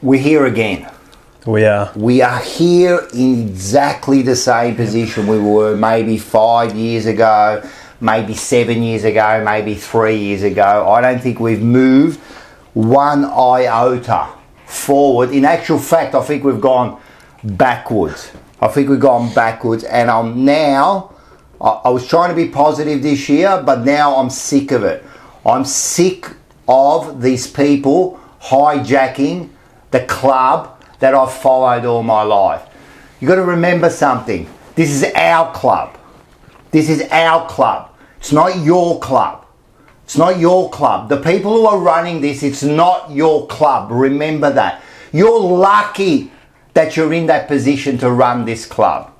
We're here again. We are. We are here in exactly the same position we were maybe 5 years ago, maybe 7 years ago, maybe 3 years ago. I don't think we've moved one iota forward. In actual fact, I think we've gone backwards. And I'm now, I was trying to be positive this year, but now I'm sick of it. I'm sick of these people hijacking the club that I've followed all my life. You've got to remember something. This is our club. This is our club. It's not your club. It's not your club. The people who are running this, it's not your club. Remember that. You're lucky that you're in that position to run this club.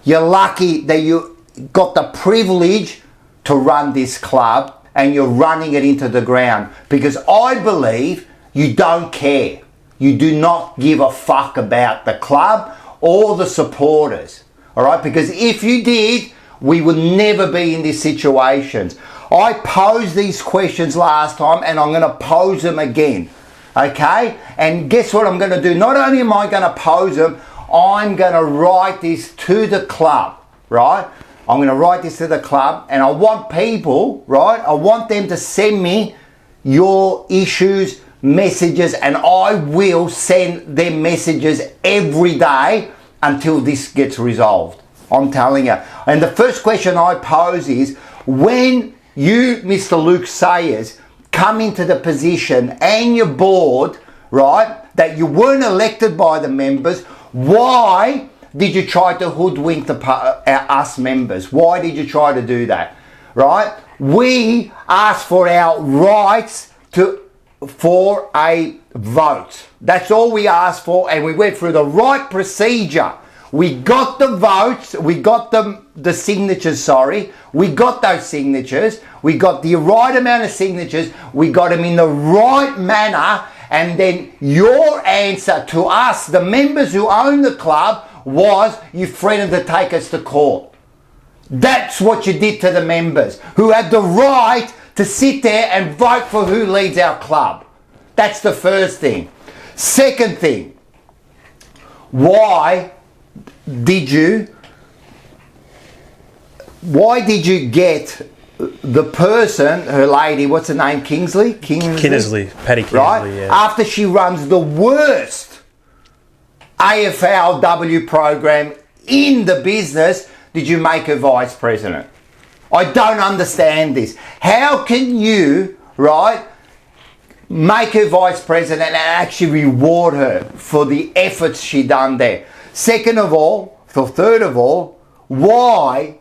You're lucky that you got the privilege to run this club and you're running it into the ground, because I believe you don't care. You do not give a fuck about the club or the supporters. All right? Because if you did, we would never be in these situations. I posed these questions last time and I'm going to pose them again. Okay? And guess what I'm going to do? Not only am I going to pose them, I'm going to write this to the club. Right? I'm going to write this to the club, and I want people, right? I want them to send me your issues, messages, and I will send them messages every day until this gets resolved. I'm telling you. And the first question I pose is, when you, Mr. Luke Sayers, come into the position and your board, right, that you weren't elected by the members, why did you try to hoodwink us members? Why did you try to do that? Right? We asked for our rights for a vote. That's all we asked for, and we went through the right procedure. We got the votes, we got the signatures, sorry. We got those signatures. We got the right amount of signatures. We got them in the right manner, and then your answer to us, the members who own the club, was you threatened to take us to court. That's what you did to the members who had the right to sit there and vote for who leads our club. That's the first thing. Second thing, why did you get the person, her lady, what's her name, Kinsley, Patty Kinsley, right? Yeah. After she runs the worst AFLW program in the business, did you make her vice president? I don't understand this. How can you, right, make her vice president and actually reward her for the efforts she done there? Third of all, why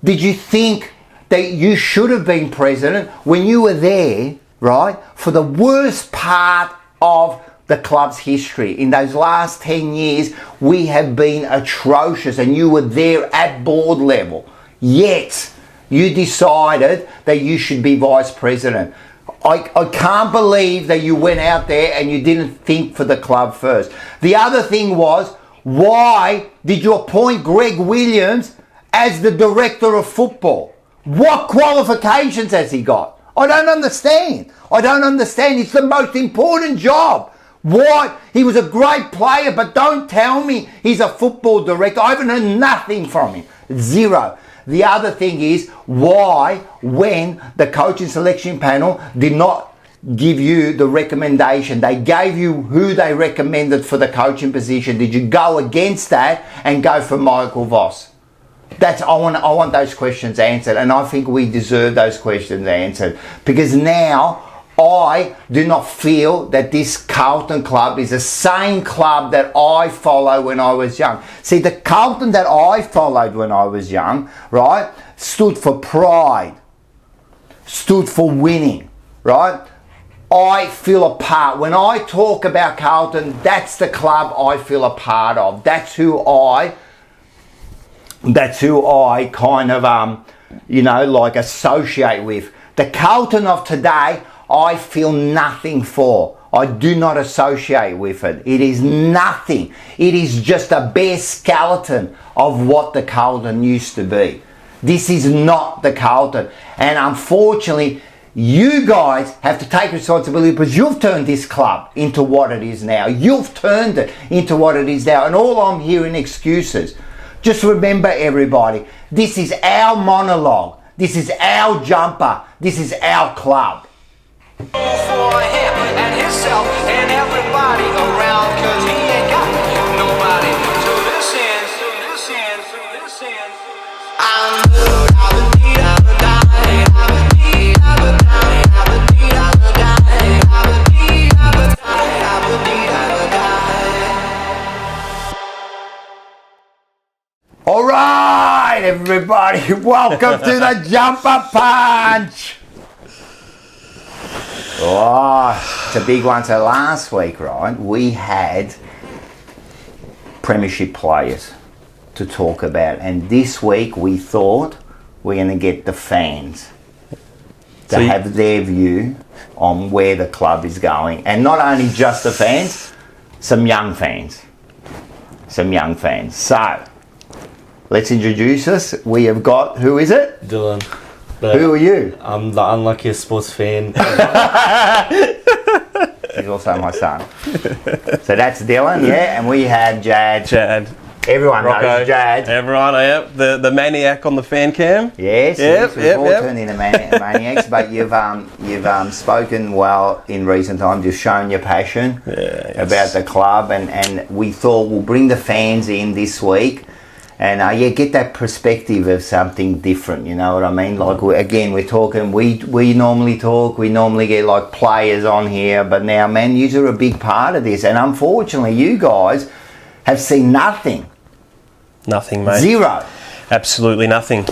did you think that you should have been president when you were there, right, for the worst part of the club's history? In those last 10 years, we have been atrocious, and you were there at board level. Yet, you decided that you should be vice president. I can't believe that you went out there and you didn't think for the club first. The other thing was, why did you appoint Greg Williams as the director of football? What qualifications has he got? I don't understand. It's the most important job. Why? He was a great player, but don't tell me he's a football director. I haven't heard nothing from him. Zero. The other thing is, why, when the coaching selection panel did not give you the recommendation, they gave you who they recommended for the coaching position, did you go against that and go for Michael Voss? I want those questions answered, and I think we deserve those questions answered, because now I do not feel that this Carlton club is the same club that I followed when I was young. See, the Carlton that I followed when I was young, right, stood for pride, stood for winning, right? I feel a part. When I talk about Carlton, that's the club I feel a part of. That's who I kind of, associate with. The Carlton of today, I feel nothing for. I do not associate with it. It is nothing. It is just a bare skeleton of what the Carlton used to be. This is not the Carlton. And unfortunately, You guys have to take responsibility because you've turned this club into what it is now. You've turned it into what it is now. And all I'm hearing excuses. Just remember, everybody, this is our monologue. This is our jumper. This is our club. For him and himself and everybody around, 'cause he ain't got nobody to this end, to this end, to this end. All right, everybody, welcome to the Jumper Punch. Oh, it's a big one. So last week, right, we had premiership players to talk about, and this week we thought we're going to get the fans to have their view on where the club is going, and not only just the fans, some young fans. So let's introduce us. We have got, who is it? Dylan. Who are you? I'm the unluckiest sports fan. He's also my son. So that's Dylan, yeah, and we have Jad. Jad. Everyone Rocco. knows Jad. Everyone, yep. The maniac on the fan cam. Yes, Yep, we've yep, all yep. turned into maniacs, but you've spoken well in recent times. You've shown your passion about the club, and we thought we'll bring the fans in this week. And get that perspective of something different, you know what I mean? Like, we're talking, we normally talk, we normally get like players on here, but now, man, you are a big part of this. And unfortunately, you guys have seen nothing. Nothing, mate. Zero. Absolutely nothing.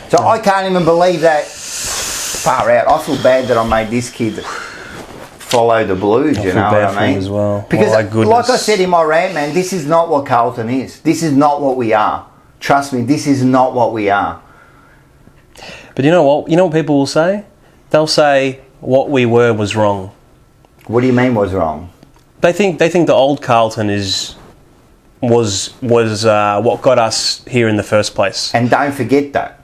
So I can't even believe that. Far out. I feel bad that I made this kid follow the Blues, you know what I mean? As well. Because, my goodness. like I said in my rant, man, this is not what Carlton is. This is not what we are. Trust me, this is not what we are. But you know what? You know what people will say? They'll say what we were was wrong. What do you mean was wrong? They think the old Carlton was what got us here in the first place. And don't forget that.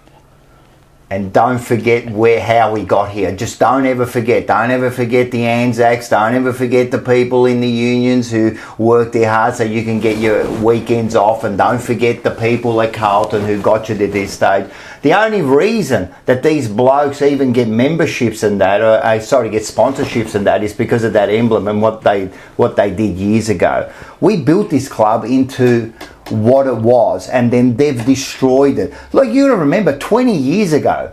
And don't forget how we got here. Just don't ever forget. Don't ever forget the Anzacs. Don't ever forget the people in the unions who worked their hard so you can get your weekends off. And don't forget the people at Carlton who got you to this stage. The only reason that these blokes even get memberships and that, get sponsorships and that, is because of that emblem and what they did years ago. We built this club into what it was, and then they've destroyed it. Like, you gotta remember, 20 years ago,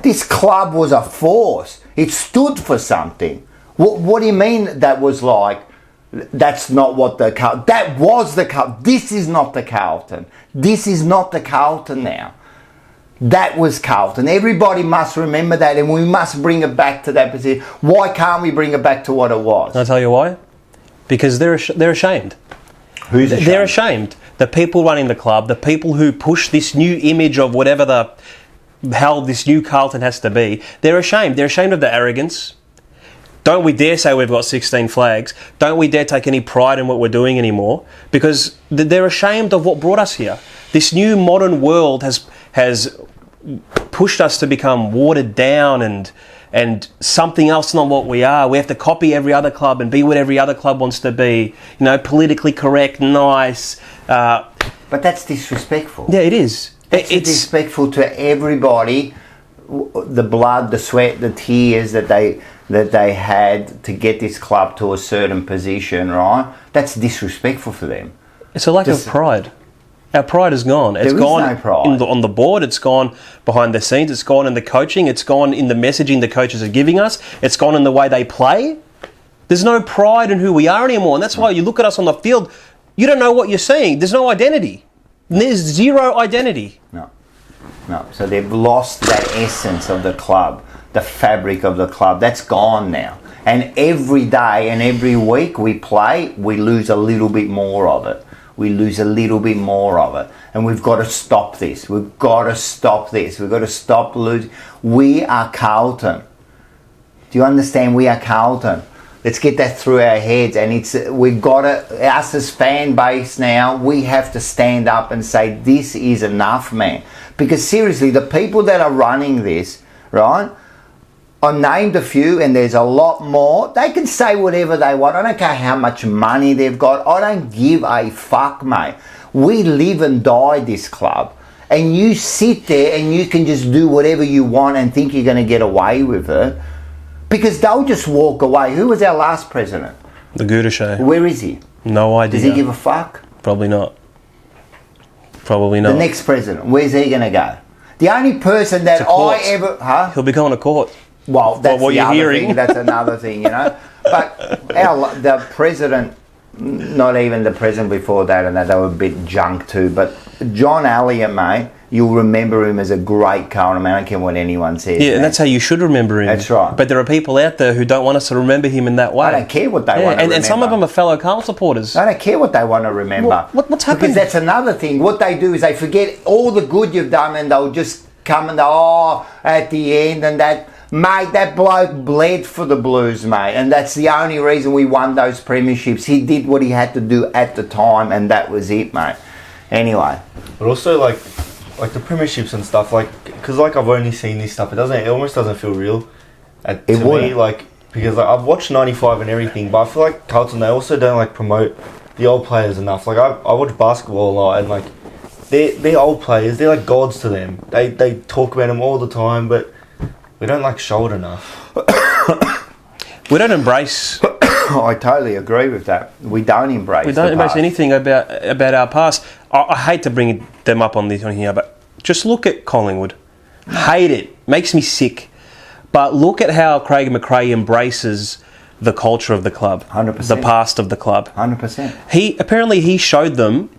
this club was a force. It stood for something. What do you mean that was like, that's not what the Carlton, that was the Carlton. This is not the Carlton. This is not the Carlton now. That was Carlton. Everybody must remember that, and we must bring it back to that position. Why can't we bring it back to what it was? Can I tell you why? Because they're ashamed. Who's ashamed? They're ashamed. The people running the club, the people who push this new image of whatever how this new Carlton has to be, they're ashamed. They're ashamed of the arrogance. Don't we dare say we've got 16 flags. Don't we dare take any pride in what we're doing anymore, because they're ashamed of what brought us here. This new modern world has pushed us to become watered down and something else, not what we are. We have to copy every other club and be what every other club wants to be. You know, politically correct, nice. But that's disrespectful. Yeah, it is. It's disrespectful to everybody. The blood, the sweat, the tears that they had to get this club to a certain position, right? That's disrespectful for them. It's a lack of pride. Our pride is gone. It's gone no pride. on the board. It's gone behind the scenes. It's gone in the coaching. It's gone in the messaging the coaches are giving us. It's gone in the way they play. There's no pride in who we are anymore, and that's why you look at us on the field. You don't know what you're seeing. There's no identity. There's zero identity. No. So they've lost that essence of the club, the fabric of the club. That's gone now. And every day and every week we play, we lose a little bit more of it. We lose a little bit more of it. And we've got to stop this. We've got to stop this. We've got to stop losing. We are Carlton. Do you understand? We are Carlton. Let's get that through our heads. And we've got to, us as fan base now, we have to stand up and say, this is enough, man. Because seriously, the people that are running this, right, I named a few, and there's a lot more. They can say whatever they want. I don't care how much money they've got. I don't give a fuck, mate. We live and die this club. And you sit there and you can just do whatever you want and think you're going to get away with it. Because they'll just walk away. Who was our last president? The Gudashay. Where is he? No idea. Does he give a fuck? Probably not. Probably not. The next president, where's he going to go? The only person that I ever... Huh? He'll be going to court. Well, that's what the you're other hearing. thing. That's another thing, you know. But the president, not even the president before that, and that they were a bit junk too. But John Elliott, mate, you'll remember him as a great Carlton man. I don't care what anyone says. Yeah, man. and that's how you should remember him. That's right. But there are people out there who don't want us to remember him in that way. I don't care what they want to remember. And some of them are fellow Carlton supporters. I don't care what they want to remember. What's happened? Because that's another thing. What they do is they forget all the good you've done, and they'll just come and at the end, and that... Mate, that bloke bled for the Blues, mate, and that's the only reason we won those premierships. He did what he had to do at the time, and that was it, mate. Anyway. But also, like the premierships and stuff, because I've only seen this stuff. It almost doesn't feel real to me, because I've watched '95 and everything, but I feel like Carlton, they also don't promote the old players enough. I watch basketball a lot, and they're old players. They're like gods to them. They talk about them all the time, but we don't show it enough. We don't embrace. I totally agree with that. We don't embrace. We don't the embrace past. anything about our past. I hate to bring them up on here, but just look at Collingwood. Hate it. Makes me sick. But look at how Craig McRae embraces the culture of the club. 100%. The past of the club. 100%. He showed them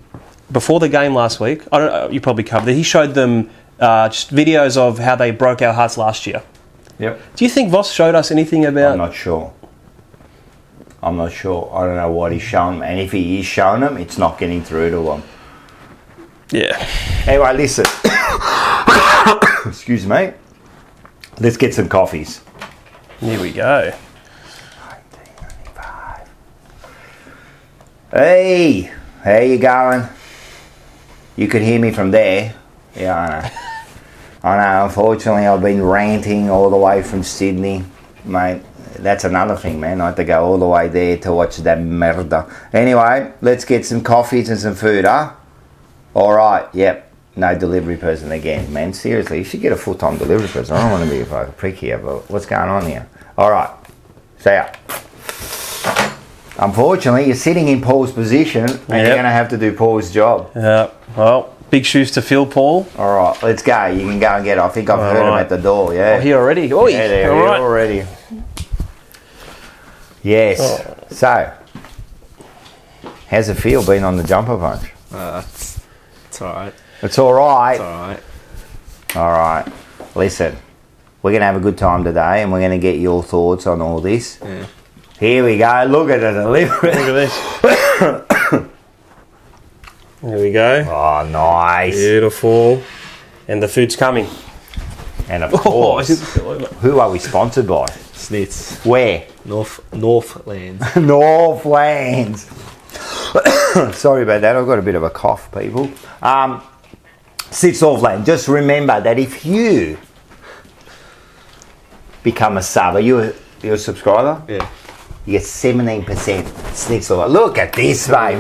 before the game last week. I don't know, you probably covered it. He showed them just videos of how they broke our hearts last year. Yep. Do you think Voss showed us anything about... I'm not sure. I don't know what he's shown them. And if he is showing them, it's not getting through to them. Yeah. Anyway, listen. Excuse me. Let's get some coffees. Here we go. 1995. Hey, how you going? You could hear me from there. Yeah, I know. I know, unfortunately I've been ranting all the way from Sydney. Mate, that's another thing, man. I had to go all the way there to watch that merda. Anyway, let's get some coffees and some food, huh? Alright, yep. No delivery person again, man. Seriously, you should get a full-time delivery person. I don't want to be a fucking prick here, but what's going on here? Alright, see ya. Unfortunately, you're sitting in Paul's position, and you're going to have to do Paul's job. Yeah, well, big shoes to fill, Paul. All right, let's go. You can go and get it. I think I've heard him at the door, yeah. Oh, here already? Oi, yeah, they're all here right. already. Yes. Oh. So, how's it feel being on the jumper punch? It's alright. It's all right. It's alright. All right. Listen, we're going to have a good time today, and we're going to get your thoughts on all this. Yeah. Here we go. Look at the delivery. Look at this. There we go. Oh, nice. Beautiful. And the food's coming. And of course, who are we sponsored by? Snits. Where? Northlands. Northlands. Sorry about that. I've got a bit of a cough, people. Sits Northland. Just remember that if you become a sub, you're a subscriber. Yeah. You get 17% Snits Northland. Look at this, mate.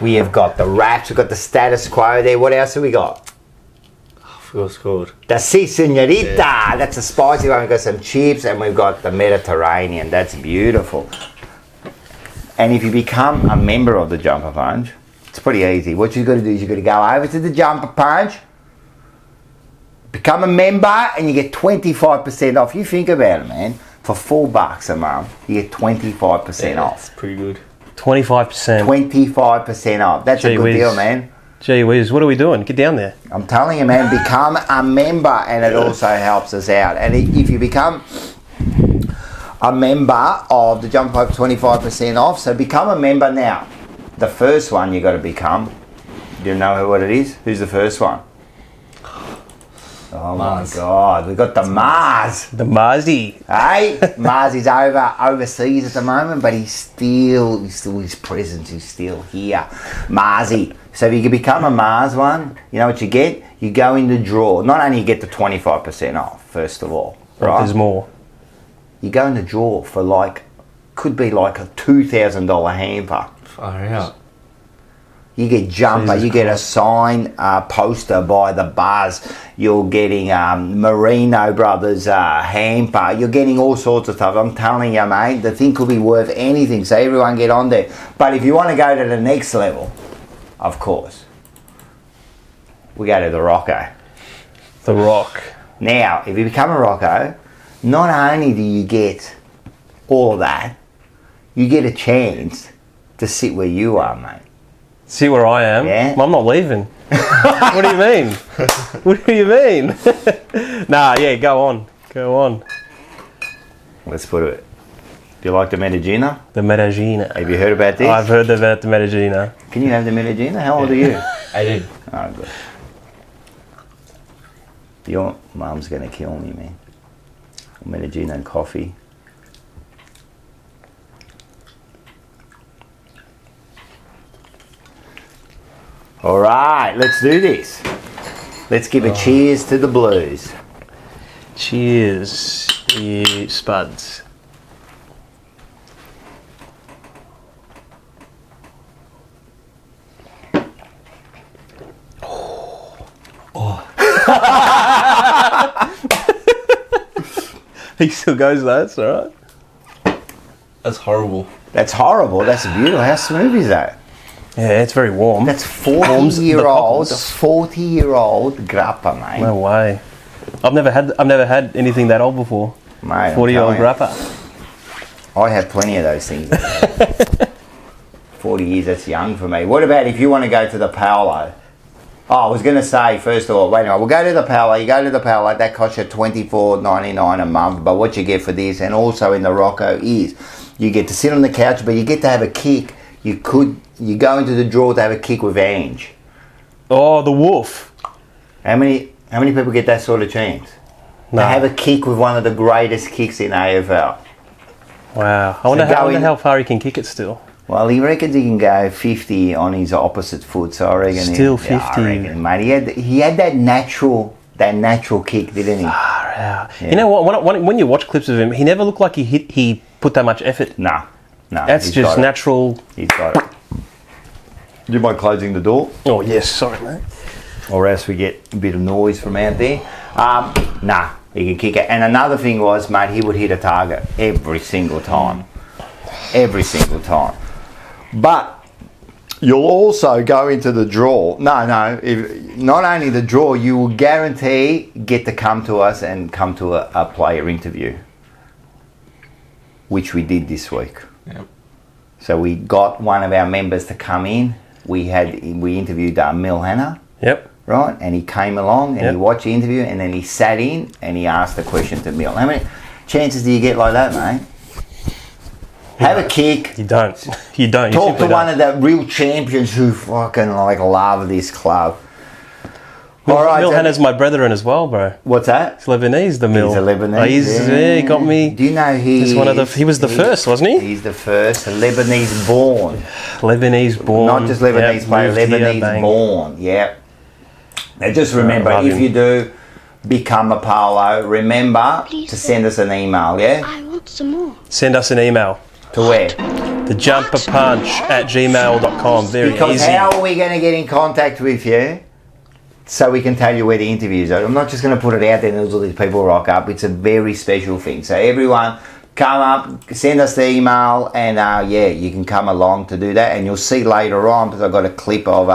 We have got the wraps. We've got the status quo there. What else have we got? I forgot what it's called. The Si Senorita. Yeah. That's a spicy one. We've got some chips, and we've got the Mediterranean. That's beautiful. And if you become a member of the Jumper Punch, it's pretty easy. What you've got to do is you've got to go over to the Jumper Punch, become a member, and you get 25% off. You think about it, man. For $4 a month, you get 25% off. That's pretty good. 25%. 25% off. That's a good deal, man. Gee whiz, what are we doing? Get down there. I'm telling you, man, become a member, and it also helps us out. And if you become a member of the Jump Pipe, 25% off, so become a member now. The first one you got to become, do you know what it is? Who's the first one? Oh Mars. My God, we got the Mars. The Marzi. Hey, Mars is overseas at the moment, but he's still his presence is still here. Marzi, So if you can become a Mars one, you know what you get? You go in the draw. Not only you get the 25% off, first of all, right? There's more. You go in the draw for like, could be like a $2,000 hamper. Far out. You get jumper, Jesus you get a Christ. sign poster by the Buzz, you're getting Marino Brothers hamper, you're getting all sorts of stuff. I'm telling you, mate, the thing could be worth anything, so everyone get on there. But if you want to go to the next level, of course, we go to the Rocco. The Rock. Now, if you become a Rocco, not only do you get all of that, you get a chance to sit where you are, mate. See where I am? Yeah. I'm not leaving. What do you mean? What do you mean? Nah, yeah, go on. Go on. Let's put it. Do you like the Medellina? The Medellina. Have you heard about this? I've heard about the Medellina. Can you have the Medellina? How old are you? 18. Oh, good. Your mum's going to kill me, man. Medellina and coffee. All right, let's do this. Let's give a cheers to the Blues. Cheers, you spuds. He still goes though, it's alright. That's horrible. That's horrible. That's beautiful. How smooth is that? Yeah, it's very warm. That's Warms the 40-year-old, pockets. 40-year-old grappa, mate. No way. I've never had anything that old before. Mate, I'm 40-year-old telling you. grappa. I have plenty of those things. 40 years, that's young for me. What about if you want to go to the Paolo? Oh, I was going to say, first of all, wait a minute, we'll go to the Paolo. You go to the Paolo, that costs you $24.99 a month. But what you get for this, and also in the Rocco, is you get to sit on the couch, but you get to have a kick. You go into the draw to have a kick with Ange. Oh, the wolf. How many people get that sort of chance? No. To have a kick with one of the greatest kicks in AFL. Wow. I wonder go in- how far he can kick it still. Well, he reckons he can go 50 on his opposite foot, so I reckon Still Yeah, 50. I reckon, mate. He had that natural kick, didn't he? Far out. You know what? When you watch clips of him, he never looked like he put that much effort. No. That's he's just got it. natural. He's got it. Do you mind closing the door? Oh yes, sorry mate. Or else we get a bit of noise from out there. Nah, he can kick it. And another thing was, mate, he would hit a target every single time. Every single time. But you'll also go into the draw. No. Not only the draw, you will guarantee get to come to us and come to a player interview, which we did this week. Yep. So we got one of our members to come in. We interviewed Mil Hanna, Yep. right? And he came along and Yep. he watched the interview and then he sat in and he asked a question to Mil. How many chances do you get like that, mate? Have a kick. You don't. You don't. You Talk to simply one don't. of the real champions who fucking like love this club. All right. Mil so- Hanna's my brethren as well, bro. What's that? He's Lebanese, the Mil. He's a Lebanese. Yeah, he got me. Do you know He's one of the. He was the first, wasn't he? He's the first Lebanese born. Lebanese born. Not just Lebanese Yep, player, moved here, Lebanese bang. born. Yeah. Now just remember, love if him. you do become a Paolo, remember Please, to sir. send us an email. Yeah. I want some more. Send us an email. To where? thejumperpunch@gmail.com. Very Because easy. how are we going to get in contact with you? So we can tell you where the interviews are. I'm not just going to put it out there and all these people rock up. It's a very special thing. So everyone, come up, send us the email, and you can come along to do that. And you'll see later on, because I've got a clip of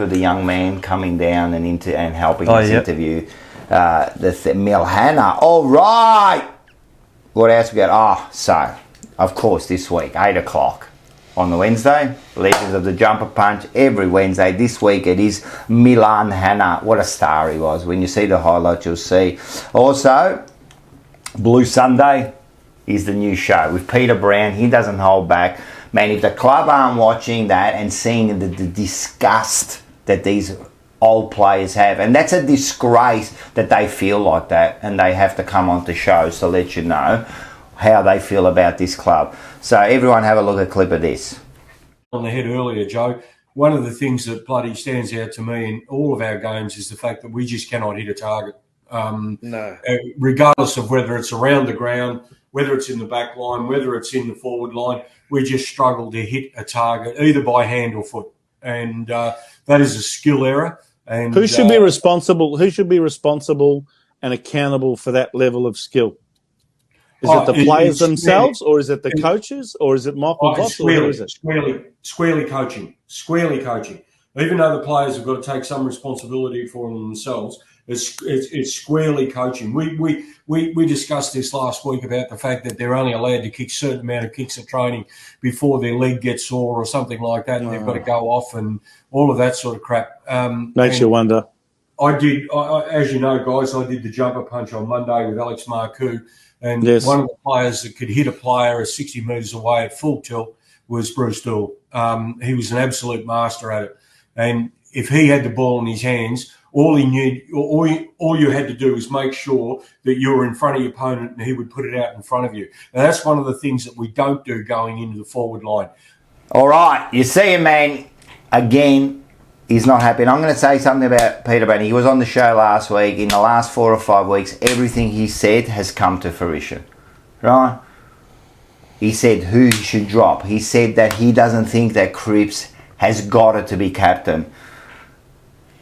the young man coming down and helping us yep. interview the Mil Hanna. All right. What else we got? So of course this week 8 o'clock. On the Wednesday, Legends of the Jumper Punch, every Wednesday. This week it is Milan Hanna. What a star he was. When you see the highlights, you'll see. Also, Blue Sunday is the new show with Peter Brown. He doesn't hold back. Man, if the club aren't watching that and seeing the disgust that these old players have, and that's a disgrace that they feel like that and they have to come on to shows to let you know how they feel about this club. So everyone have a look at a clip of this. On the head earlier, Joe. one of the things that bloody stands out to me in all of our games is the fact that we just cannot hit a target. No. Regardless of whether it's around the ground, whether it's in the back line, whether it's in the forward line, we just struggle to hit a target either by hand or foot, and that is a skill error. And who should be responsible? Who should be responsible and accountable for that level of skill? Is it the players themselves, or is it the coaches, or is it Michael Voss, or who is it? Squarely coaching. Even though the players have got to take some responsibility for themselves, it's squarely coaching. We discussed this last week about the fact that they're only allowed to kick a certain amount of kicks at training before their leg gets sore or something like that, and they've got to go off and all of that sort of crap. Makes you wonder. As you know, guys, I did the jumper punch on Monday with Alex Marcoux, and one of the players that could hit a player at 60 metres away at full tilt was Bruce Dool. He was an absolute master at it. And if he had the ball in his hands, all you had to do was make sure that you were in front of your opponent and he would put it out in front of you. Now, that's one of the things that we don't do going into the forward line. All right, you see him, man, again, he's not happy. And I'm going to say something about Peter Brady. He was on the show last week. In the last 4 or 5 weeks, everything he said has come to fruition, right? He said who he should drop. He said that he doesn't think that Cripps has got it to be captain.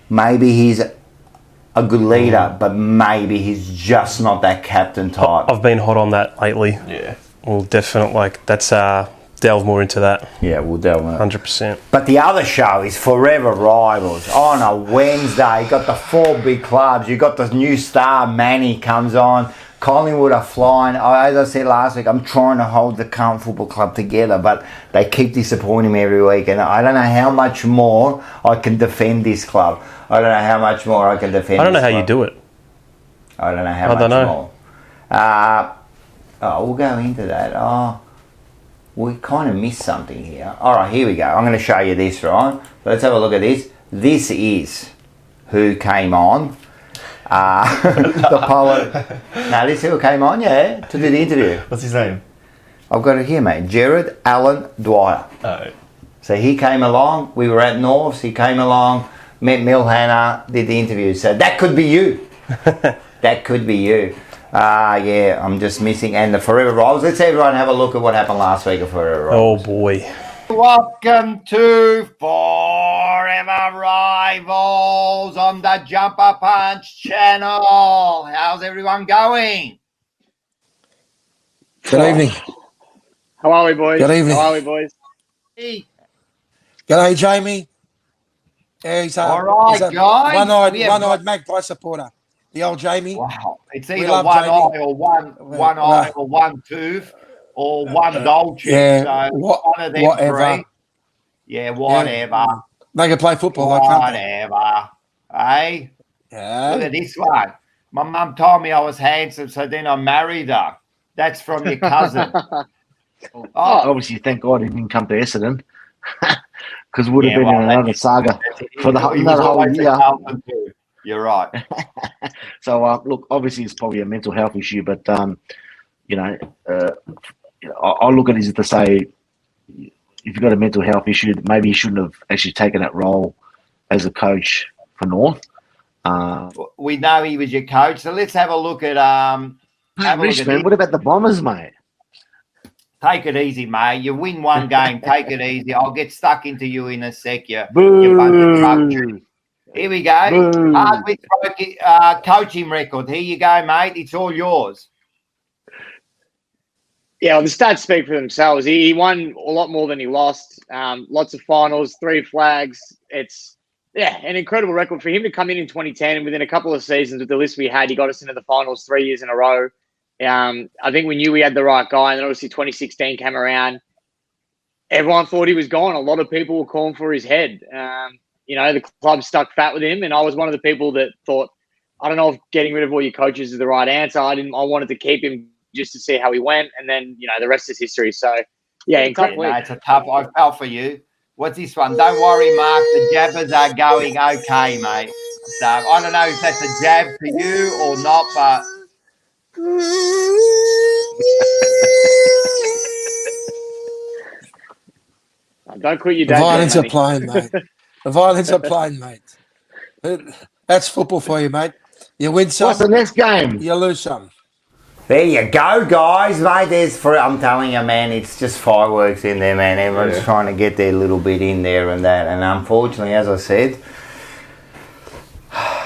Maybe he's a good leader, but maybe he's just not that captain type. I've been hot on that lately. Yeah. Well, definitely. Like, that's delve more into that. Yeah, we'll delve into it. 100%. But the other show is Forever Rivals on a Wednesday. You got the 4 big clubs. You got the new star Manny comes on. Collingwood are flying. As I said last week, I'm trying to hold the Carlton Football Club together, but they keep disappointing me every week, and I don't know how much more I can defend this club. I don't know how much more I can defend. I don't know how club. you do it. I don't know how much more. We'll go into that. We kind of missed something here. All right, here we go. I'm going to show you this, right? Let's have a look at this. This is who came on. The poet. Now, this is who came on, to do the interview. What's his name? I've got it here, mate. Jared Allen Dwyer. Oh. So he came along. We were at Norths. He came along, met Milhana, did the interview. So that could be you. That could be you. Yeah, I'm just missing. And the Forever Rivals. Let's everyone have a look at what happened last week at Forever Rivals. Oh, boy. Welcome to Forever Rivals on the Jumper Punch channel. How's everyone going? Good evening. How are we, boys? Good evening. How are we, boys? Hey. G'day, Jamie. Yeah, he's All right, he's guys. one-eyed Magpie supporter. The old Jamie. Wow. It's We either love one Jamie. eye or one eye or one tooth or one gold chip. Yeah, So one of them whatever. three. Yeah, whatever. They can play football, though, can't Whatever. Hey? they? Yeah. Look at this one. My mum told me I was handsome, so then I married her. That's from your cousin. Obviously, thank God he didn't come to Essendon, because it would have been another saga for another whole year. You're right. So, look, obviously, it's probably a mental health issue, but I look at it as to say, if you've got a mental health issue, maybe you shouldn't have actually taken that role as a coach for North. We know he was your coach, so let's have a look at Richmond, what about the Bombers, mate? Take it easy, mate. You win one game, take it easy. I'll get stuck into you in a sec. You bunch of drug. Here we go. Hardwick coaching record. Here you go, mate. It's all yours. Yeah, well, the stats speak for themselves. He won a lot more than he lost. Lots of finals, 3 flags. It's, an incredible record for him to come in 2010 and within a couple of seasons with the list we had, he got us into the finals 3 years in a row. I think we knew we had the right guy, and then obviously 2016 came around. Everyone thought he was gone. A lot of people were calling for his head. The club stuck fat with him, and I was one of the people that thought, I don't know if getting rid of all your coaches is the right answer. I wanted to keep him just to see how he went, and then the rest is history. So incredible. It's a tough. I fell for you. What's this one? Don't worry, Mark. The jabbers are going okay, mate. So I don't know if that's a jab to you or not, but. Don't quit your The day. violins job, are playing, mate. The violins are playing, mate. That's football for you, mate. You win some, What's the next game? you lose some. There you go, guys, mate. I'm telling you, man, it's just fireworks in there, man. Everyone's trying to get their little bit in there and that. And unfortunately, as I said,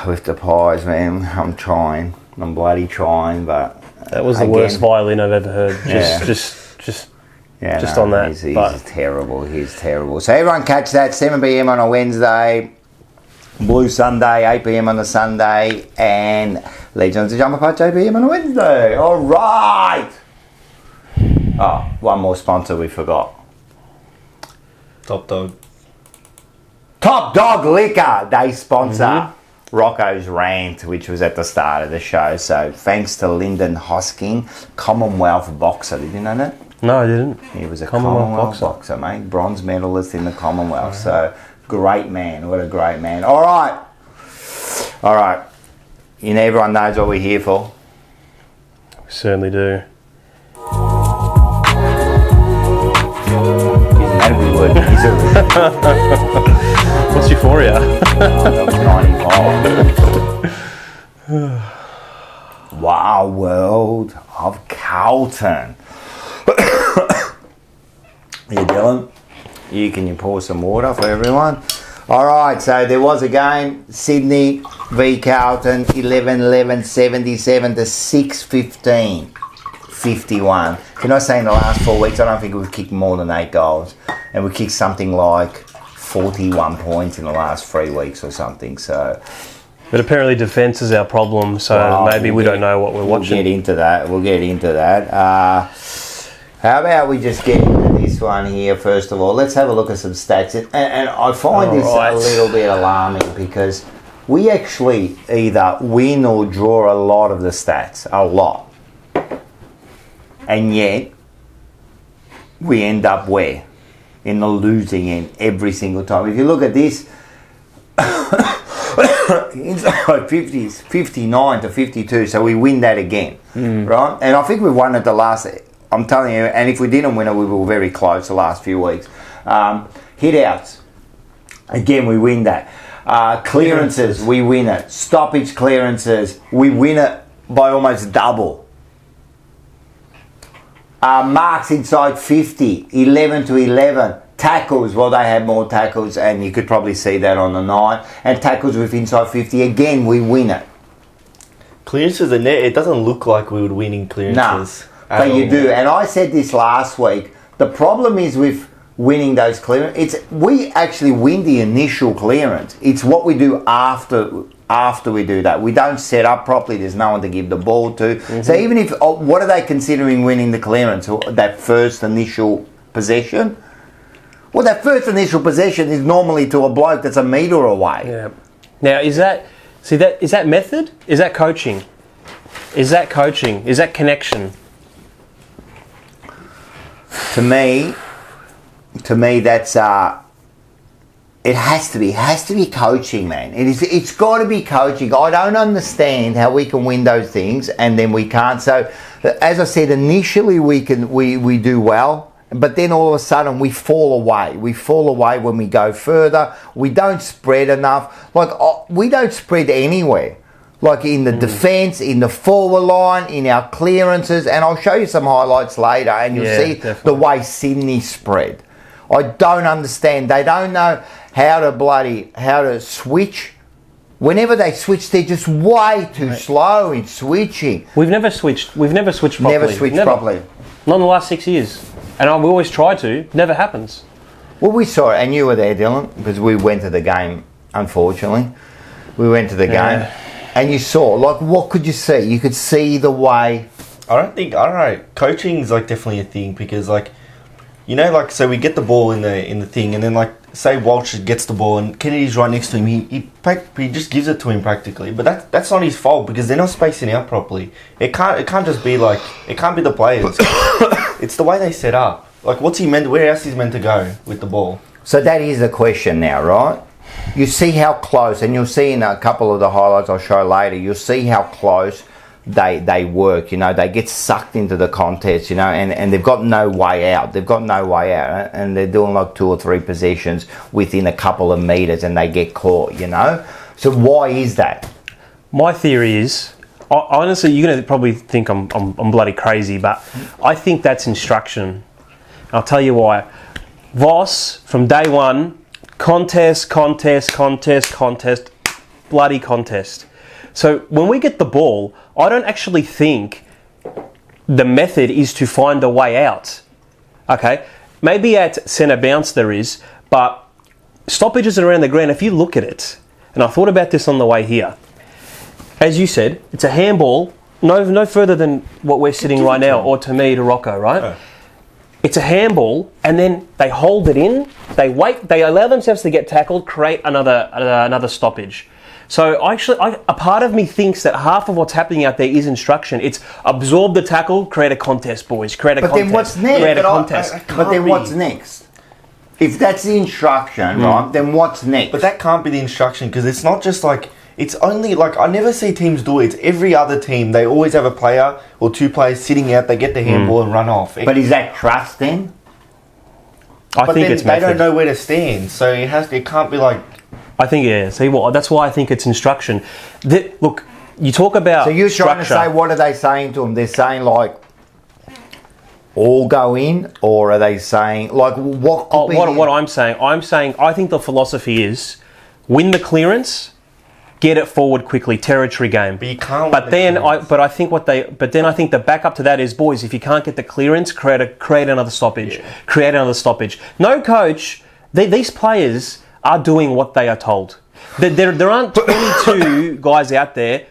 with the Pies, man, I'm trying. I'm bloody trying, but that was the worst violin I've ever heard. On that. He's terrible. He's terrible. So everyone catch that 7 p.m. on a Wednesday, Blue Sunday, 8 p.m. on a Sunday, and Legends of Jumper Punch 8 p.m. on a Wednesday. All right. Oh, one more sponsor we forgot. Top Dog. Top Dog Liquor. They sponsor Rocco's Rant, which was at the start of the show. So thanks to Lyndon Hosking, Commonwealth boxer. Did you know that? No, I didn't. He was a Commonwealth boxer, mate. Bronze medalist in the Commonwealth. So great man. What a great man. All right. You know, everyone knows what we're here for. We certainly do. Isn't that a good word? What's euphoria? That was 95. Wow, world of Carlton. Yeah, Dylan, can you pour some water for everyone? All right, so there was a game, Sydney v Carlton, 11-11, 77 to 6-15, 51. Can I say in the last 4 weeks, I don't think we've kicked more than 8 goals. And we kicked something like 41 points in the last 3 weeks or something, so... But apparently defence is our problem, so maybe we don't know what we're watching. We'll get into that. How about we just get into this one here first of all? Let's have a look at some stats. And I find this a little bit alarming because we actually either win or draw a lot of the stats. A lot. And yet, we end up where? In the losing end every single time. If you look at this, inside 50s, 59 to 52, so we win that again, right? And I think we won it the last... I'm telling you, and if we didn't win it, we were very close the last few weeks. Hit outs, again, we win that. Clearances, we win it. Stoppage clearances, we win it by almost double. Marks inside 50, 11 to 11. Tackles, well, they had more tackles, and you could probably see that on the night. And tackles with inside 50, again, we win it. Clearances, it doesn't look like we would win in clearances. No. But you do, and I said this last week. The problem is with winning those clearances. We actually win the initial clearance. It's what we do after we do that. We don't set up properly. There's no one to give the ball to. So even if what are they considering winning the clearance? That first initial possession. Well, that first initial possession is normally to a bloke that's a metre away. Yeah. Now, is that method? Is that coaching? Is that coaching? Is that connection? To me, that's it has to be coaching, man. It's got to be coaching. I don't understand how we can win those things and then we can't. So, as I said, initially we do well, but then all of a sudden we fall away. We fall away when we go further. We don't spread enough. We don't spread anywhere. Like in the defence, in the forward line, in our clearances, and I'll show you some highlights later, and you'll see the way Sydney spread. I don't understand. They don't know how to switch. Whenever they switch, they're just way too slow in switching. We've never switched properly. Never switched properly. Not in the last 6 years. And we always try to. Never happens. Well, we saw it, and you were there, Dylan, because we went to the game, unfortunately. We went to the game. And you saw, what could you see? You could see the way. I don't know. Coaching is definitely a thing because so we get the ball in the thing, and then say Walsh gets the ball and Kennedy's right next to him. He just gives it to him practically, but that's not his fault because they're not spacing out properly. It can't just be it can't be the players. It's the way they set up. What's he meant? Where else he's meant to go with the ball? So that is the question now, right? You see how close, and you'll see in a couple of the highlights I'll show later, you'll see how close they work, they get sucked into the contest, and they've got no way out. They've got no way out, and they're doing like 2 or 3 possessions within a couple of meters, and they get caught, So why is that? My theory is, honestly, you're going to probably think I'm bloody crazy, but I think that's instruction. I'll tell you why. Voss, from day one, contest, bloody contest. So when we get the ball, I don't actually think the method is to find a way out. Okay? Maybe at centre bounce there is, but stoppages around the ground, if you look at it, and I thought about this on the way here, as you said, it's a handball, no further than what we're sitting right now, or to me, to Rocco, right? Oh. It's a handball, and then they hold it in, they wait, they allow themselves to get tackled, create another stoppage. So a part of me thinks that half of what's happening out there is instruction. It's absorb the tackle, create a contest, boys. Create a contest. But then what's next? Create a contest. But then what's next? If that's the instruction, right, then what's next? But that can't be the instruction, because it's not just like, it's only like, I never see teams do it. It's every other team. They always have a player or 2 players sitting out, they get the handball and run off. But is that trust then? I think it's method. They don't know where to stand, so it can't be like... I think, yeah. See what? That's why I think it's instruction. Look, you talk about. So you're trying to structure. say, what are they saying to them? They're saying like, all go in, or are they saying like what? What I'm saying, I think the philosophy is win the clearance, get it forward quickly, territory game. But you can't. But then I think the backup to that is, boys, if you can't get the clearance, create another stoppage. Yeah. Create another stoppage. No coach. These players are doing what they are told. There aren't 22 guys out there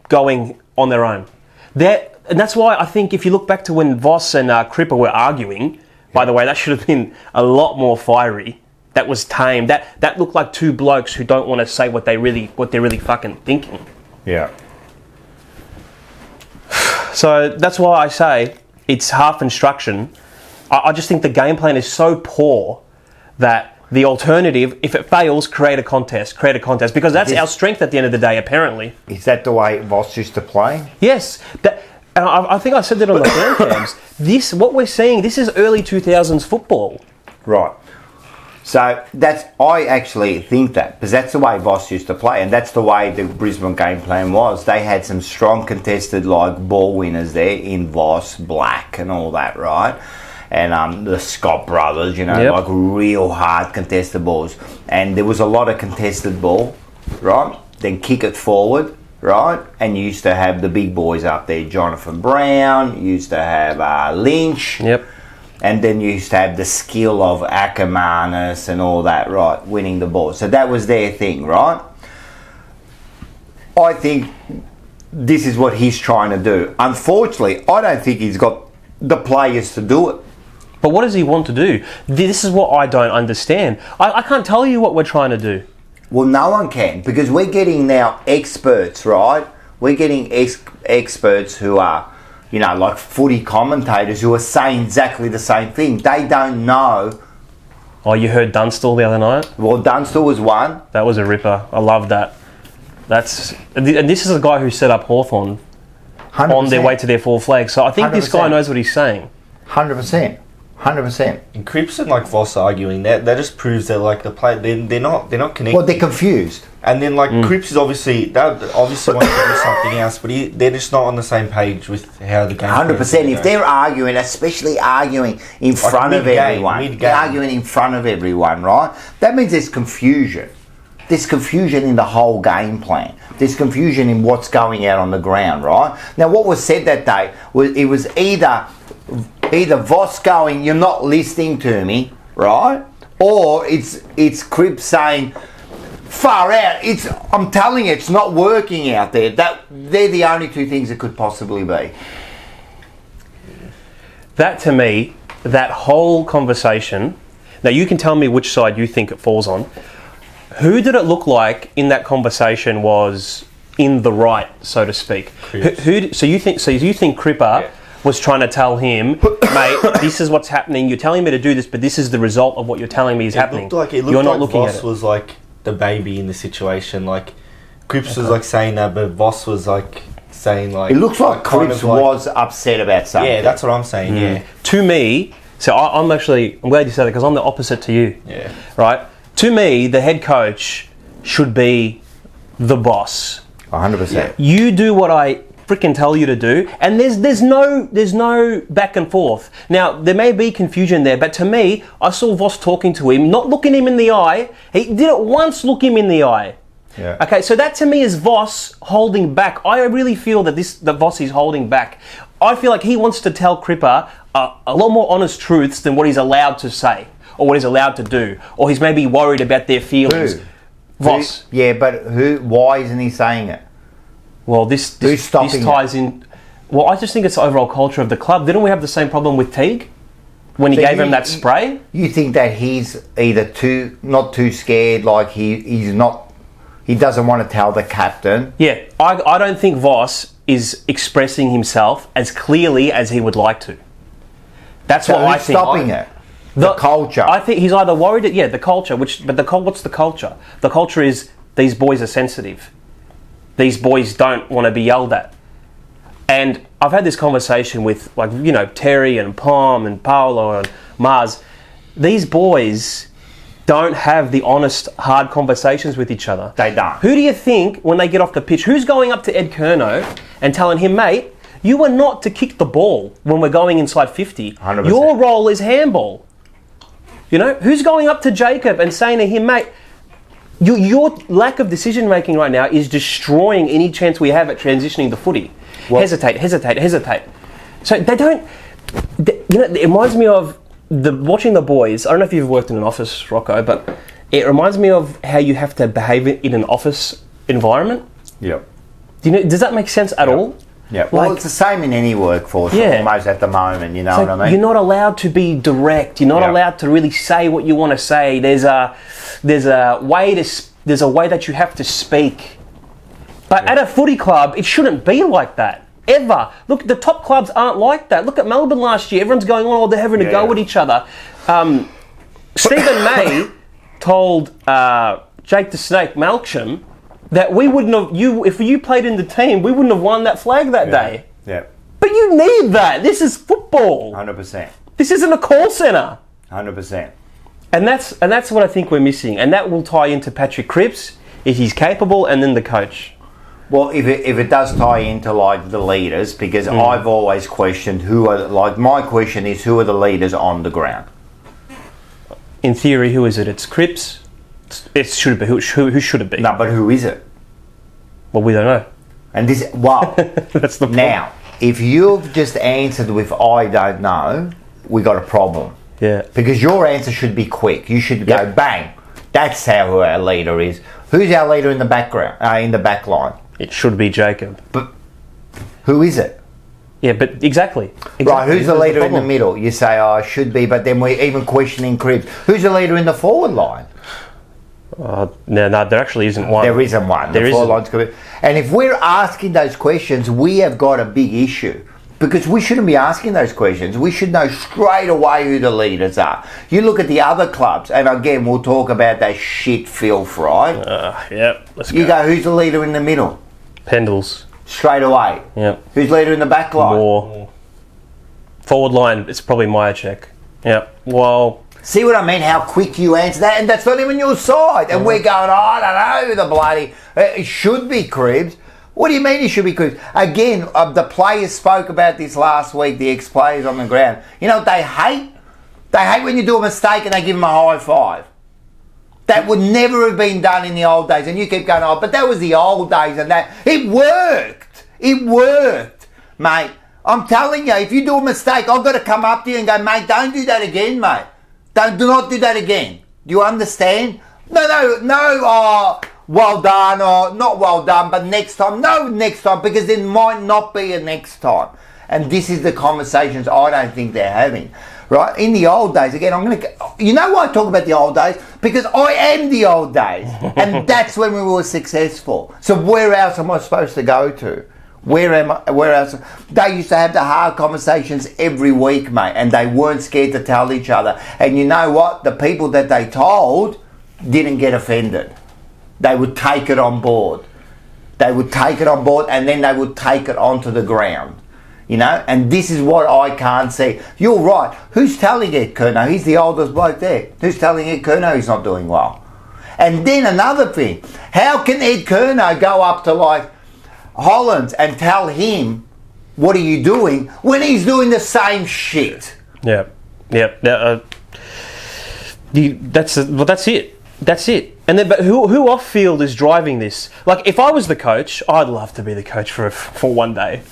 going on their own. And that's why I think if you look back to when Voss and Cripper were arguing, by the way, that should have been a lot more fiery. That was tame. That looked like 2 blokes who don't want to say what they're really fucking thinking. Yeah. So that's why I say it's half instruction. I just think the game plan is so poor that the alternative, if it fails, create a contest, because that's our strength at the end of the day, apparently. Is that the way Voss used to play? Yes. And I think I said that on the fan cams. What we're seeing, this is early 2000s football. Right. So I actually think that, because that's the way Voss used to play, and that's the way the Brisbane game plan was. They had some strong contested ball winners there in Voss, Black and all that, right? And the Scott brothers, like real hard contested balls. And there was a lot of contested ball, right? Then kick it forward, right? And you used to have the big boys up there, Jonathan Brown, you used to have Lynch. Yep. And then you used to have the skill of Ackermanis and all that, right? Winning the ball. So that was their thing, right? I think this is what he's trying to do. Unfortunately, I don't think he's got the players to do it. But what does he want to do? This is what I don't understand. I can't tell you what we're trying to do. Well, no one can, because we're getting now experts, right? We're getting experts who are, like footy commentators who are saying exactly the same thing. They don't know. Oh, you heard Dunstall the other night? Well, Dunstall was one. That was a ripper. I love that. And this is a guy who set up Hawthorn on their way to their 4 flags. So I think 100%. This guy knows what he's saying. 100%. 100%. And Cripps and Voss arguing that just proves they're like the play. They're not connected. Well, they're confused. And then Cripps is obviously wants to do something else, but they're just not on the same page with how the game. 100%. If they're arguing, especially arguing in front of everyone, they're arguing in front of everyone, right? That means there's confusion. There's confusion in the whole game plan. There's confusion in what's going out on the ground, right? Now, what was said that day was it was either Voss going, you're not listening to me, right? Or it's Cripps saying, far out, I'm telling you, it's not working out there. They're the only 2 things it could possibly be. That to me, that whole conversation, now you can tell me which side you think it falls on. Who did it look like in that conversation was in the right, so to speak? So you think Cripper... Yeah. Was trying to tell him, mate, this is what's happening. You're telling me to do this, but this is the result of what you're telling me is happening. You're not looking at it. Voss was like the baby in the situation. Like Cripps was like saying that, but Voss was like saying like... It looks like kind Cripps of like- was upset about something. Yeah, that's what I'm saying, yeah. To me, so I'm glad you said it because I'm the opposite to you. Yeah. Right? To me, the head coach should be the boss. 100%. You do what I freaking tell you to do, and there's no back and forth. Now there may be confusion there, but to me, I saw Voss talking to him, not looking him in the eye. He didn't once look him in the eye. Yeah. Okay, so that to me is Voss holding back. I really feel that Voss is holding back. I feel like he wants to tell Cripper a lot more honest truths than what he's allowed to say or what he's allowed to do, or he's maybe worried about their feelings. Who? Voss. Yeah, but why isn't he saying it? Well, this ties in. Well, I just think it's the overall culture of the club. Didn't we have the same problem with Teague when he gave him that spray? You think that he's either not too scared, like he doesn't want to tell the captain? Yeah, I don't think Voss is expressing himself as clearly as he would like to. That's So what I who's think. stopping it? The culture. I think he's either worried at the culture. What's the culture? The culture is these boys are sensitive. These boys don't want to be yelled at. And I've had this conversation with Terry and Palm and Paolo and Mars. These boys don't have the honest, hard conversations with each other. They don't. Who do you think when they get off the pitch? Who's going up to Ed Kerno and telling him, mate, you are not to kick the ball when we're going inside 50. 100%. Your role is handball. Who's going up to Jacob and saying to him, mate, your lack of decision making right now is destroying any chance we have at transitioning the footy. Well, hesitate. So they don't. It reminds me of watching the boys. I don't know if you've worked in an office, Rocco, but it reminds me of how you have to behave in an office environment. Yep. Does that make sense at all? Yeah. Well, it's the same in any workforce almost at the moment. You know what I mean? You're not allowed to be direct. You're not allowed to really say what you want to say. There's a way that you have to speak. But at a footy club, it shouldn't be like that ever. Look, the top clubs aren't like that. Look at Melbourne last year. Everyone's going on. They're having a go at each other. Stephen May told Jake the Snake Malcolm that we wouldn't have if you played in the team, we wouldn't have won that flag that day. Yeah. But you need that. This is football. 100%. This isn't a call centre. 100%. And that's what I think we're missing. And that will tie into Patrick Cripps if he's capable, and then the coach. Well, if it does tie into like the leaders, because I've always questioned my question is who are the leaders on the ground? In theory, who is it? It's Cripps. It should be. Who should it be? No, but who is it? Well, we don't know. And this, that's the problem. Now, if you've just answered with I don't know, we got a problem. Yeah. Because your answer should be quick. You should go bang. That's how our leader is. Who's our leader in the background? In the back line? It should be Jacob. But who is it? Yeah, but exactly. Right, who's the leader in the middle? You say, it should be, but then we're even questioning Cripps. Who's the leader in the forward line? No, there actually isn't one. There isn't one. The forward line's good. And if we're asking those questions, we have got a big issue. Because we shouldn't be asking those questions. We should know straight away who the leaders are. You look at the other clubs, and again, we'll talk about that shit filth, right? Let's go. You go, who's the leader in the middle? Pendles. Straight away. Yep. Who's leader in the back line? Moore. Forward line, it's probably Myercheck. Yep. Well... See what I mean? How quick you answer that, and that's not even your side. And we're going, I don't know who the bloody... It should be Cribs. What do you mean it should be Cribs? Again, the players spoke about this last week, the ex-players on the ground. You know what they hate? They hate when you do a mistake and they give them a high five. That would never have been done in the old days. And you keep going, but that was the old days and that. It worked. It worked, mate. I'm telling you, if you do a mistake, I've got to come up to you and go, mate, don't do that again, mate. Do not do that again. Do you understand? No, well done, or not well done, but next time. No, next time, because there might not be a next time. And this is the conversations I don't think they're having. Right? In the old days, again, you know why I talk about the old days? Because I am the old days. And that's when we were successful. So where else am I supposed to go to? Where else? They used to have the hard conversations every week, mate, and they weren't scared to tell each other. And you know what? The people that they told didn't get offended. They would take it on board. They would take it on board and then they would take it onto the ground. You know, and this is what I can't see. You're right. Who's telling Ed Curnow? He's the oldest bloke there. Who's telling Ed Curnow he's not doing well? And then another thing, how can Ed Curnow go up to like Hollands and tell him, what are you doing, when he's doing the same shit? Yeah. That's it. That's it. And then, but who off field is driving this? Like, if I was the coach, I'd love to be the coach for one day.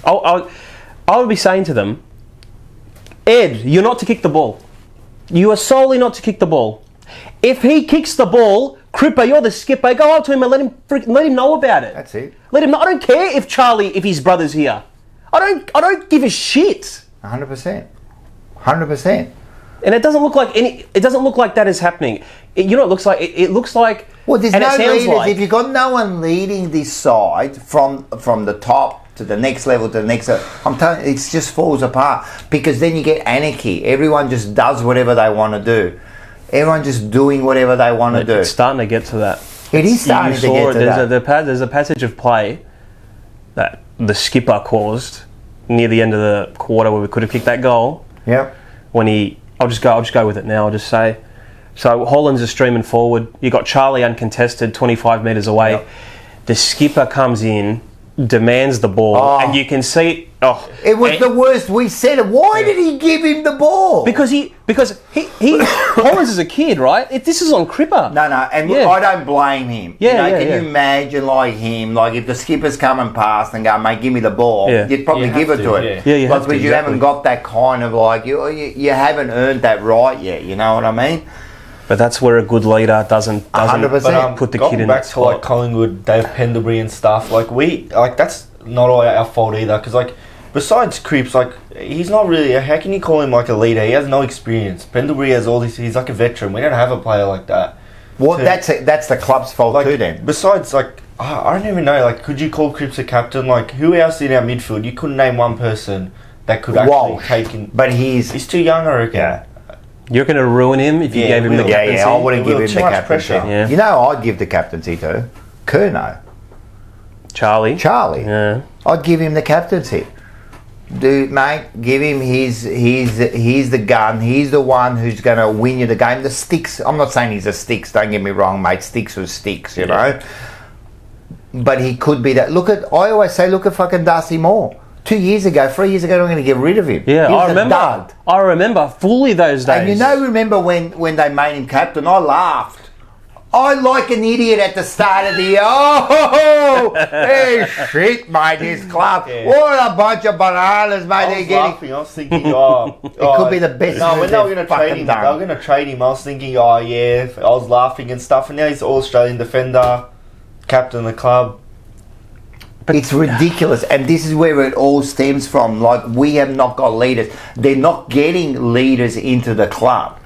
I would be saying to them, Ed, you're not to kick the ball. You are solely not to kick the ball. If he kicks the ball, Cripper, you're the skipper. Go up to him and let him know about it. That's it. Let him know. I don't care if his brother's here. I don't give a shit. 100%. 100%. And it doesn't look like that is happening. It looks like it looks like. Well, there's and no it sounds leaders. like, If you've got no one leading this side from the top to the next level to the next level, I'm telling you, it just falls apart, because then you get anarchy. Everyone just does whatever they want to do. Everyone just doing whatever they want to do. It's starting to get to that. It is starting to get to that. There's a passage of play that the skipper caused near the end of the quarter where we could have kicked that goal. Yep. I'll just go with it now. I'll just say, so Hollands is streaming forward. You got Charlie uncontested, 25 metres away. Yep. The skipper comes in, demands the ball, and you can see. It was the worst. We said it. Why did he give him the ball? Because he Hollands is a kid, right? This is on Cripper. No, and I don't blame him. Yeah, Can you imagine like him, like if the skipper's coming past and go, mate, give me the ball, you'd probably give it to him. Yeah, you have but to, you haven't got that kind of like you haven't earned that right yet. You know what I mean? But that's where a good leader doesn't 100%. put the kid in back that to spot. like Collingwood, Dave Pendlebury and stuff. That's not all our fault either. Because like besides Cripps, like he's not really. How can you call him like a leader? He has no experience. Pendlebury has all this. He's like a veteran. We don't have a player like that. Well, that's the club's fault too. Then besides, like I don't even know. Like, could you call Cripps a captain? Like, who else in our midfield? You couldn't name one person that could actually take him. But he's too young, I reckon. Yeah. You're going to ruin him if you gave him the captaincy? Yeah, I wouldn't give him the captaincy. Yeah. You know, I'd give the captaincy to Curnow. Charlie. Yeah. I'd give him the captaincy. Dude, mate, give him he's the gun. He's the one who's going to win you the game. The sticks, I'm not saying he's a sticks, don't get me wrong, mate. Sticks was sticks, you know. But he could be that. I always say, look at fucking Darcy Moore. 3 years ago, I'm going to get rid of him. Yeah, I remember fully those days. And remember when they made him captain, I laughed. I like an idiot at the start of the year. Hey, shit, mate, his club. Yeah. What a bunch of bananas, mate. I was thinking, it could be the best. No, when they were going to trade him, I was thinking, I was laughing and stuff. And now he's All-Australian defender, captain of the club. But it's ridiculous, and this is where it all stems from. Like, we have not got leaders. They're not getting leaders into the club.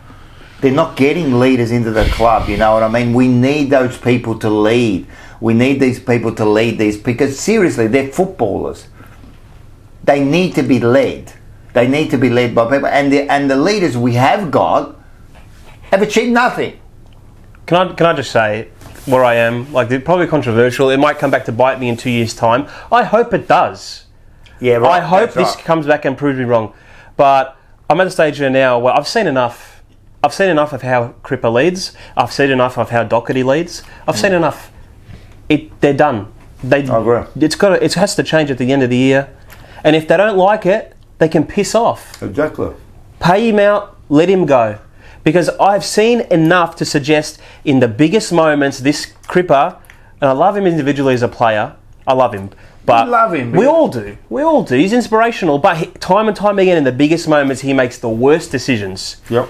You know what I mean? We need those people to lead. We need these people to lead these, because seriously, they're footballers. They need to be led. They need to be led by people, and the leaders we have got have achieved nothing. Can I just say where I am? Like, it's probably controversial. It might come back to bite me in 2 years' time. I hope it does. Yeah, right. I hope this comes back and proves me wrong. But I'm at a stage now where I've seen enough. I've seen enough of how Cripper leads. I've seen enough of how Doherty leads. I've seen enough. They're done. I agree. It has to change at the end of the year. And if they don't like it, they can piss off. Exactly. Pay him out. Let him go. Because I've seen enough to suggest in the biggest moments, this Cripper, and I love him individually as a player. I love him. But we love him. We all do. He's inspirational. But time and time again, in the biggest moments, he makes the worst decisions. Yep.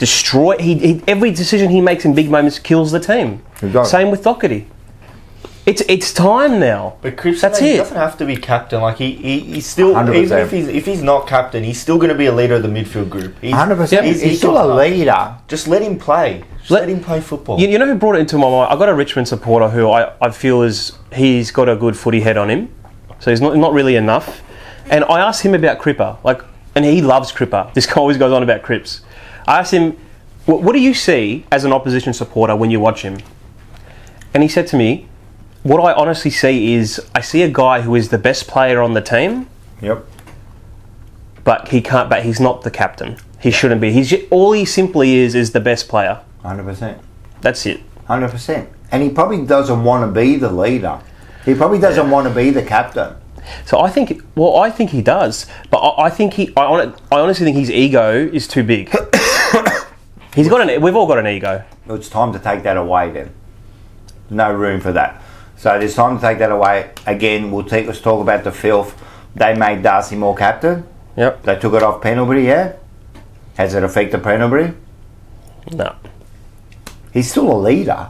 Every decision he makes in big moments kills the team. Same with Doherty. It's time now. But Cripps, that's he it. doesn't have to be captain. Like he's still 100%. even if he's not captain, he's still going to be a leader of the midfield group. 100%. He's still a leader. Just let him play. Let him play football. You know who brought it into my mind? I got a Richmond supporter who I feel he's got a good footy head on him, so he's not really enough. And I asked him about Cripper, and he loves Cripper. This guy always goes on about Cripps. I asked him, what do you see as an opposition supporter when you watch him? And he said to me, what I honestly see is I see a guy who is the best player on the team. Yep. But he can't. But he's not the captain. He shouldn't be. All he simply is the best player. 100%. That's it. 100%. And he probably doesn't want to be the leader. He probably doesn't want to be the captain. So I think he does, but I honestly think his ego is too big. We've all got an ego. Well, it's time to take that away then. No room for that. So there's time to take that away. Again, let's talk about the filth. They made Darcy Moore captain. Yep. They took it off Pendlebury, yeah? Has it affected Pendlebury? No. He's still a leader.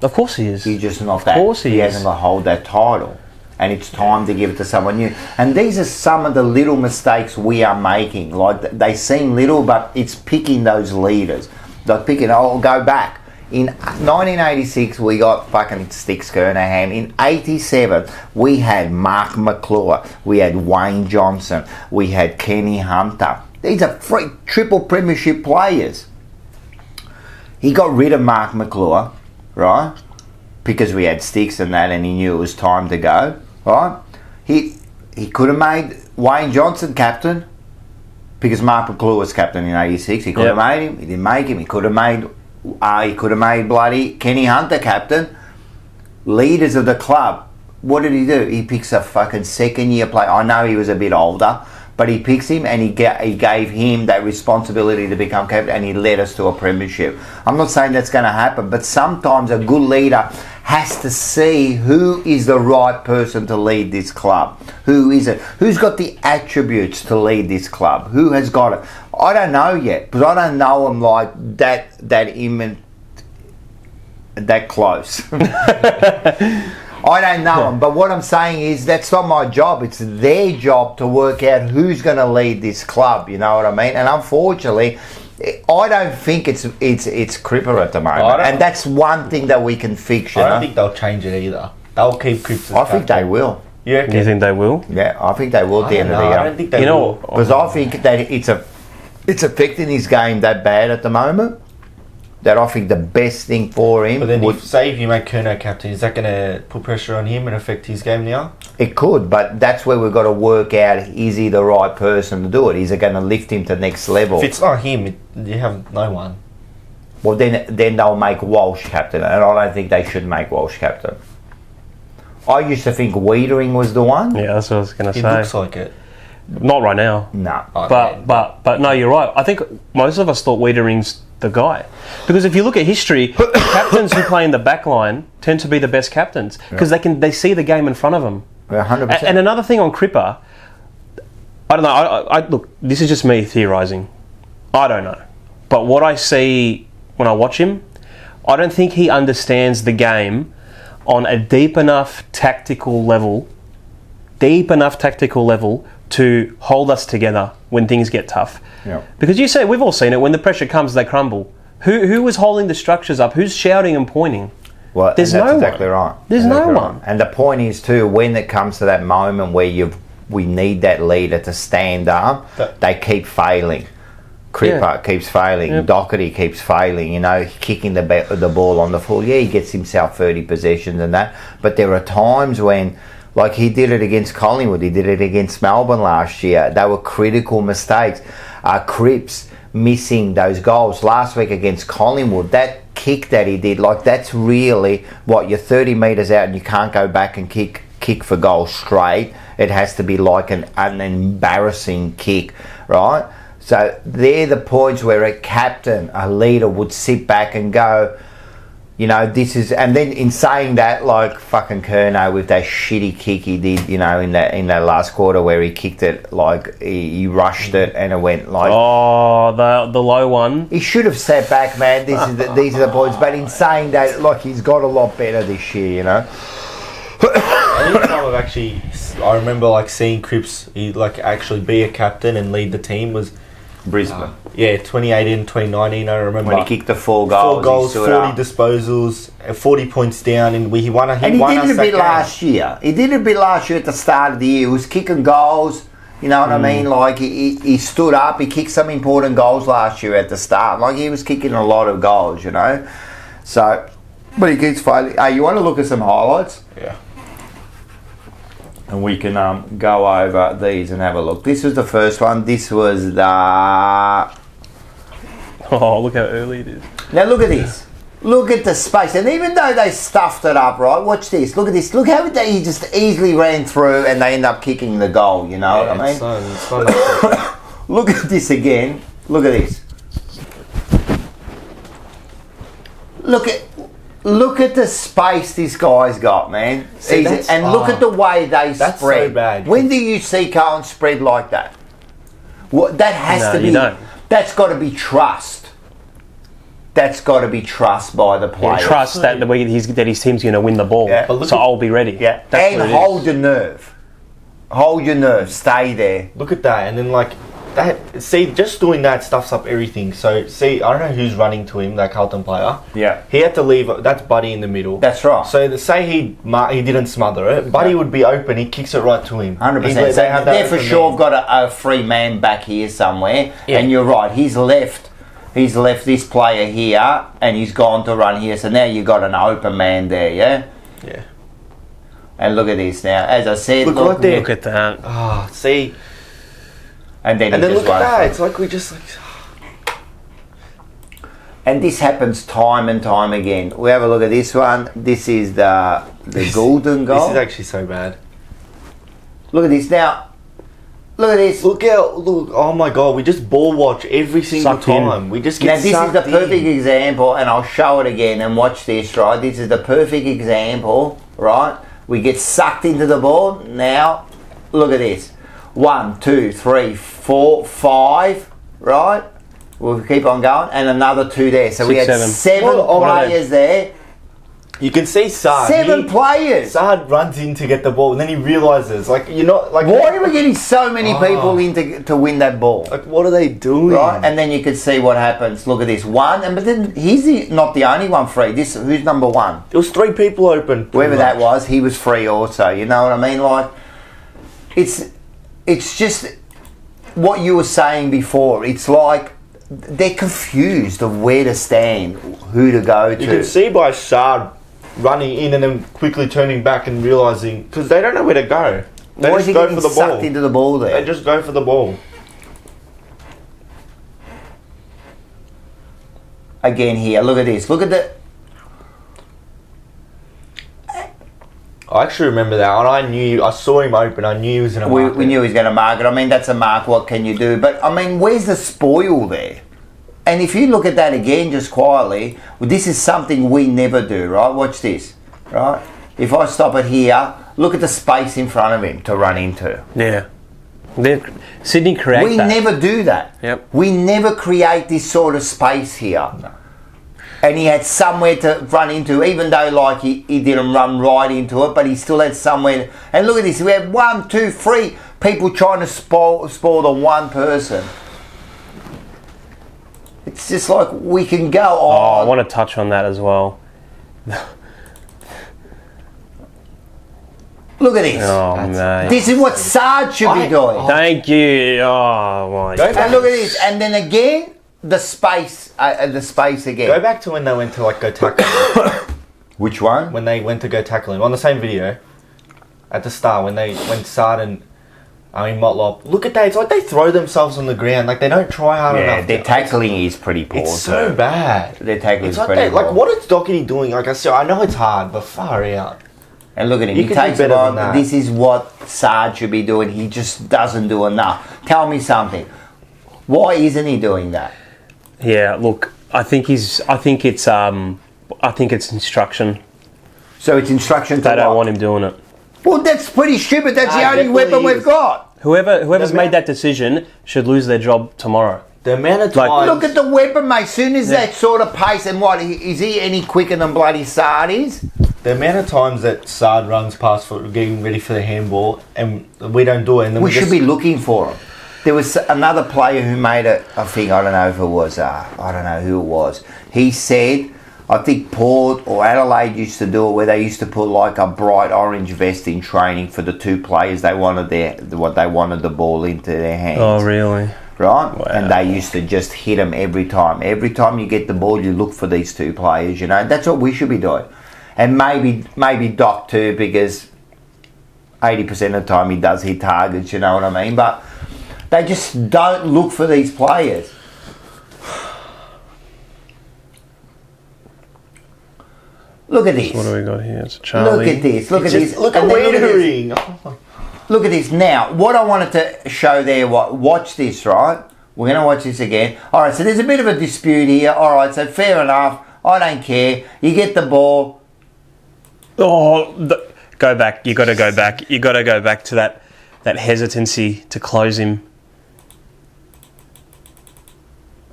Of course he is. He's just not that. Of course he hasn't got to hold that title. And it's time to give it to someone new. And these are some of the little mistakes we are making. Like, they seem little, but it's picking those leaders. Like I'll go back. In 1986, we got fucking Sticks Kernahan. In 87, we had Mark McClure. We had Wayne Johnson. We had Kenny Hunter. These are triple premiership players. He got rid of Mark McClure, right? Because we had Sticks and that, and he knew it was time to go, right? He could have made Wayne Johnson captain because Mark McClure was captain in 86. He could have made him. He didn't make him. He could have made bloody Kenny Hunter captain. Leaders of the club. What did he do? He picks a fucking second-year player. I know he was a bit older, but he picks him and he gave him that responsibility to become captain, and he led us to a premiership. I'm not saying that's going to happen, but sometimes a good leader has to see who is the right person to lead this club. Who is it? Who's got the attributes to lead this club? Who has got it? I don't know yet, because I don't know him like that close. I don't know them, but what I'm saying is that's not my job. It's their job to work out who's going to lead this club. You know what I mean? And unfortunately, I don't think it's Cripper at the moment, and that's one thing that we can fix. I don't think they'll change it either. They'll keep Cripps. I think they will. Yeah, you think they will? Yeah, I think they will at the end of the year. I don't think they will. Because I think that it's affecting his game that bad at the moment. That I think the best thing for him. But then, if you make Kerno captain, is that going to put pressure on him and affect his game now? It could, but that's where we've got to work out: is he the right person to do it? Is it going to lift him to the next level? If it's not him, you have no one. Well, then they'll make Walsh captain, and I don't think they should make Walsh captain. I used to think Wiedering was the one. Yeah, that's what I was going to say. It looks like it. Not right now. No. But no, you're right. I think most of us thought Wiedering's the guy. Because if you look at history, captains who play in the back line tend to be the best captains because they see the game in front of them. 100%. And another thing on Cripper, I don't know. I look, this is just me theorising. I don't know. But what I see when I watch him, I don't think he understands the game on a deep enough tactical level to hold us together when things get tough. Yeah. Because we've all seen it, when the pressure comes, they crumble. Who was holding the structures up? Who's shouting and pointing? Well, that's exactly right. There's no one. And the point is too, when it comes to that moment where we need that leader to stand up, they keep failing. Cripper keeps failing. Doherty keeps failing. Kicking the ball on the full. Yeah, he gets himself 30 possessions and that. But there are times when, like he did it against Collingwood, he did it against Melbourne last year. They were critical mistakes. Cripps missing those goals last week against Collingwood. That kick that he did, like that's really you're 30 metres out and you can't go back and kick for goal straight. It has to be like an embarrassing kick, right? So they're the points where a captain, a leader would sit back and go, this is, and then in saying that, like fucking Kerno with that shitty kick he did, in that last quarter where he kicked it, like he rushed it and it went like, the low one. He should have sat back, man. These are the points. But in saying that, like he's got a lot better this year, I remember like seeing Cripps, he like actually be a captain and lead the team was Brisbane. 2018, 2019, I remember. When he kicked the 4 goals. 4 goals, 40 disposals, 40 points down, and he won and he did it a bit last year. He did it a bit last year at the start of the year. He was kicking goals, you know what I mean? Like, he stood up, he kicked some important goals last year at the start. Like, he was kicking a lot of goals, So, But he keeps failing. Hey, you want to look at some highlights? Yeah. And we can go over these and have a look. This was the first one. This was the... Oh, look how early it is. Now look at this. Look at the space. And even though they stuffed it up, right, watch this. Look at this. Look how he just easily ran through and they end up kicking the goal, you know what I mean? It's not Look at this again. Look at this. Look at the space this guy's got, man. See, and look at the way they that's spread. so bad. When do you see Carlton spread like that? Well, that has to be. You don't. That's got to be trust. That's got to be trust by the player. Yeah, trust that his team's going to win the ball. Yeah. So I'll be ready. Yeah, That's and hold your nerve. Hold your nerve. Stay there. Look at that, and then like that. See, just doing that stuffs up everything. So see, I don't know who's running to him. That Carlton player. Yeah. He had to leave. That's Buddy in the middle. That's right. So say he didn't smother it. Buddy would be open. He kicks it right to him. 100%. So they for sure have got a free man back here somewhere. Yeah. And you're right. He's left this player here, and he's gone to run here. So now you've got an open man there, yeah? Yeah. And look at this now. As I said, look there. Look at that. Ah, see. And then look at that. It's like we just like. And this happens time and time again. We have a look at this one. This is the golden goal. This is actually so bad. Look at this now. Look at this. Look. Oh my God! We just ball watch every single Sucked in. time. We just get now this is the sucked perfect in. example, and I'll show it again. And watch this, right? This is the perfect example, right? We get sucked into the ball. Now, look at this. 1, 2, 3, 4, 5. Right? We'll keep on going, and another 2 there. So we had 7 players there. You can see Saad. 7 players. Saad runs in to get the ball, and then he realises, like, you're not like. Why are we getting so many people in to win that ball? Like, what are they doing? Right, and then you could see what happens. Look at this one, but then he's not the only one free. Who's number 1? There was 3 people open. Whoever that was, he was free also. You know what I mean? Like, it's just what you were saying before. It's like they're confused of where to stand, who to go to. You can see by Saad running in and then quickly turning back and realising, because they don't know where to go. They just go for the ball. Sucked into the ball there. They just go for the ball. Again here, look at this. Look at the... I actually remember that, and I saw him open. I knew he was going to mark it. We knew he was going to mark it. I mean, that's a mark. What can you do? But I mean, where's the spoil there? And if you look at that again, just quietly, well, this is something we never do, right? Watch this, right? If I stop it here, look at the space in front of him to run into. Yeah. Sydney create We that. never do that. Yep. We never create this sort of space here. No. And he had somewhere to run into, even though like he didn't run right into it, but he still had somewhere. And look at this, we had 1, 2, 3 people trying to spoil the one person. It's just like we can go on. Oh, I want to touch on that as well. Look at this. Oh, mate. This is what Saad should be doing. Thank you. Oh, my God. And look at this. And then again, the space again. Go back to when they went to like go tackle him. Which one? When they went to go tackle him on the same video at the start when Saad and Motlop. Look at that. It's like they throw themselves on the ground. Like they don't try hard enough. Yeah, their tackling is pretty poor. It's so bad. Their tackling is like pretty poor. Like what is Doherty doing? Like I said, I know it's hard, but far out. And look at him. You He could takes do it better on. than that. This is what Saad should be doing. He just doesn't do enough. Tell me something. Why isn't he doing that? Yeah, look, I think it's instruction. So it's instruction to They don't what? want him doing it. Well, that's pretty stupid. That's the only weapon we've got. Whoever's made that decision should lose their job tomorrow. The amount of times... Look at the weapon, mate. As soon as that sort of pace, and what, is he any quicker than bloody Saad is? The amount of times that Saad runs past for getting ready for the handball and we don't do it. And then we should be looking for him. There was another player who made it, I think, I don't know if it was, I don't know who it was. He said, I think Port or Adelaide used to do it where they used to put like a bright orange vest in training for the 2 players they wanted the ball into their hands. Oh, really? right? Wow. And they used to just hit them every time. Every time you get the ball, you look for these two players, That's what we should be doing. And maybe Doc too, because 80% of the time he does hit targets, you know what I mean? But they just don't look for these players. Look at this. What do we got here? It's Charlie. Look at this. Look at this. Look at And then look at this. Wiedering. Look at this. Now, what I wanted to show there, watch this, right? We're going to watch this again. All right, so there's a bit of a dispute here. All right, so fair enough. I don't care. You get the ball. Oh, go back. You got to go back. You got to go back to that hesitancy to close him.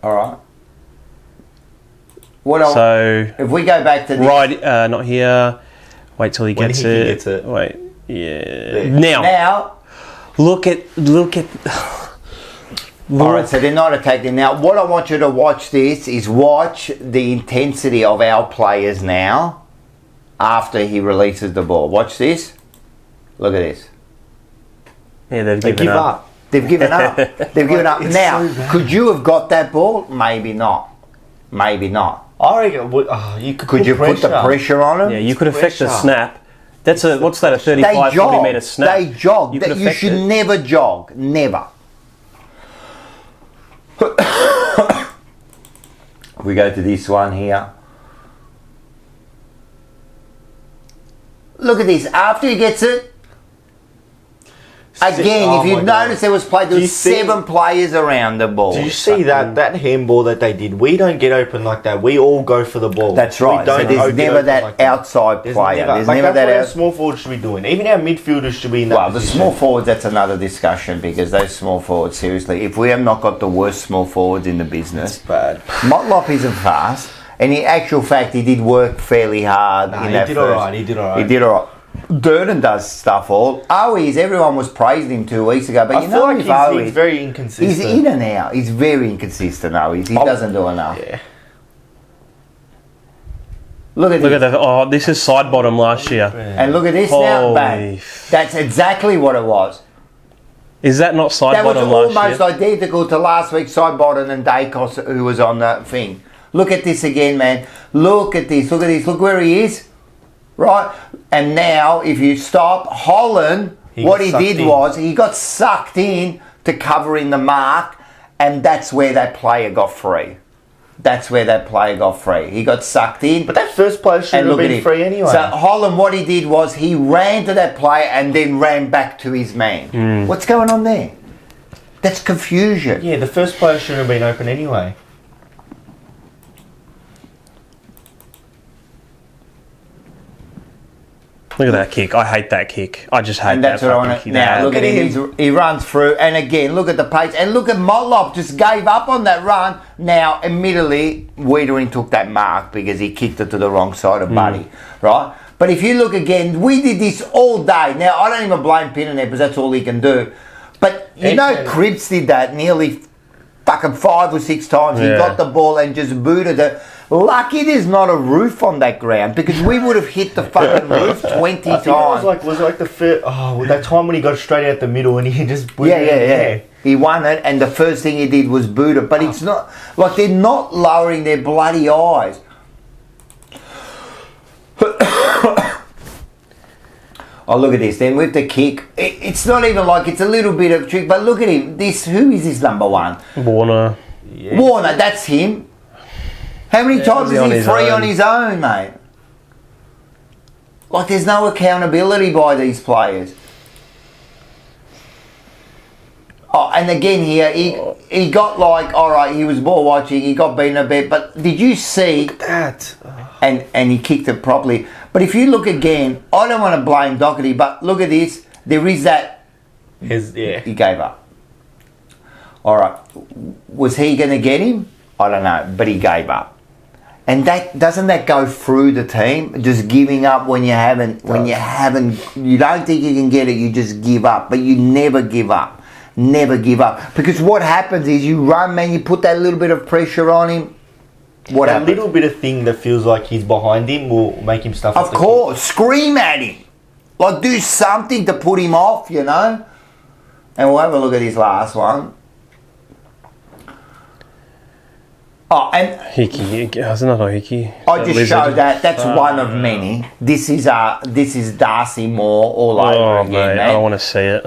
All right. So if we go back to this. Right, not here. Wait till he gets it. Gets it. Wait, yeah. There. Now. Look at. All right, so they're not attacking. Now, what I want you to watch this is watch the intensity of our players now after he releases the ball. Watch this. Look at this. Yeah, they've They given give up. up. They've given up. They've given up. It's Now, so bad. could you have got that ball? Maybe not. Maybe not. I reckon you Could you put the pressure on him? Yeah, you could affect the Pressure. snap. That's what's that? A 35, 40 metre snap. They jog. You could You affect should it. never jog. Never. We go to this one here. Look at this. After he gets it, again, Oh if you my God. notice, there was Do you see- 7 players around the ball. Do you see that handball that they did? We don't get open like that. We all go for the ball. That's We right. So don't there's get never open that like that. outside player. There's never that's that what our out. small forwards should be doing. Even our midfielders should be in that Well, the position. small forwards, that's another discussion, because those small forwards, seriously, if we have not got the worst small forwards in the business, Bad. Motlop isn't fast, and in actual fact, he did work fairly hard in he that did first. all right. He did all right. He did all right. Durden does stuff all. Owies, everyone was praising him 2 weeks ago, but I you feel know like with he's Owies, very inconsistent. he's in and out. He's very inconsistent, Owies. He doesn't do enough. Yeah. Look at that. Oh, this is side bottom last year. And look at this now, Holy bang. That's exactly what it was. Is that not side That was bottom last almost year? identical to last week's Sidebottom and Dacos, who was on the thing. Look at this again, man. Look at this. Look at this. Look where he is. Right? And now, if you stop, Holland, what he did was he got sucked in to covering the mark, and that's where that player got free. That's where that player got free. He got sucked in. But that first player should And have look at been him. free anyway. So Holland, what he did was he ran to that player and then ran back to his man. What's going on there? That's confusion. yeah, the first player should have been open anyway. Look at that kick. I hate that kick. I just hate And that that's what I fucking want kick. to. Now That- look at him. He runs through, and again, look at the pace, and look at Motlop just gave up on that run. Now, admittedly, Wiedering took that mark because he kicked it to the wrong side of Buddy, right? But if you look again, we did this all day. Now, I don't even blame Pinner because that's all he can do. But you know, Cripps did that nearly fucking 5 or 6 times. He Yeah. got the ball and just booted it. Lucky there's not a roof on that ground, because we would have hit the fucking roof 20 I think times. it was like the first, that time when he got straight out the middle and he just Yeah. He won it, and the first thing he did was boot it. But it's not like they're not lowering their bloody eyes. Oh, look at this. Then with the kick, it's not even like it's a little bit of trick. But look at him. Who is his number one? Warner. Yeah. Warner. That's him. How many times is he free on his own, mate? Like, there's no accountability by these players. Oh, and again here, he got like, all right, he was ball watching, he got beaten a bit, but did you see that? And he kicked it properly. But if you look again, I don't want to blame Doherty, but look at this. There is that. He gave up. All right. Was he going to get him? I don't know, but he gave up. And that doesn't that go through the team? Just giving up when you you don't think you can get it, you just give up. But you never give up. Never give up. Because what happens is you run, man, you put that little bit of pressure on him. What happens? little bit of thing that feels like he's behind him will make him stuff. Of course. Scream at him. Like, do something to put him off, you know? And we'll have a look at his last one. Oh, and Hickey, isn't that Hickey? I just showed that's one of many. This is Darcy Moore all over again, mate, man. I don't want to see it.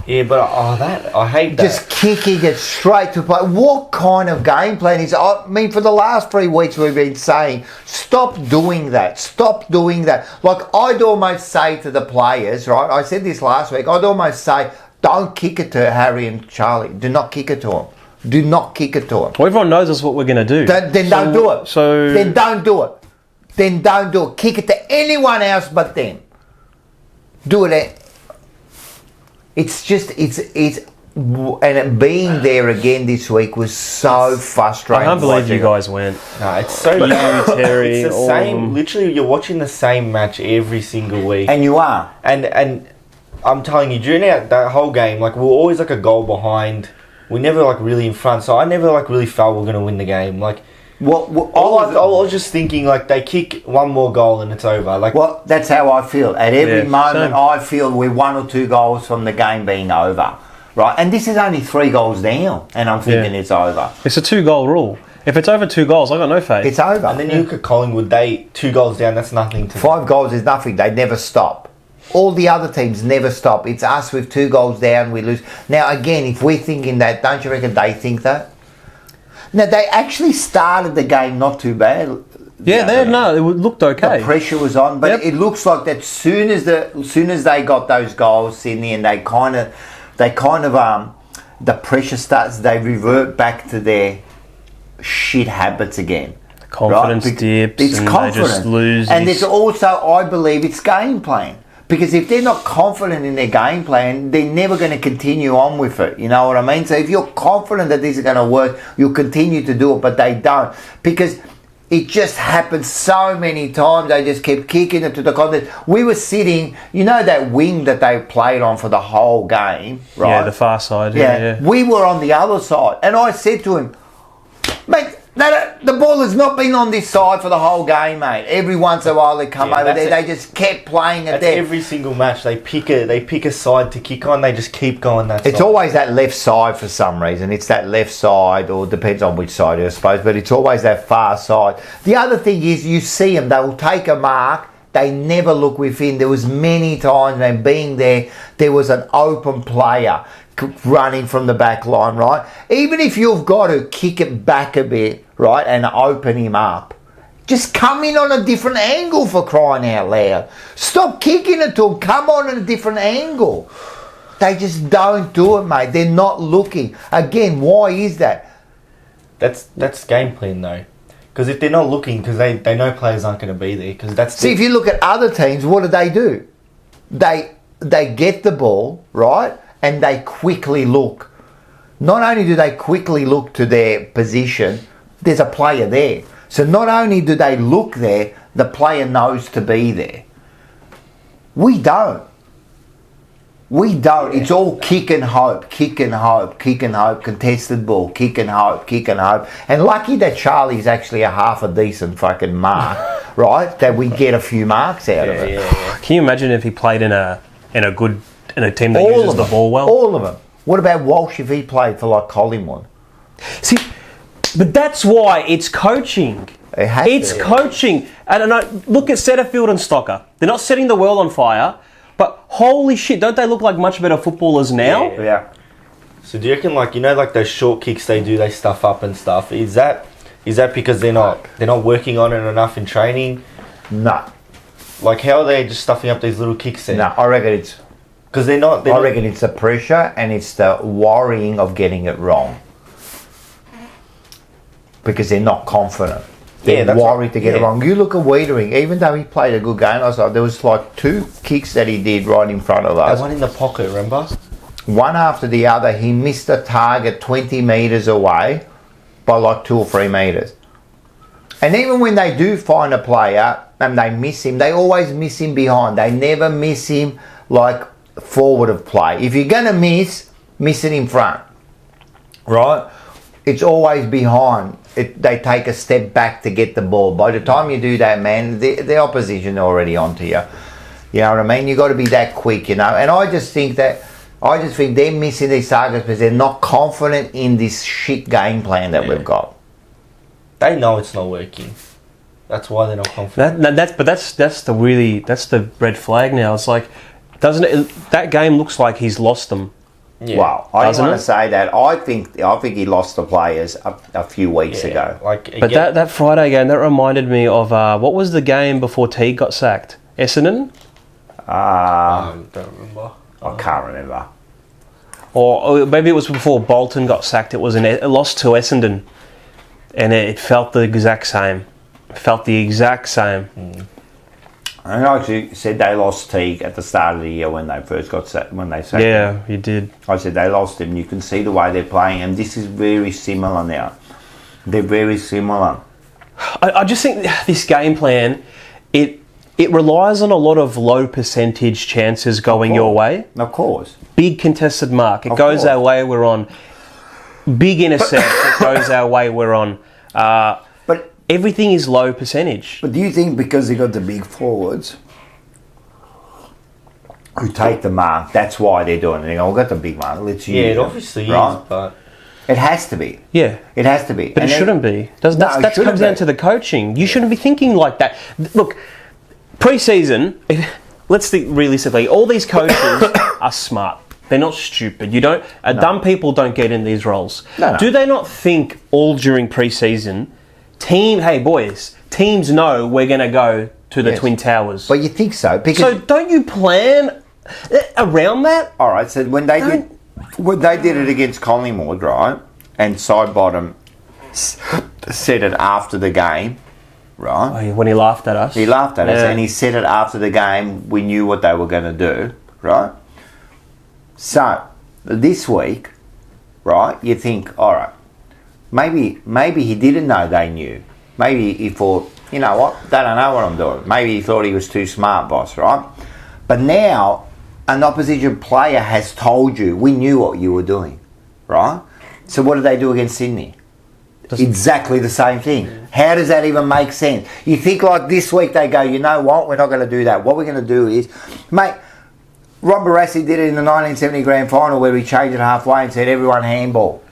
Yeah, but I hate that. Just kicking it straight to play. What kind of game plan is? I mean, for the last 3 weeks we've been saying, stop doing that. Stop doing that. Like I'd almost say to the players, right? I said this last week. I'd almost say, don't kick it to Harry and Charlie. Do not kick it to them. Do not kick it to them. Well, everyone knows that's what we're going to do. Then don't do it. Then don't do it. Then don't do it. Kick it to anyone else but them. Do it. It's and being there again this week was so frustrating. I can't believe you guys went. No, it's so Terry. It's the same. Literally, you're watching the same match every single week, and you are. And I'm telling you, during that whole game, like we were always like a goal behind. We never like really in front, so I never like really felt we we're gonna win the game. Like, I was just thinking like they kick one more goal and it's over. Like, well, that's how I feel. At every moment, I feel we're 1 or 2 goals from the game being over, right? And this is only 3 goals down, and I'm thinking it's over. It's a 2-goal rule. If it's over 2 goals, I got no faith. It's over. And then you look at Collingwood; they 2 goals down. That's nothing to 5 goals is nothing. They never stop. All the other teams never stop. It's us with 2 goals down, we lose. Now, again, if we're thinking that, don't you reckon they think that? Now, they actually started the game not too bad. Yeah, it looked okay. The pressure was on, but it looks like that soon as they got those goals, Sydney, and they kind of the pressure starts, they revert back to their shit habits again. Confidence dips. It's confidence. They just lose. And it's also, I believe, it's game plan. Because if they're not confident in their game plan, they're never going to continue on with it. You know what I mean? So if you're confident that this is going to work, you'll continue to do it, but they don't. Because it just happened so many times. They just kept kicking it to the content. We were sitting, you know that wing that they played on for the whole game, right? Yeah, the far side. Yeah. We were on the other side. And I said to him, mate, the ball has not been on this side for the whole game, mate. Every once in a while they come over there. They just kept playing it there. Every single match they pick a side to kick on. They just keep going that side. It's always that left side for some reason. It's that left side, or depends on which side I suppose, but it's always that far side. The other thing is you see them, they will take a mark. They never look within. There was many times, and being there was an open player running from the back line, right? Even if you've got to kick it back a bit, right, and open him up, just come in on a different angle, for crying out loud. Stop kicking it to him. Come on a different angle. They just don't do it, mate. They're not looking. Again, why is that? That's game plan though. Because if they're not looking, because they know players aren't going to be there. Because that's if you look at other teams, what do? They get the ball, right, and they quickly look. Not only do they quickly look to their position, there's a player there. So not only do they look there, the player knows to be there. We don't. It's all kick and hope, contested ball, kick and hope. And lucky that Charlie's actually a half a decent fucking mark, right? That we get a few marks out of it. Yeah. Can you imagine if he played in a team that uses the ball well? All of them. What about Walsh if he played for like Collingwood? See, but that's why it's coaching. It's coaching. And look at Setterfield and Stocker. They're not setting the world on fire. But holy shit, don't they look like much better footballers now? Yeah. So do you reckon, like, you know, like those short kicks they stuff up and stuff? Is that because they're not working on it enough in training? No. Like, how are they just stuffing up these little kicks then? No, I reckon it's because they're not. I reckon it's the pressure and it's the worrying of getting it wrong because they're not confident. They're worried to get it wrong. You look at Wiedering, even though he played a good game last night, there was like 2 kicks that he did right in front of us. That one in the pocket, remember? One after the other, he missed a target 20 metres away by like 2 or 3 metres. And even when they do find a player and they miss him, they always miss him behind. They never miss him like forward of play. If you're going to miss it in front, right? It's always behind. They take a step back to get the ball. By the time you do that, man, the opposition are already onto you. You know what I mean? You've got to be that quick, you know. And I just think they're missing these targets because they're not confident in this shit game plan that we've got. They know it's not working. That's why they're not confident. That's the red flag now. It's like, doesn't it? That game looks like he's lost them. Yeah. Well, I don't want to say that. I think he lost the players a few weeks ago. But that Friday game, that reminded me of what was the game before Teague got sacked? Essendon? I don't remember. I can't remember. Or maybe it was before Bolton got sacked. It was a loss to Essendon, and it felt the exact same. And I actually said they lost Teague at the start of the year when they first got sacked. Yeah, you did. I said they lost him. You can see the way they're playing, and this is very similar now. They're very similar. I just think this game plan, it relies on a lot of low percentage chances going your way. Of course. Big contested mark. It goes our way, we're on. Big intercept. It goes our way, we're on. But everything is low percentage. But do you think because they got the big forwards who take the mark, that's why they're doing it? They go, we've got the big mark, let's use it. Yeah, it obviously is, but... It has to be. Yeah. It has to be. But it shouldn't be. That comes down to the coaching. You shouldn't be thinking like that. Look, pre-season, let's think realistically, all these coaches are smart. They're not stupid. Dumb people don't get in these roles. No. Do they not think all during pre-season, hey boys, teams know we're going to go to the Twin Towers? But you think so? So don't you plan around that? All right, so when they did it against Collingwood, right, and Sidebottom said it after the game, right? Oh, when he laughed at us. He laughed at us, and he said it after the game. We knew what they were going to do, right? So this week, right, you think, all right, maybe he didn't know they knew. Maybe he thought, you know what, they don't know what I'm doing. Maybe he thought he was too smart, boss, right? But now an opposition player has told you, we knew what you were doing, right? So what did they do against Sydney? Exactly the same thing. How does that even make sense? You think like this week they go, you know what, we're not going to do that. What we're going to do is, mate, Rob Barassi did it in the 1970 grand final where he changed it halfway and said, everyone handball.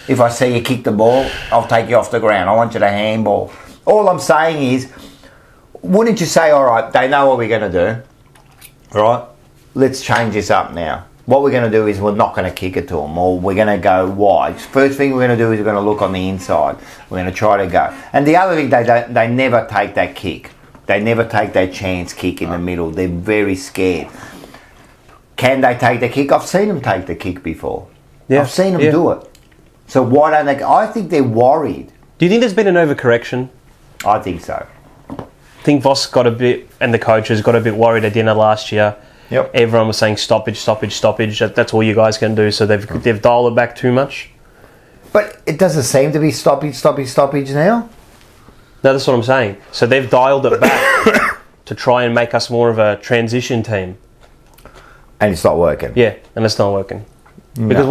If I see you kick the ball, I'll take you off the ground. I want you to handball. All I'm saying is, wouldn't you say, all right, they know what we're going to do, right? Let's change this up now. What we're going to do is we're not going to kick it to them, or we're going to go wide. First thing we're going to do is we're going to look on the inside. We're going to try to go. And the other thing, they never take that kick. They never take that chance kick in the middle. They're very scared. Can they take the kick? I've seen them take the kick before. Yeah. I've seen them do it. So why don't they? I think they're worried. Do you think there's been an overcorrection? I think so. I think Voss got a bit, and the coaches got a bit worried at the end of last year. Yep. Everyone was saying stoppage. That's all you guys can do. So they've dialed it back too much. But it doesn't seem to be stoppage now. No, that's what I'm saying. So they've dialed it back to try and make us more of a transition team. And it's not working. Yeah, and it's not working. No. Because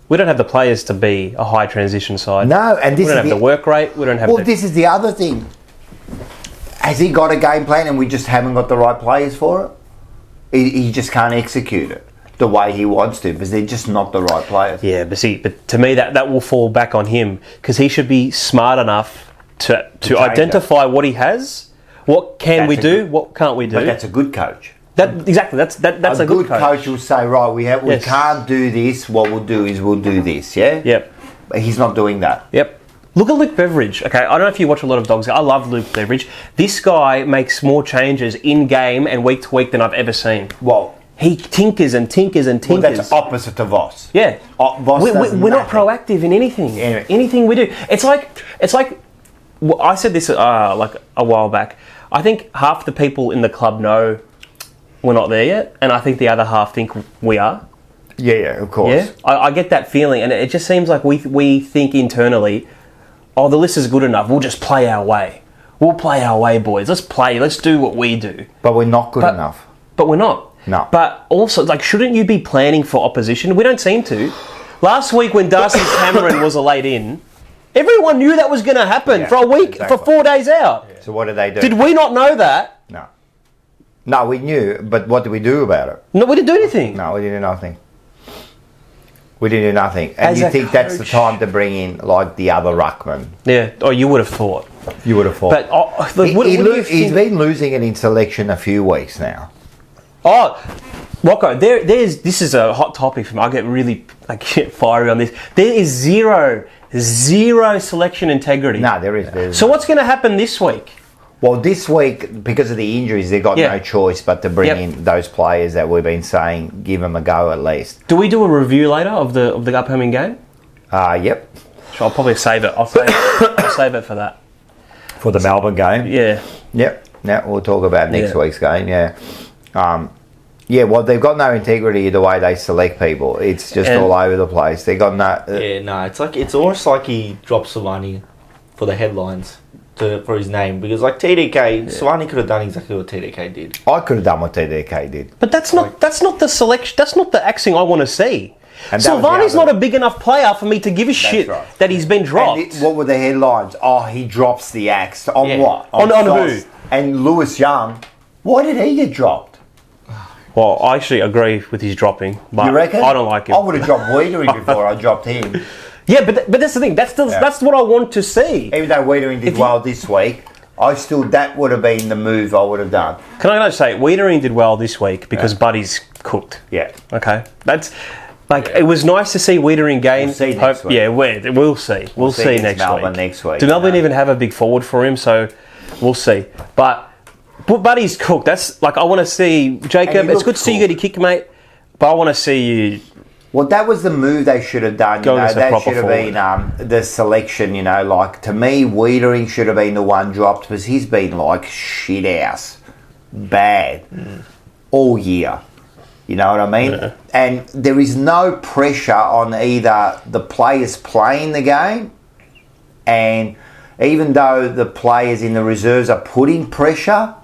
we don't have the players to be a high transition side. No, and we don't have the work rate. We don't have. Well, this is the other thing. Has he got a game plan and we just haven't got the right players for it? He just can't execute it the way he wants to because they're just not the right players. Yeah, but to me that will fall back on him because he should be smart enough to identify what he has. What can we do? What can't we do? But that's a good coach. Exactly. That's a good coach will say, right, we can't do this. What we'll do is we'll do this. Yeah. Yep. But he's not doing that. Yep. Look at Luke Beveridge. Okay, I don't know if you watch a lot of Dogs. I love Luke Beveridge. This guy makes more changes in game and week to week than I've ever seen. Well, he tinkers and tinkers and tinkers. Well, that's opposite to Voss. Yeah. We're not proactive in anything. Anyway. Anything we do. It's like well, I said this like a while back. I think half the people in the club know we're not there yet, and I think the other half think we are. Yeah, of course. Yeah, I get that feeling, and it just seems like we think internally, oh, the list is good enough. We'll just play our way. We'll play our way, boys. Let's play. Let's do what we do. But we're not good enough. But we're not. No. But also, like, shouldn't you be planning for opposition? We don't seem to. Last week when Darcy Cameron was a late in, everyone knew that was going to happen for a week, for 4 days out. Yeah. So what did they do? Did we not know that? No. No, we knew, but what did we do about it? No, we didn't do anything. No, we did nothing. We didn't do nothing. And As you a think that's the coach- time to bring in, like, the other ruckman. Yeah. Oh, you would have thought. You would have thought. But like, what do you he's think? been losing it in selection a few weeks now. Oh, Rocco, this is a hot topic for me. I get fiery on this. There is zero selection integrity. No, there's So what's going to happen this week? Well, this week, because of the injuries, they've got Yeah. no choice but to bring Yep. in those players that we've been saying, give them a go at least. Do we do a review later of the upcoming game? Yep. So I'll probably save it. I'll save it for that. For the Melbourne game. Yeah. Yep. Now we'll talk about next Yeah. week's game. Yeah. Yeah. Well, they've got no integrity the way they select people. It's just all over the place. They got no. It's almost like he dropped Savani for the headlines for his name, because like TDK, Savani could have done exactly what TDK did. I could have done what TDK did. But that's not the selection. That's not the acting I want to see. And that was Silvani's the other- not a big enough player for me to give a shit right. that he's been dropped. What were the headlines? Oh, he drops the axe. On Yeah. what? On Sauce. who? And Lewis Young. Why did he get dropped? Well, I actually agree with his dropping, but You reckon? I don't like him. I would have dropped Wiedering before I dropped him. Yeah, but that's the thing. That's what I want to see. Even though Wiedering did well this week, that would have been the move I would have done. Can I just say, Wiedering did well this week because Buddy's cooked. Yeah. Okay, that's it was nice to see Wiedering gain. We'll see next week. Yeah, we'll see. We'll see against next Melbourne week. next week, Do Melbourne yeah. even have a big forward for him? So we'll see. But Buddy's cooked. That's like I want to see Jacob. And he It's good looked to see you get a kick, mate. But I want to see you. Well, that was the move they should have done. Go against a that proper should have been the selection. Like to me, Wiedering should have been the one dropped because he's been like shit house, bad all year. You know what I mean? Yeah. And there is no pressure on either the players playing the game, and even though the players in the reserves are putting pressure,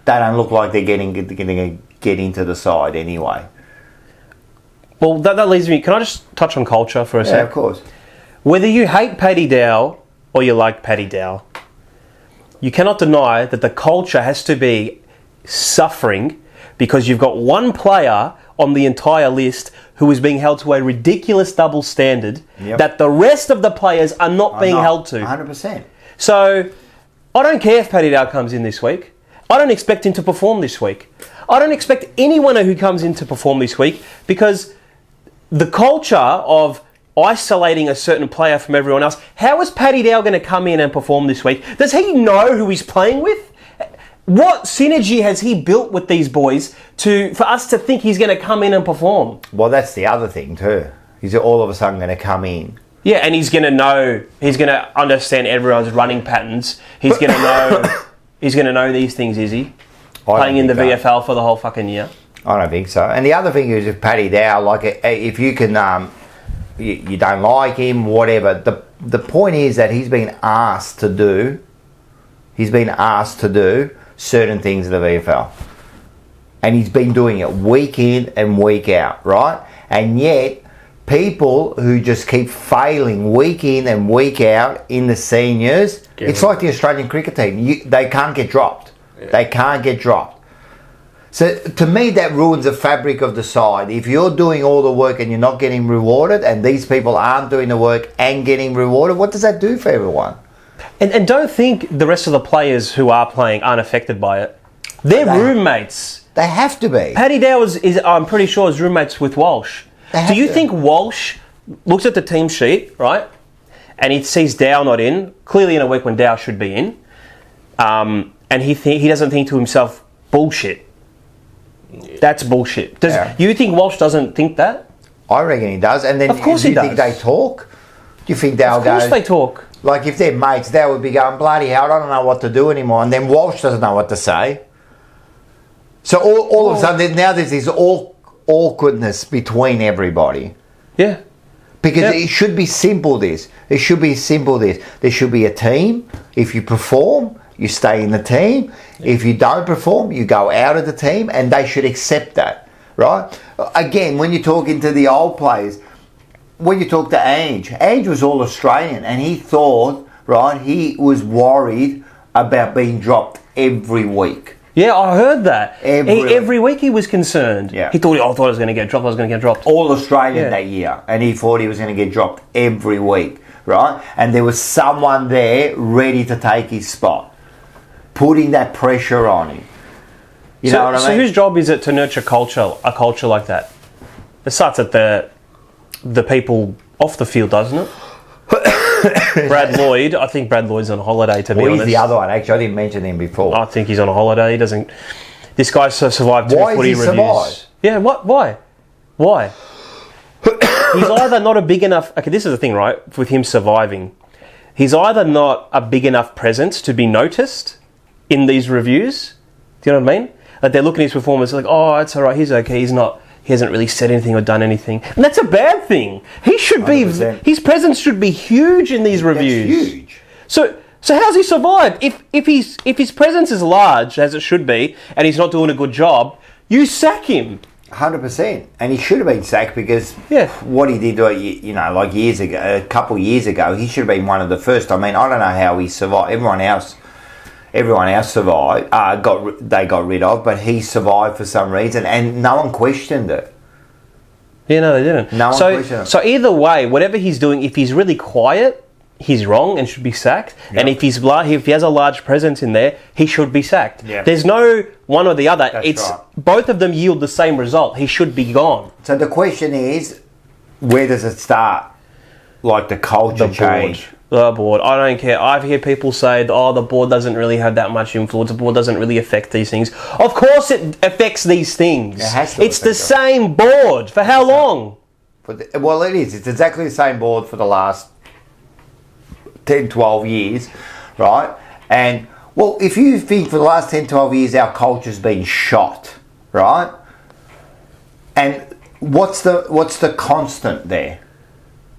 they don't look like they're going to get into the side anyway. Well, that leads me. Can I just touch on culture for a Yeah, sec? of course. Whether you hate Paddy Dow or you like Paddy Dow, you cannot deny that the culture has to be suffering because you've got one player on the entire list who is being held to a ridiculous double standard that the rest of the players are not being held to. 100%. So, I don't care if Paddy Dow comes in this week. I don't expect him to perform this week. I don't expect anyone who comes in to perform this week because the culture of isolating a certain player from everyone else, how is Paddy Dow going to come in and perform this week? Does he know who he's playing with? What synergy has he built with these boys for us to think he's going to come in and perform? Well, that's the other thing too. He's all of a sudden going to come in. Yeah, and he's going to understand everyone's running patterns. He's going to know these things, is he? Playing in the VFL for the whole fucking year. I don't think so. And the other thing is with Paddy Dow, like if you can, you don't like him, whatever. The point is that he's been asked to do certain things in the VFL, and he's been doing it week in and week out, right? And yet, people who just keep failing week in and week out in the seniors, it's like the Australian cricket team. They can't get dropped. Yeah. They can't get dropped. So to me, that ruins the fabric of the side. If you're doing all the work and you're not getting rewarded, and these people aren't doing the work and getting rewarded, what does that do for everyone? And don't think the rest of the players who are playing aren't affected by it. They're roommates. They have to be. Paddy Dow is I'm pretty sure, is roommates with Walsh. Do you think Walsh looks at the team sheet, right, and he sees Dow not in, clearly in a week when Dow should be in, and he doesn't think to himself, bullshit. That's bullshit. You think Walsh doesn't think that? I reckon he does. And then of course do he you think does. they talk? Do you think they'll go? Of course they talk. Like if they're mates, they would be going, bloody hell, I don't know what to do anymore. And then Walsh doesn't know what to say. So all of a sudden, now there's this awkwardness between everybody. Yeah. Because it should be simple, this. It should be simple, this. There should be a team. If you perform, you stay in the team. If you don't perform, you go out of the team, and they should accept that, right? Again, when you're talking to the old players, when you talk to Ange was all Australian, and he thought, right, he was worried about being dropped every week. Yeah, I heard that. Every week he was concerned. Yeah. He thought, I thought I was going to get dropped. All Australian that year, and he thought he was going to get dropped every week, right? And there was someone there ready to take his spot, putting that pressure on him. You know what I mean? So whose job is it to nurture a culture like that? It starts at the people off the field, doesn't it? Brad Lloyd, I think Brad Lloyd's on holiday, to be honest. He's the other one, actually. I didn't mention him before. I think he's on a holiday. He doesn't... This guy's survived 2 footy reviews. Survived? Yeah, why? He's either not a big enough... Okay, this is the thing, right? With him surviving. He's either not a big enough presence to be noticed in these reviews. Do you know what I mean? Like, they're looking at his performance like, oh, it's all right, he's okay, he's not... He hasn't really said anything or done anything. And that's a bad thing. He should 100%. His presence should be huge in these reviews. That's huge. So how's he survived? If his presence is large, as it should be, and he's not doing a good job, you sack him. 100%. And he should have been sacked because what he did, you know, like years ago, a couple of years ago, he should have been one of the first. I mean, I don't know how he survived. Everyone else survived. They got rid of, but he survived for some reason, and no one questioned it. Yeah, no, they didn't. No one questioned it. So either way, whatever he's doing, if he's really quiet, he's wrong and should be sacked. Yep. And if he has a large presence in there, he should be sacked. Yep. There's no one or the other. That's right. Both of them yield the same result. He should be gone. So the question is, where does it start? Like the culture change. The board. I don't care. I've heard people say, the board doesn't really have that much influence. The board doesn't really affect these things. Of course it affects these things. It's the same board. For how long? Well, it is. It's exactly the same board for the last 10, 12 years, right? And, well, if you think for the last 10, 12 years our culture's been shot, right? And what's the constant there?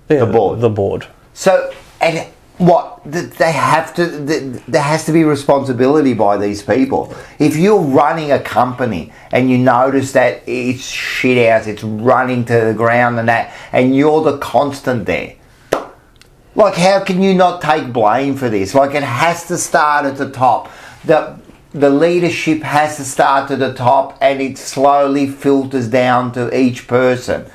Yeah, the board. The board. So, and what? There has to be responsibility by these people. If you're running a company and you notice that it's shit house, it's running to the ground and that, and you're the constant there, like, how can you not take blame for this? Like, it has to start at the top. The leadership has to start at the top, and it slowly filters down to each person.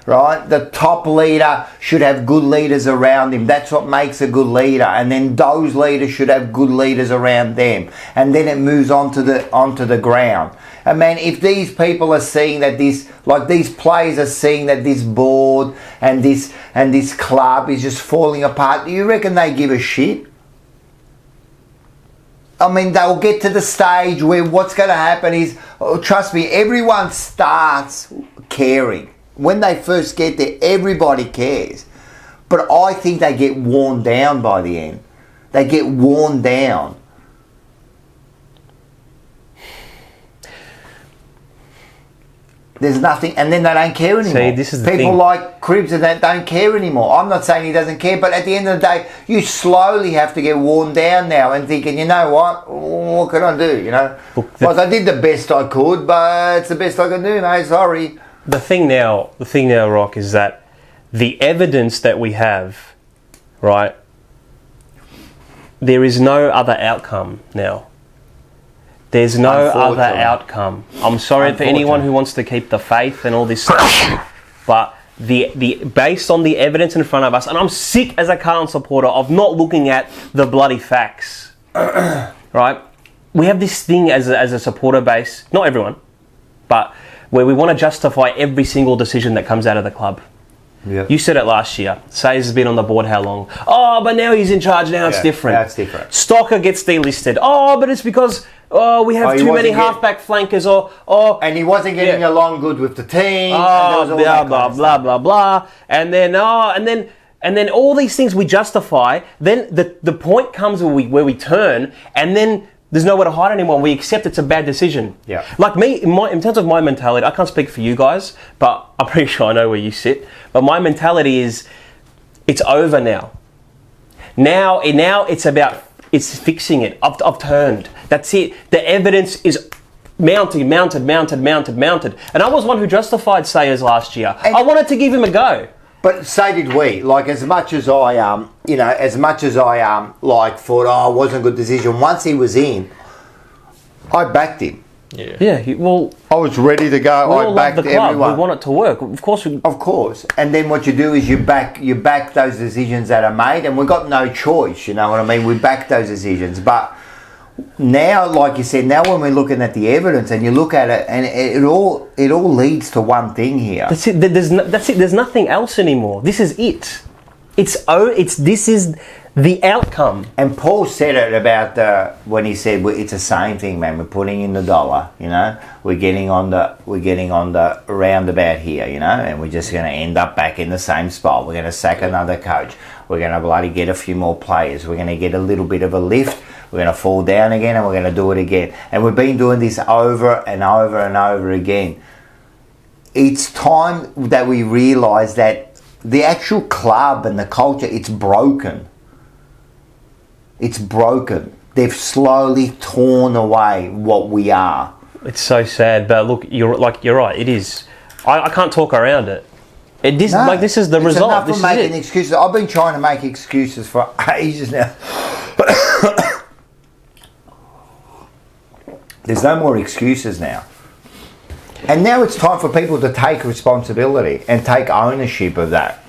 Right? The top leader should have good leaders around him. That's what makes a good leader. And then those leaders should have good leaders around them. And then it moves onto the ground. And man, if these people are seeing that these players are seeing that this board and this club is just falling apart, do you reckon they give a shit? I mean, they'll get to the stage where what's going to happen is, trust me, everyone starts caring. When they first get there, everybody cares. But I think they get worn down by the end. They get worn down. There's nothing, and then they don't care anymore. See, this is the People thing. like Cribs and that don't care anymore. I'm not saying he doesn't care, but at the end of the day, you slowly have to get worn down now and thinking, you know what can I do, you know? Like, I did the best I could, but it's the best I can do, mate, sorry. The thing now, Rock, is that the evidence that we have, right, there is no other outcome now. There's no other outcome. I'm sorry for anyone who wants to keep the faith and all this stuff, but the based on the evidence in front of us, and I'm sick as a Carlton supporter of not looking at the bloody facts, right? We have this thing as a supporter base, not everyone, but where we want to justify every single decision that comes out of the club. Yeah. You said it last year. Sayers has been on the board how long? Oh, but now he's in charge. Now it's different. Now it's different. Stocker gets delisted. Oh, but it's because we have too many halfback flankers. And he wasn't getting along good with the team. Blah blah blah. And then all these things we justify. Then the point comes where we turn, and then there's nowhere to hide anymore. We accept it's a bad decision. Yeah. Like me, in terms of my mentality, I can't speak for you guys, but I'm pretty sure I know where you sit. But my mentality is, it's over now. Now it's fixing it. I've turned. That's it. The evidence is mounted. And I was one who justified Sayers last year. I wanted to give him a go. But so did we. Like, as much as I thought, it wasn't a good decision. Once he was in, I backed him. Yeah. Well, I was ready to go. we I all love backed the club. everyone. We want it to work. Of course. Of course. And then what you do is you back those decisions that are made, and we've got no choice, you know what I mean? We back those decisions. But now, like you said, now when we're looking at the evidence and you look at it, and it all leads to one thing here. That's it. That's it. There's nothing else anymore. This is it. This is the outcome. And Paul said it about when he said, well, it's the same thing, man. We're putting in the dollar, you know. We're getting on the roundabout here, you know, and we're just going to end up back in the same spot. We're going to sack another coach. We're going to bloody get a few more players. We're going to get a little bit of a lift. We're going to fall down again, and we're going to do it again. And we've been doing this over and over and over again. It's time that we realise that the actual club and the culture, it's broken. It's broken. They've slowly torn away what we are. It's so sad, but look, you're right. It is. I can't talk around it. This is the result. Enough this of making excuses. I've been trying to make excuses for ages now. There's no more excuses now. And now it's time for people to take responsibility and take ownership of that.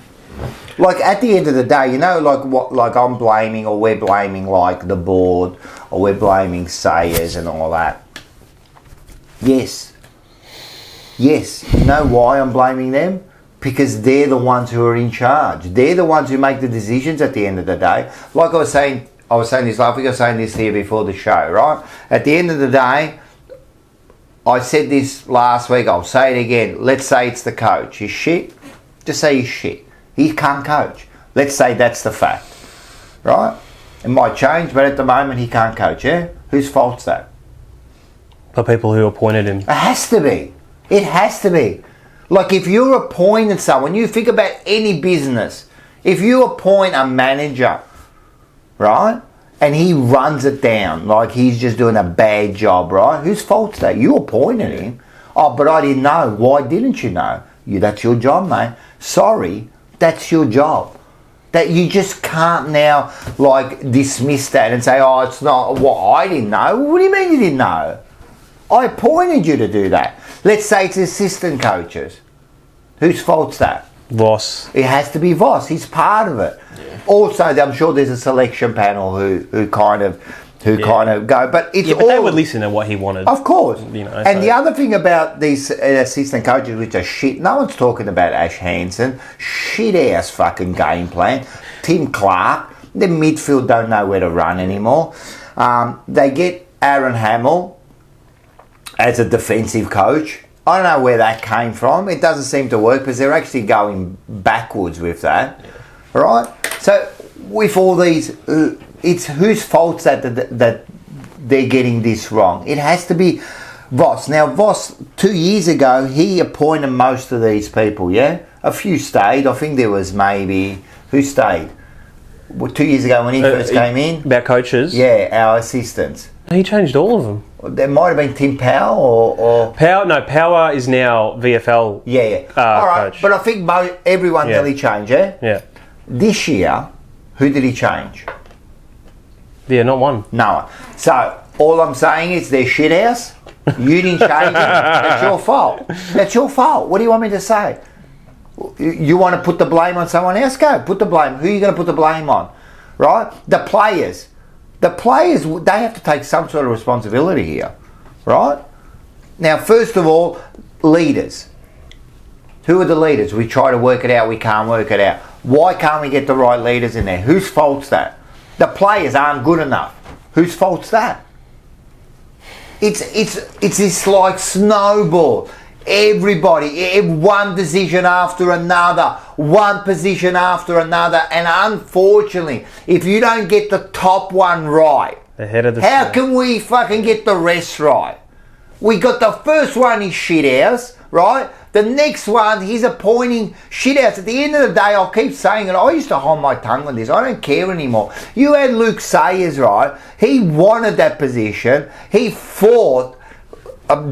Like at the end of the day, you know, like I'm blaming, or we're blaming like the board, or we're blaming Sayers and all that. Yes. You know why I'm blaming them? Because they're the ones who are in charge. They're the ones who make the decisions at the end of the day. Like I was saying this last week, I was saying this here before the show, right? At the end of the day, I said this last week, I'll say it again. Let's say it's the coach. He's shit. Just say he's shit. He can't coach. Let's say that's the fact, right? It might change, but at the moment he can't coach, yeah? Whose fault's that? The people who appointed him. It has to be. It has to be. Like if you're appointing someone, you think about any business. If you appoint a manager, right? And he runs it down like he's just doing a bad job, right? Whose fault's that? You appointed him. Oh, but I didn't know. Why didn't you know? That's your job, mate. Sorry. That's your job. That you just can't now like dismiss that and say, oh, it's not what I didn't know. What do you mean you didn't know? I appointed you to do that. Let's say it's assistant coaches. Whose fault's that? Voss. It has to be Voss. He's part of it. Yeah. Also, I'm sure there's a selection panel who kind of go, but it's but they would listen to what he wanted. Of course, you know. And the other thing about these assistant coaches, which are shit, no one's talking about Ash Hansen, shit ass fucking game plan. Tim Clark, the midfield don't know where to run anymore. They get Aaron Hamill as a defensive coach. I don't know where that came from. It doesn't seem to work because they're actually going backwards with that, right? So with all these. It's whose fault's that they're getting this wrong? It has to be Voss. Now, Voss, 2 years ago, he appointed most of these people, yeah? A few stayed. I think there was maybe... Who stayed? 2 years ago when he first came in? About coaches? Yeah, our assistants. He changed all of them. There might have been Tim Powell or... Power is now VFL all right, coach. but I think everyone nearly changed, yeah? Yeah. This year, who did he change? Yeah, not one. No. So, all I'm saying is they're shit house. You didn't change it. That's your fault. That's your fault. What do you want me to say? You want to put the blame on someone else? Go. Put the blame. Who are you going to put the blame on? Right? The players, they have to take some sort of responsibility here. Right? Now, first of all, leaders. Who are the leaders? We try to work it out. We can't work it out. Why can't we get the right leaders in there? Whose fault's that? The players aren't good enough. Whose fault's that? It's this like snowball. Everybody, one decision after another, one position after another, and unfortunately, if you don't get the top one right, the head of the how can we fucking get the rest right? We got the first one is shithouse, right? The next one, he's appointing shithouse. At the end of the day, I'll keep saying it. I used to hold my tongue on this. I don't care anymore. You had Luke Sayers, right? He wanted that position. He fought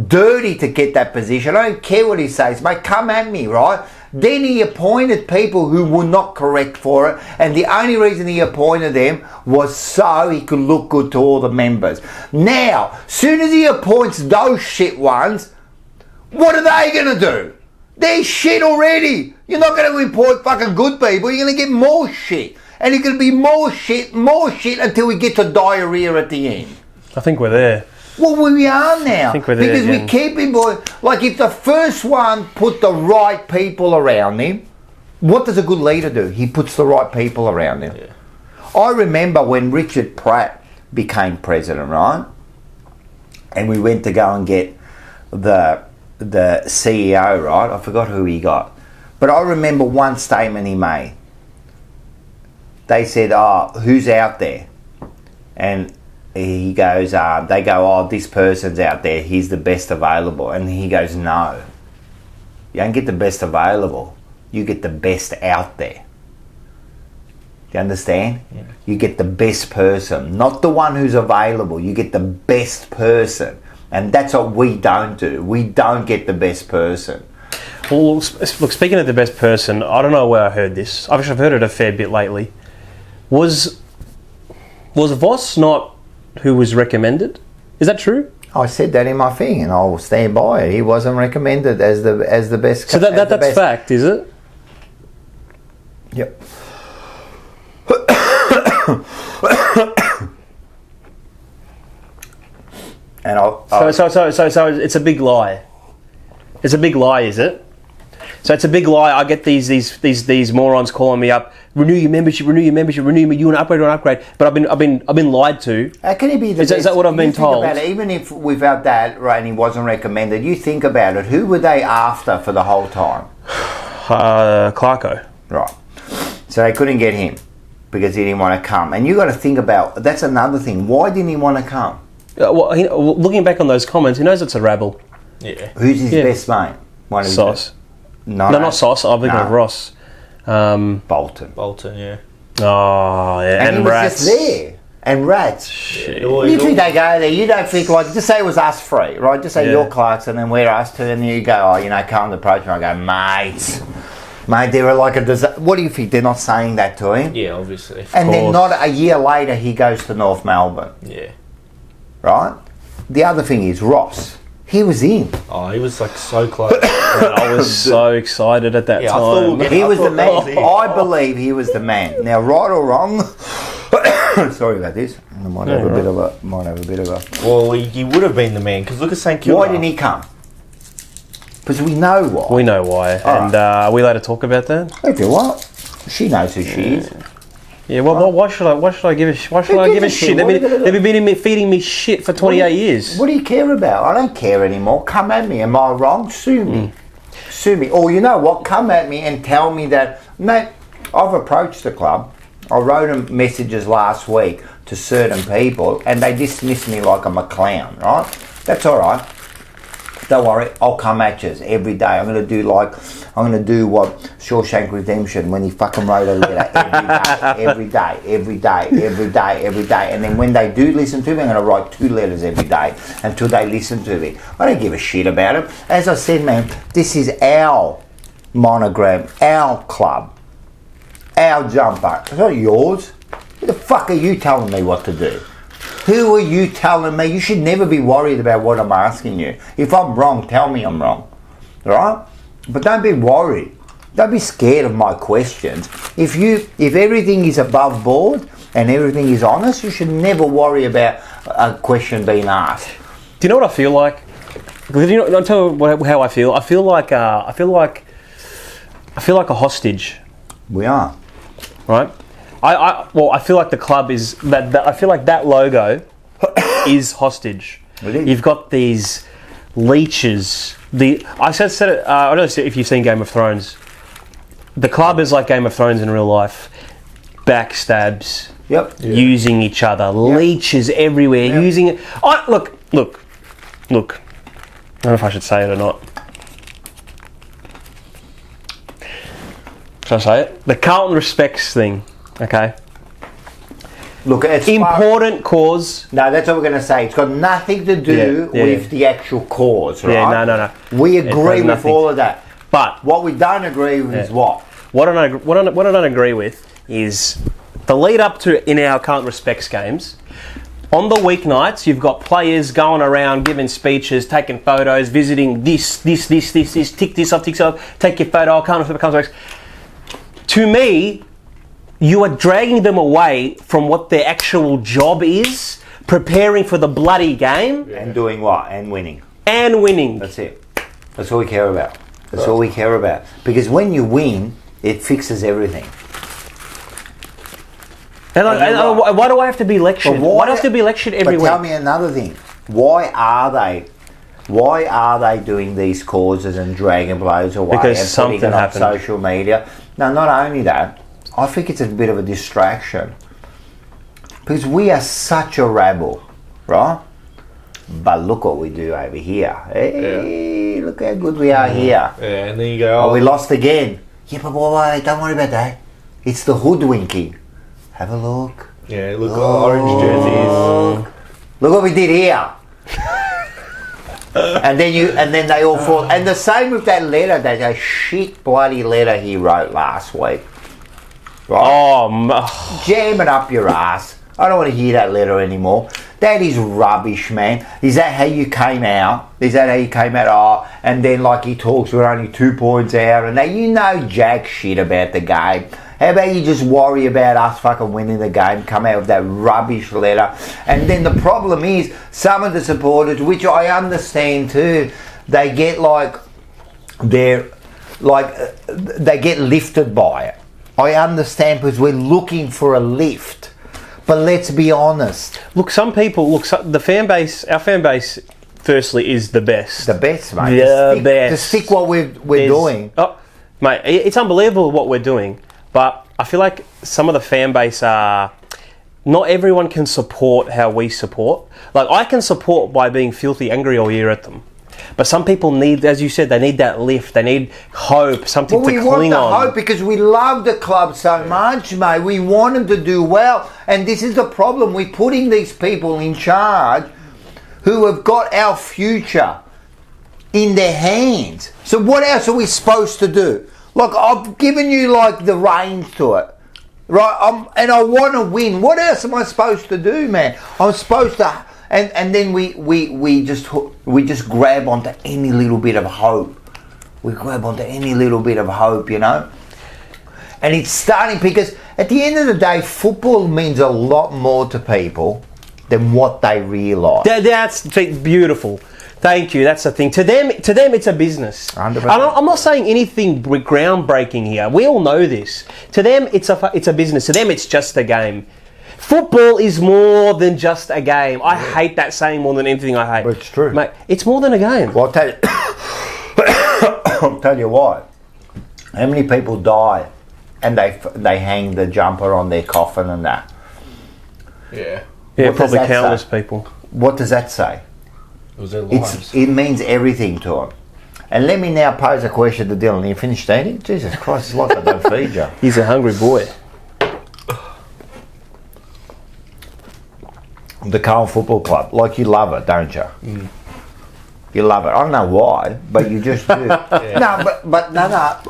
dirty to get that position. I don't care what he says, mate. Come at me, right? Then he appointed people who were not correct for it, and the only reason he appointed them was so he could look good to all the members. Now, soon as he appoints those shit ones, what are they going to do? They're shit already. You're not going to appoint fucking good people. You're going to get more shit. And it's going to be more shit until we get to diarrhea at the end. I think we're there. Well, we are now. I think we're there because again. we keep him, like if the first one put the right people around him, what does a good leader do? He puts the right people around him. Yeah. I remember when Richard Pratt became president, right? And we went to go and get the CEO, right? I forgot who he got. But I remember one statement he made. They said, who's out there? And he goes, they go, this person's out there, he's the best available. And he goes, no. You don't get the best available. You get the best out there. Do you understand? Yeah. You get the best person, not the one who's available. You get the best person. And that's what we don't do. We don't get the best person. Well, look, speaking of the best person, I don't know where I heard this. I've heard it a fair bit lately. Was Voss not who was recommended? Is that true? I said that in my thing, and I will stand by it. He wasn't recommended as the best. So that's fact, is it? Yep. And so it's a big lie. It's a big lie, is it? So it's a big lie. I get these morons calling me up. Renew your membership. You want to upgrade. But I've been lied to. How can he be the best? Is that what I've been told? About it, even if without that, right, and he wasn't recommended, you think about it. Who were they after for the whole time? Clarko. Right. So they couldn't get him because he didn't want to come. And you got to think about, that's another thing. Why didn't he want to come? Looking back on those comments, he knows it's a rabble. Yeah. Who's his best mate? Sauce. No, not Sauce. I'm thinking of Ross. Bolton, yeah. Oh, yeah. And he was just there. And Rats. Shit. You think they go there, you don't think like, just say it was us three, right? Just say you're Clarkson and we're us two, and you go, Carlton approach me. I go, mate, they were like a disaster. What do you think? They're not saying that to him? Yeah, obviously. And then not a year later, he goes to North Melbourne. Yeah. Right? The other thing is Ross. He was in. Oh, he was like so close. I was so excited at that time. He was the man. I believe he was the man. Now, right or wrong, sorry about this. I might have a bit of a. Well, he would have been the man because look at St Kilda. Why didn't he come? Because we know why. We know why. And are we allowed to talk about that? If you want, she knows who she is. Yeah, well, why should I give a shit? They've been feeding me shit for 28 years. What do you care about? I don't care anymore. Come at me. Am I wrong? Sue me. Sue me. Or you know what? Come at me and tell me that, mate, I've approached the club. I wrote them messages last week to certain people and they dismissed me like I'm a clown, right? That's all right. Don't worry, I'll come at you every day. I'm going to do what Shawshank Redemption when he fucking wrote a letter every day. And then when they do listen to me, I'm going to write 2 letters every day until they listen to me. I don't give a shit about them. As I said, man, this is our monogram, our club, our jumper. It's not yours. Who the fuck are you telling me what to do? Who are you telling me? You should never be worried about what I'm asking you. If I'm wrong, tell me I'm wrong. Right? But don't be worried. Don't be scared of my questions. If everything is above board and everything is honest, you should never worry about a question being asked. Do you know what I feel like? I'll tell you how I feel. I feel like a hostage. We are. Right? I feel like the club is that. I feel like that logo is hostage. You've got these leeches. I said it. I don't know if you've seen Game of Thrones. The club is like Game of Thrones in real life. Backstabs. Yep. Using each other. Yep. Leeches everywhere. Yep. Using it. Look. I don't know if I should say it or not. Should I say it? The Carlton respects thing. Okay. Look, it's important cause. No, that's what we're going to say. It's got nothing to do with the actual cause, right? Yeah, no. We agree with all of that. But what we don't agree with is what? What I don't agree with is the lead up to in our current respects games. On the weeknights, you've got players going around giving speeches, taking photos, visiting this, tick this off, take your photo, I'll come respects. To me, you are dragging them away from what their actual job is, preparing for the bloody game. And doing what? And winning. And winning. That's it. That's all we care about. That's all we care about. Because when you win, it fixes everything. And why do I have to be lectured? Why do I have to be lectured every week? Tell me another thing. Why are they doing these causes and dragging players away because and something putting it on happened. social media? No, not only that. I think it's a bit of a distraction. Because we are such a rabble, right? But look what we do over here. Hey, look how good we are here. Yeah, and then you go, oh, we lost again. Yeah, but boy, don't worry about that. It's the hoodwinking. Have a look. Yeah, look, orange jerseys. Look what we did here. and then they all fall. And the same with that letter, that shit bloody letter he wrote last week. Right? Jam it up your ass. I don't want to hear that letter anymore. That is rubbish, man. Is that how you came out? Is that how you came out? Oh, and then like he talks, we're only 2 points out, and now you know jack shit about the game. How about you just worry about us fucking winning the game, come out with that rubbish letter. And then the problem is, some of the supporters, which I understand too, they get they get lifted by it. I understand because we're looking for a lift. But let's be honest. Look, our fan base, firstly, is the best. The best, mate. Best. To stick what we're doing. Oh, mate, it's unbelievable what we're doing. But I feel like some of the fan base are... Not everyone can support how we support. Like, I can support by being filthy angry all year at them. But some people need, as you said, they need that lift. They need hope, something to cling on. We want the hope because we love the club so much, mate. We want them to do well. And this is the problem. We're putting these people in charge who have got our future in their hands. So what else are we supposed to do? Look, I've given you like the reins to it, right? And I want to win. What else am I supposed to do, man? I'm supposed to, and then we just grab onto any little bit of hope. We grab onto any little bit of hope, you know. And it's starting because at the end of the day, football means a lot more to people than what they realise. That's beautiful. Thank you. That's the thing. To them, it's a business. 100%. I'm not saying anything groundbreaking here. We all know this. To them, it's a business. To them, it's just a game. Football is more than just a game. I hate that saying more than anything I hate. But it's true. Mate, it's more than a game. Well, I'll tell you why. How many people die and they hang the jumper on their coffin and that? Yeah. Yeah, probably countless people. What does that say? It was their lives. It means everything to them. And let me now pose a question to Dylan. You finished eating? Jesus Christ, it's like I don't feed you. He's a hungry boy. The Carlton Football Club, like you love it, don't you? Mm. You love it. I don't know why, but you just do. Yeah. No.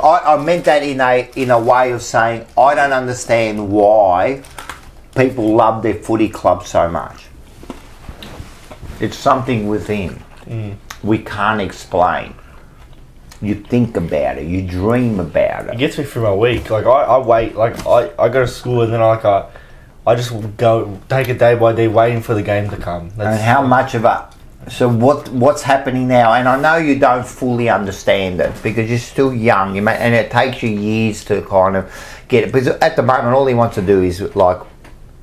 I meant that in a way of saying I don't understand why people love their footy club so much. It's something within. We can't explain. You think about it. You dream about it. It gets me through my week. Like I wait. Like I go to school and then I just go take it day by day, waiting for the game to come. And how much of a... So what's happening now? And I know you don't fully understand it because you're still young, and it takes you years to kind of get it. Because at the moment, all he wants to do is like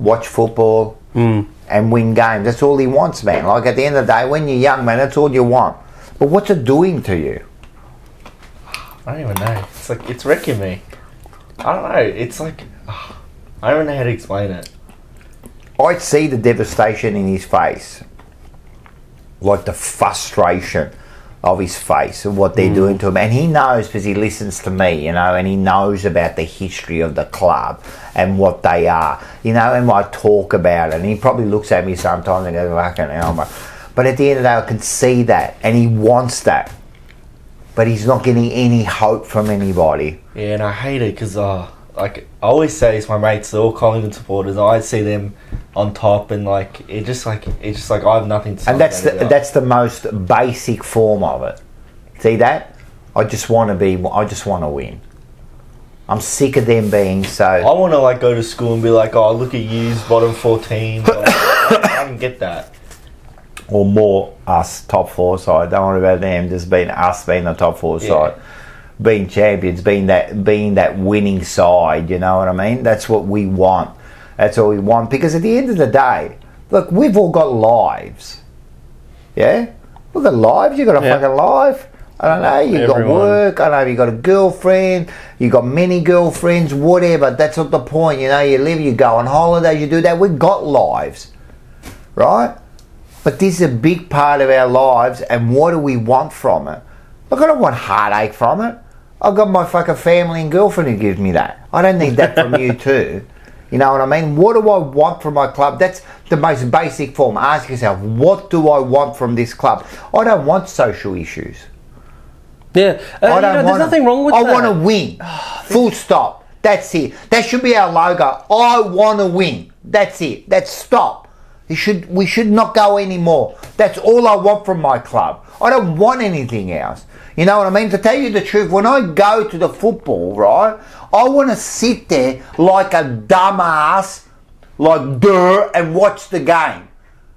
watch football and win games. That's all he wants, man. Like at the end of the day, when you're young, man, that's all you want. But what's it doing to you? I don't even know. It's like it's wrecking me. I don't know. It's like I don't know how to explain it. I see the devastation in his face. Like the frustration of his face and what they're doing to him. And he knows because he listens to me, you know, and he knows about the history of the club and what they are, you know, and I talk about it. And he probably looks at me sometimes and goes, fucking hell, but at the end of the day, I can see that and he wants that. but he's not getting any hope from anybody. Yeah, and I hate it because, like, I always say it's my mates, they're all Collingwood supporters. I see them on top, and like it's just like I have nothing to say. And that's the most basic form of it. See that? I just want to win. I'm sick of them being so. I want to like go to school and be like, oh, look at yous, bottom 14. Like, I don't get that. Or more us top 4 side. Don't worry about them. Just being us, being the top 4 side, being champions, being that winning side. You know what I mean? That's what we want. That's all we want. Because at the end of the day, look, we've all got lives. Yeah, we've got lives. You got a fucking life. I don't know. You got work. I don't know. You got a girlfriend. You got many girlfriends. Whatever. That's not the point. You know, you live. You go on holidays. You do that. We've got lives, right? But this is a big part of our lives, and what do we want from it? Look, I don't want heartache from it. I've got my fucking family and girlfriend who gives me that. I don't need that from you too. You know what I mean? What do I want from my club? That's the most basic form. Ask yourself, what do I want from this club? I don't want social issues. Yeah, there's nothing wrong with that. I want to win. Full stop. That's it. That should be our logo. I want to win. That's it. That's stop. We should not go anymore. That's all I want from my club. I don't want anything else. You know what I mean? To tell you the truth, when I go to the football, right, I want to sit there like a dumbass, like and watch the game.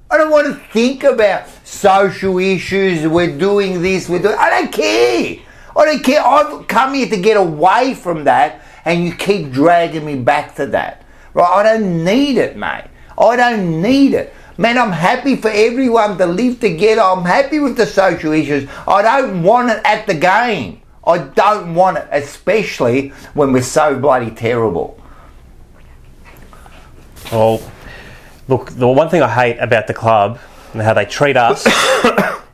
I don't want to think about social issues. We're doing this. I don't care. I don't care. I've come here to get away from that, and you keep dragging me back to that. Right? I don't need it, mate. I don't need it. Man, I'm happy for everyone to live together. I'm happy with the social issues. I don't want it at the game. I don't want it, especially when we're so bloody terrible. Well, look, the one thing I hate about the club and how they treat us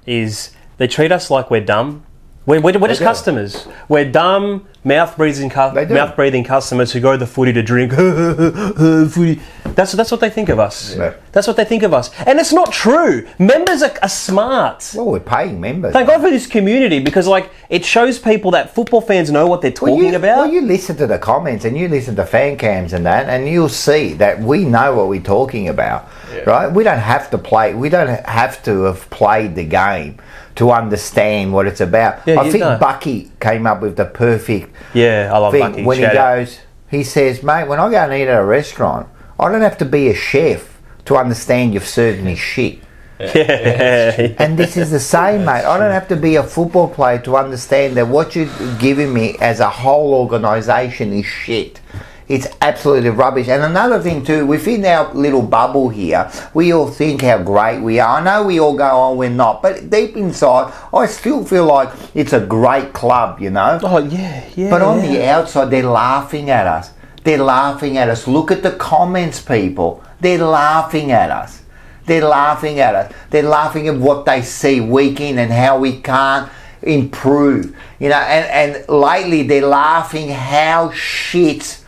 is they treat us like we're dumb. We're just customers. We're dumb, mouth-breathing customers who go to the footy to drink. Footy. That's what they think of us. Yeah. That's what they think of us. And it's not true. Members are smart. Well, we're paying members. Thank God for this community, because like it shows people that football fans know what they're talking about. Well, you listen to the comments and you listen to fan cams and that, and you'll see that we know what we're talking about, right? We don't have to play. We don't have to have played the game to understand what it's about. Yeah, I think Bucky came up with the perfect I love thing Bucky. when he says, mate, when I go and eat at a restaurant, I don't have to be a chef to understand you've served me shit. And this is the same, mate. I don't have to be a football player to understand that what you're giving me as a whole organisation is shit. It's absolutely rubbish. And another thing too, within our little bubble here, we all think how great we are. I know we all go, oh, we're not. But deep inside, I still feel like it's a great club, you know? Oh, yeah. But on the outside, they're laughing at us. They're laughing at us. Look at the comments, people. They're laughing at us. They're laughing at us. They're laughing at what they see week in and how we can't improve. You know, and lately they're laughing how shit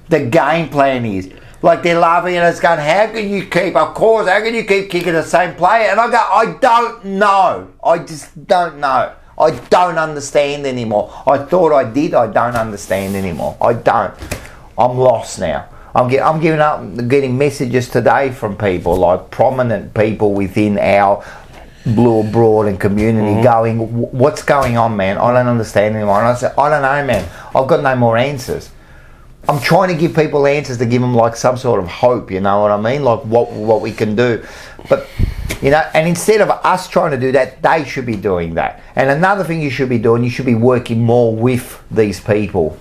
the game plan is. Like they're laughing at us going, how can you keep kicking the same player? And I go, I don't know. I just don't know. I don't understand anymore. I thought I did. I don't understand anymore. I don't. I'm lost now. I'm giving up, getting messages today from people, like prominent people within our Blue Broad and community going, what's going on, man? I don't understand anymore. And I said, I don't know, man. I've got no more answers. I'm trying to give people answers to give them like some sort of hope, you know what I mean? Like what we can do. But, you know, and instead of us trying to do that, they should be doing that. And another thing you should be doing, you should be working more with these people.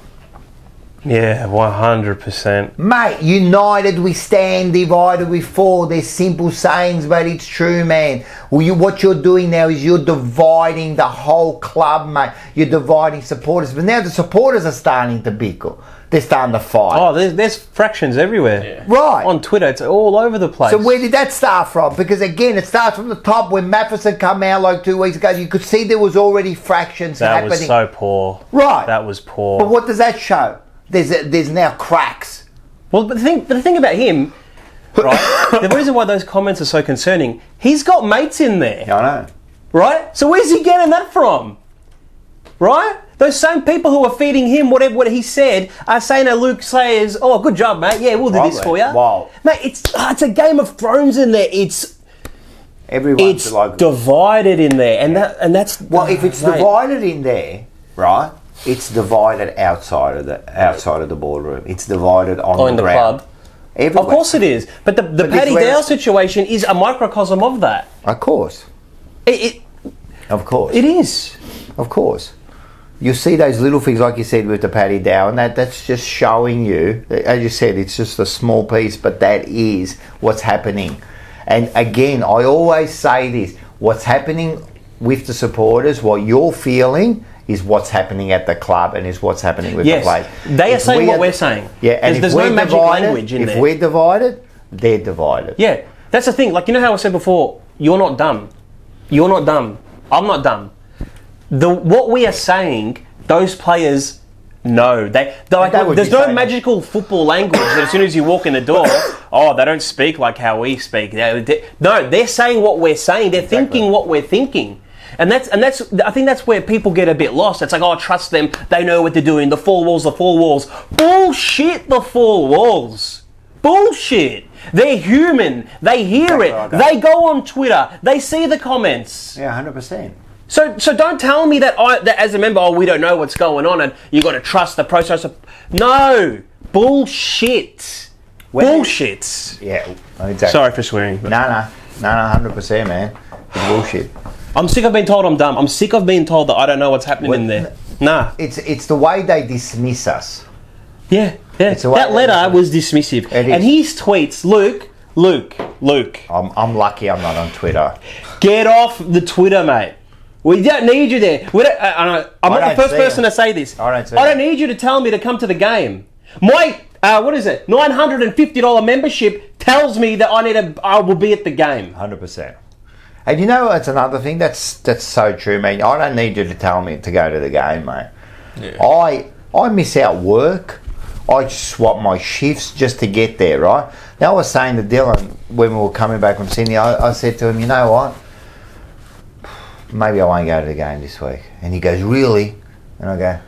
Yeah, 100%. Mate, united we stand, divided we fall. They're simple sayings, but it's true, man. What you're doing now is you're dividing the whole club, mate. You're dividing supporters. But now the supporters are starting to bicker. They're starting to fight. Oh, there's fractions everywhere. Yeah. Right. On Twitter, it's all over the place. So where did that start from? Because again, it starts from the top. When Matheson come out like 2 weeks ago, you could see there was already fractions happening. That was so poor. Right. That was poor. But what does that show? There's now cracks. Well, but the thing about him, right? The reason why those comments are so concerning, he's got mates in there. I know. Right? So where's he getting that from? right? Those same people who are feeding him whatever what he said are saying that Luke says, "Oh, good job, mate. Yeah, we'll do this for you." Wow. Mate, it's a Game of Thrones in there. It's divided in there, and that's if it's divided in there, right? It's divided outside of the boardroom. It's divided on the ground. Club. Everywhere. Of course it is, but the Paddy Dow situation is a microcosm of that. Of course. Of course. It is. Of course. You see those little things, like you said, with the Paddy Dow, and that's just showing you, as you said, it's just a small piece, but that is what's happening. And again, I always say this, what's happening with the supporters, what you're feeling is what's happening at the club and is what's happening with the players. They are saying what we're saying. Yeah, and there's no magic language in there. If we're divided, they're divided. Yeah, that's the thing. Like, you know how I said before, you're not dumb. You're not dumb. I'm not dumb. What we are saying, those players know. There's no magical football language that as soon as you walk in the door, they don't speak like how we speak. No, they're saying what we're saying. They're thinking what we're thinking. And that's I think that's where people get a bit lost. It's like, trust them. They know what they're doing. The four walls. Bullshit, the four walls. Bullshit. They're human. They hear it. They go on Twitter. They see the comments. Yeah, 100%. So don't tell me that as a member, we don't know what's going on and you got to trust the process. No. Bullshit. Bullshit. Yeah, exactly. Sorry for swearing. But. No, 100%, man. It's bullshit. I'm sick of being told I'm dumb. I'm sick of being told that I don't know what's happening in there. Nah. It's the way they dismiss us. Yeah. That letter was dismissive. And his tweets, Luke. I'm lucky I'm not on Twitter. Get off the Twitter, mate. We don't need you there. I'm not the first person to say this. I don't need you to tell me to come to the game. My $950 membership tells me that I will be at the game. 100%. And you know, it's another thing that's so true, man. I don't need you to tell me to go to the game, mate. Yeah. I miss out work. I swap my shifts just to get there, right? Now, I was saying to Dylan when we were coming back from Sydney, I said to him, you know what? Maybe I won't go to the game this week. And he goes, really? And I go,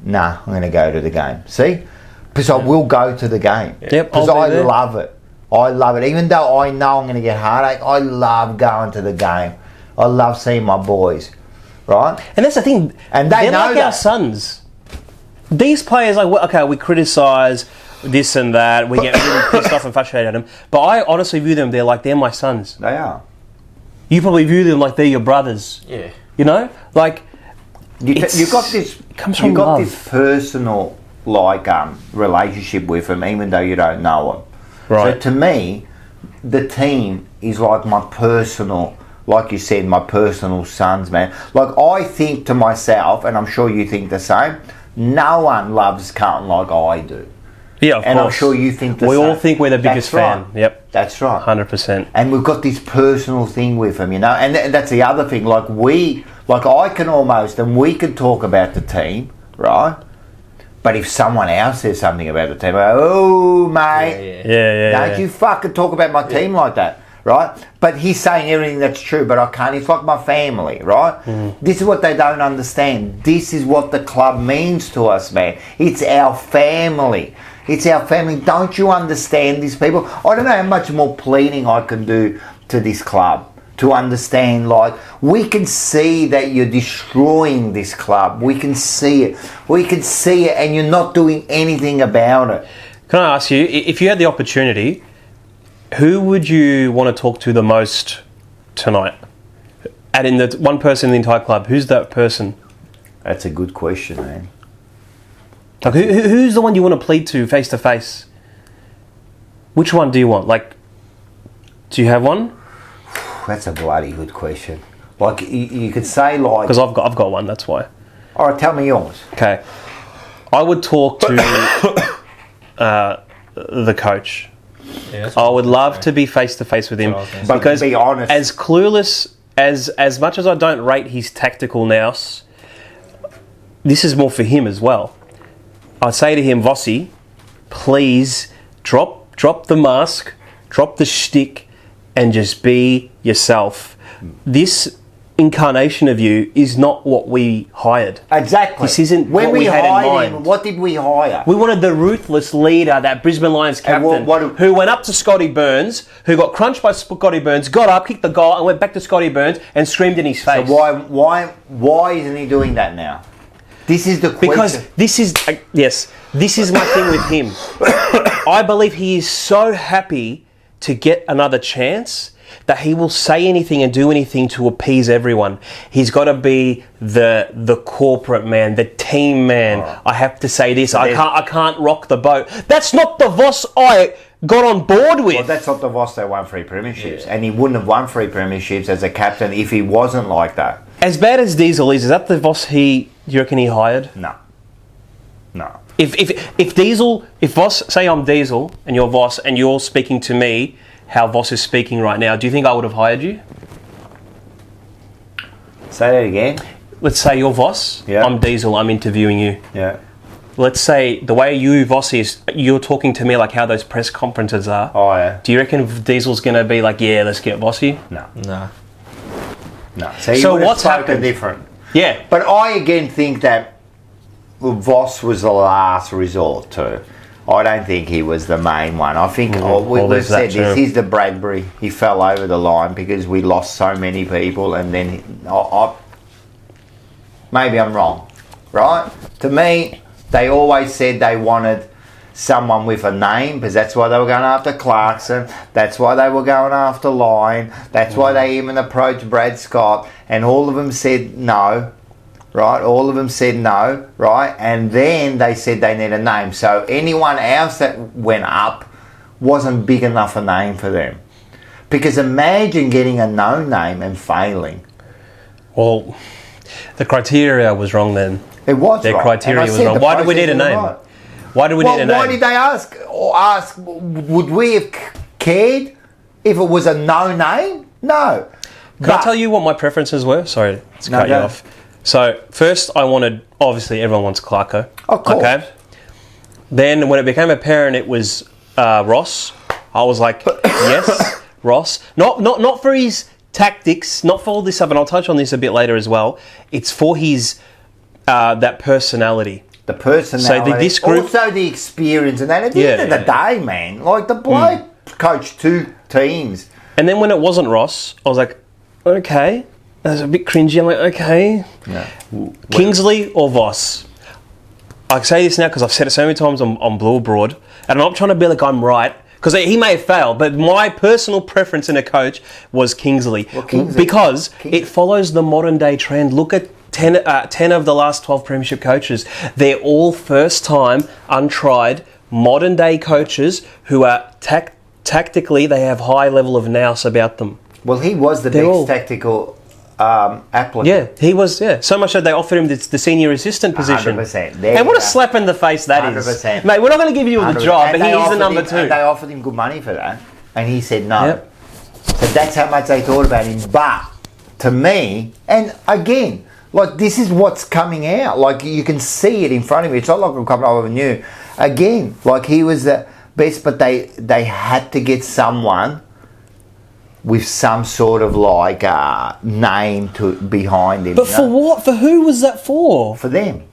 nah, I'm going to go to the game. See? Because I will go to the game. Yep, because I love it. I love it. Even though I know I'm going to get heartache, I love going to the game. I love seeing my boys. Right? And that's the thing. And they're know like our sons. These players, we criticise this and that. We get really pissed off and frustrated at them. But I honestly view them, they're my sons. They are. You probably view them like they're your brothers. Yeah. You know? Like, you've got this personal, relationship with them, even though you don't know them. Right. So to me, the team is like my personal, like you said, my personal sons, man. Like, I think to myself, and I'm sure you think the same, no one loves Carlton like I do. Yeah, of course. And I'm sure you think the same. We all think we're the biggest fan. Right. Yep. That's right. 100%. And we've got this personal thing with them, you know. And that's the other thing. I can almost, and we can talk about the team, right? But if someone else says something about the team, I go, oh, mate. Yeah. Don't you fucking talk about my team like that, right? But he's saying everything that's true, but I can't. It's like my family, right? This is what they don't understand. This is what the club means to us, man. It's our family. It's our family. Don't you understand these people? I don't know how much more pleading I can do to this club to understand, we can see that you're destroying this club. We can see it. And you're not doing anything about it. Can I ask you, if you had the opportunity, who would you want to talk to the most tonight? And in the one person in the entire club, who's that person? That's a good question, man. Like, who's the one you want to plead to face to face? Which one do you want? Do you have one? That's a bloody good question. You could say because I've got one. That's why. All right, tell me yours. Okay, I would talk to the coach. Yeah, I would love to be face to face with him because, be honest, as clueless as much as I don't rate his tactical nous, this is more for him as well. I'd say to him, Vossi, please drop the mask, drop the shtick, and just be yourself. This incarnation of you is not what we hired. Exactly. This isn't when what we had in mind. him. What did we hire? We wanted the ruthless leader, that Brisbane Lions captain, who went up to Scotty Burns, who got crunched by Scotty Burns, got up, kicked the goal, and went back to Scotty Burns and screamed in his face. So why isn't he doing that now? This is the question. Because this is this is my thing with him. I believe he is so happy to get another chance that he will say anything and do anything to appease everyone. He's got to be the corporate man, the team man. Right. I have to say this. I can't rock the boat. That's not the Voss I got on board with. Well, that's not the Voss that won 3 premierships, and he wouldn't have won 3 premierships as a captain if he wasn't like that. As bad as Diesel is that the Voss you reckon he hired? No. If Voss, say I'm Diesel and you're Voss and you're speaking to me how Voss is speaking right now, do you think I would have hired you? Say that again. Let's say you're Voss, I'm Diesel, I'm interviewing you. Yeah. Let's say the way you, Voss, is, you're talking to me like how those press conferences are. Oh, yeah. Do you reckon Diesel's going to be like, yeah, let's get Vossy? No. So what's happened? Different. Yeah. But I again think that Voss was the last resort too. I don't think he was the main one. I think we've said this. He's the Bradbury. He fell over the line because we lost so many people, and then maybe I'm wrong, right? To me, they always said they wanted someone with a name because that's why they were going after Clarkson. That's why they were going after Lyon. That's why they even approached Brad Scott, and all of them said no. Right, all of them said no, right? And then they said they need a name. So anyone else that went up wasn't big enough a name for them. Because imagine getting a no name and failing. Well, the criteria was wrong then. It was Their criteria was wrong. Why did we need a name? Right. Why did we need a name? Why did they ask? Would we have cared if it was a no name? No. Can I tell you what my preferences were? Sorry to cut you off. So, first I wanted, obviously everyone wants Clarko. Of course. Okay. Then when it became apparent it was Ross, I was like, yes, Ross. Not for his tactics, not for all this stuff, and I'll touch on this a bit later as well. It's for his, that personality. The personality. So this group, also the experience and that. At the end of the day, man, like the bloke coached 2 teams. And then when it wasn't Ross, I was like, okay. That's a bit cringy. I'm like, okay. No. Kingsley or Voss? I say this now because I've said it so many times on Blue Broad, and I'm not trying to be like I'm right, because he may have failed, but my personal preference in a coach was Kingsley. Because it follows the modern day trend. Look at 10 of the last 12 premiership coaches. They're all first-time, untried, modern day coaches who are tactically, they have high level of nous about them. Well, he was the best tactical applicant. Yeah, he was, so much that they offered him the senior assistant position. 100%. And what a slap in the face that 100%. is. Mate, we're not going to give you the job, but he is the number 2. And they offered him good money for that, and he said no. Yep. So that's how much they thought about him. But to me, and again, like this is what's coming out. Like you can see it in front of you. It's not like I'm coming over new. Again, like he was the best, but they had to get someone with some sort of like name behind him. But for what? For who was that for? For them.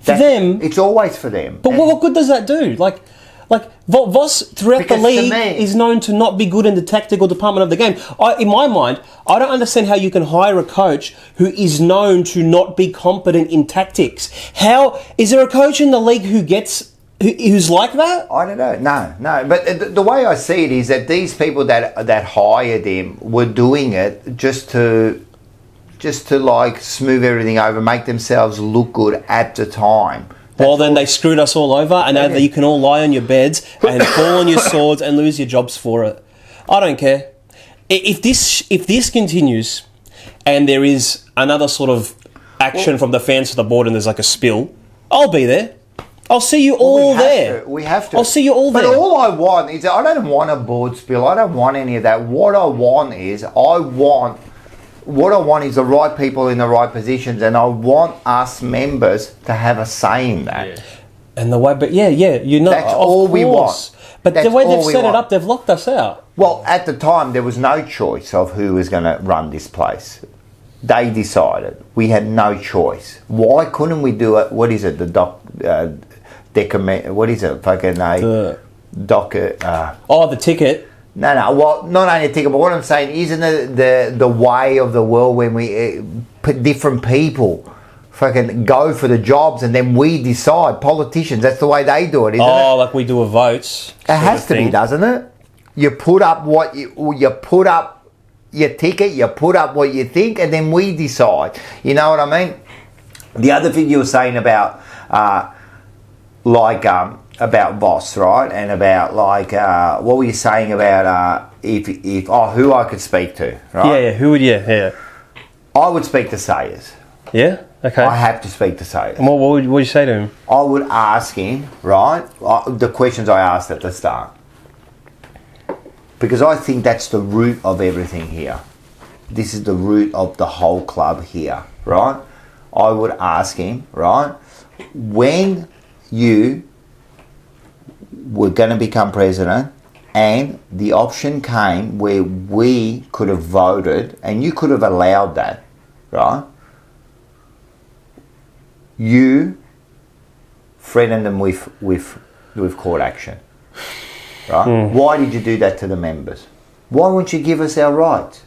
For them? It's always for them. But what good does that do? Like Voss throughout the league is known to not be good in the tactical department of the game. In my mind, I don't understand how you can hire a coach who is known to not be competent in tactics. How is there a coach in the league who's like that? I don't know. No. But the way I see it is that these people that hired him were doing it just to like smooth everything over, make themselves look good at the time. Well, then they screwed us all over, and now you can all lie on your beds and fall on your swords and lose your jobs for it. I don't care. If this continues, and there is another sort of action from the fans to the board, and there's like a spill, I'll be there. I'll see you all there. We have to. I'll see you all there. But all I want is, I don't want a board spill. I don't want any of that. What I want is the right people in the right positions, and I want us members to have a say in that. Yeah. And the way, but you know, that's all we want. But the way they've set it up, they've locked us out. Well, at the time, there was no choice of who was going to run this place. They decided. We had no choice. Why couldn't we do it? What is it? The what is it? Fucking The ticket. No. Well, not only a ticket, but what I'm saying, isn't it the way of the world when we put different people fucking go for the jobs and then we decide? Politicians, that's the way they do it, isn't it? Oh, like we do a votes. It has to be, doesn't it? You put up what you put up your ticket, you put up what you think, and then we decide. You know what I mean? The other thing you were saying about about Voss, right? And about what were you saying about if who I could speak to, right? Yeah, who would you? Yeah. I would speak to Sayers. Yeah? Okay. I have to speak to Sayers. And what would you say to him? I would ask him, right, the questions I asked at the start. Because I think that's the root of everything here. This is the root of the whole club here, right? I would ask him, right, when you were going to become president and the option came where we could have voted and you could have allowed that, right? You threatened them with court action, right? Why did you do that to the members? Why won't you give us our rights?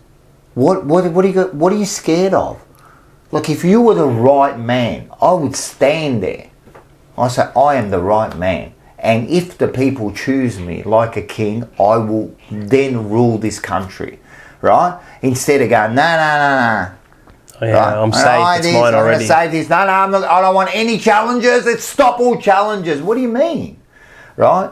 What are you scared of? Look, if you were the right man, I would stand there. I say, I am the right man. And if the people choose me like a king, I will then rule this country, right? Instead of going, no. Yeah, Right? I'm safe. It's mine already. I'm going to say this. No, I don't want any challenges. Let's stop all challenges. What do you mean? Right?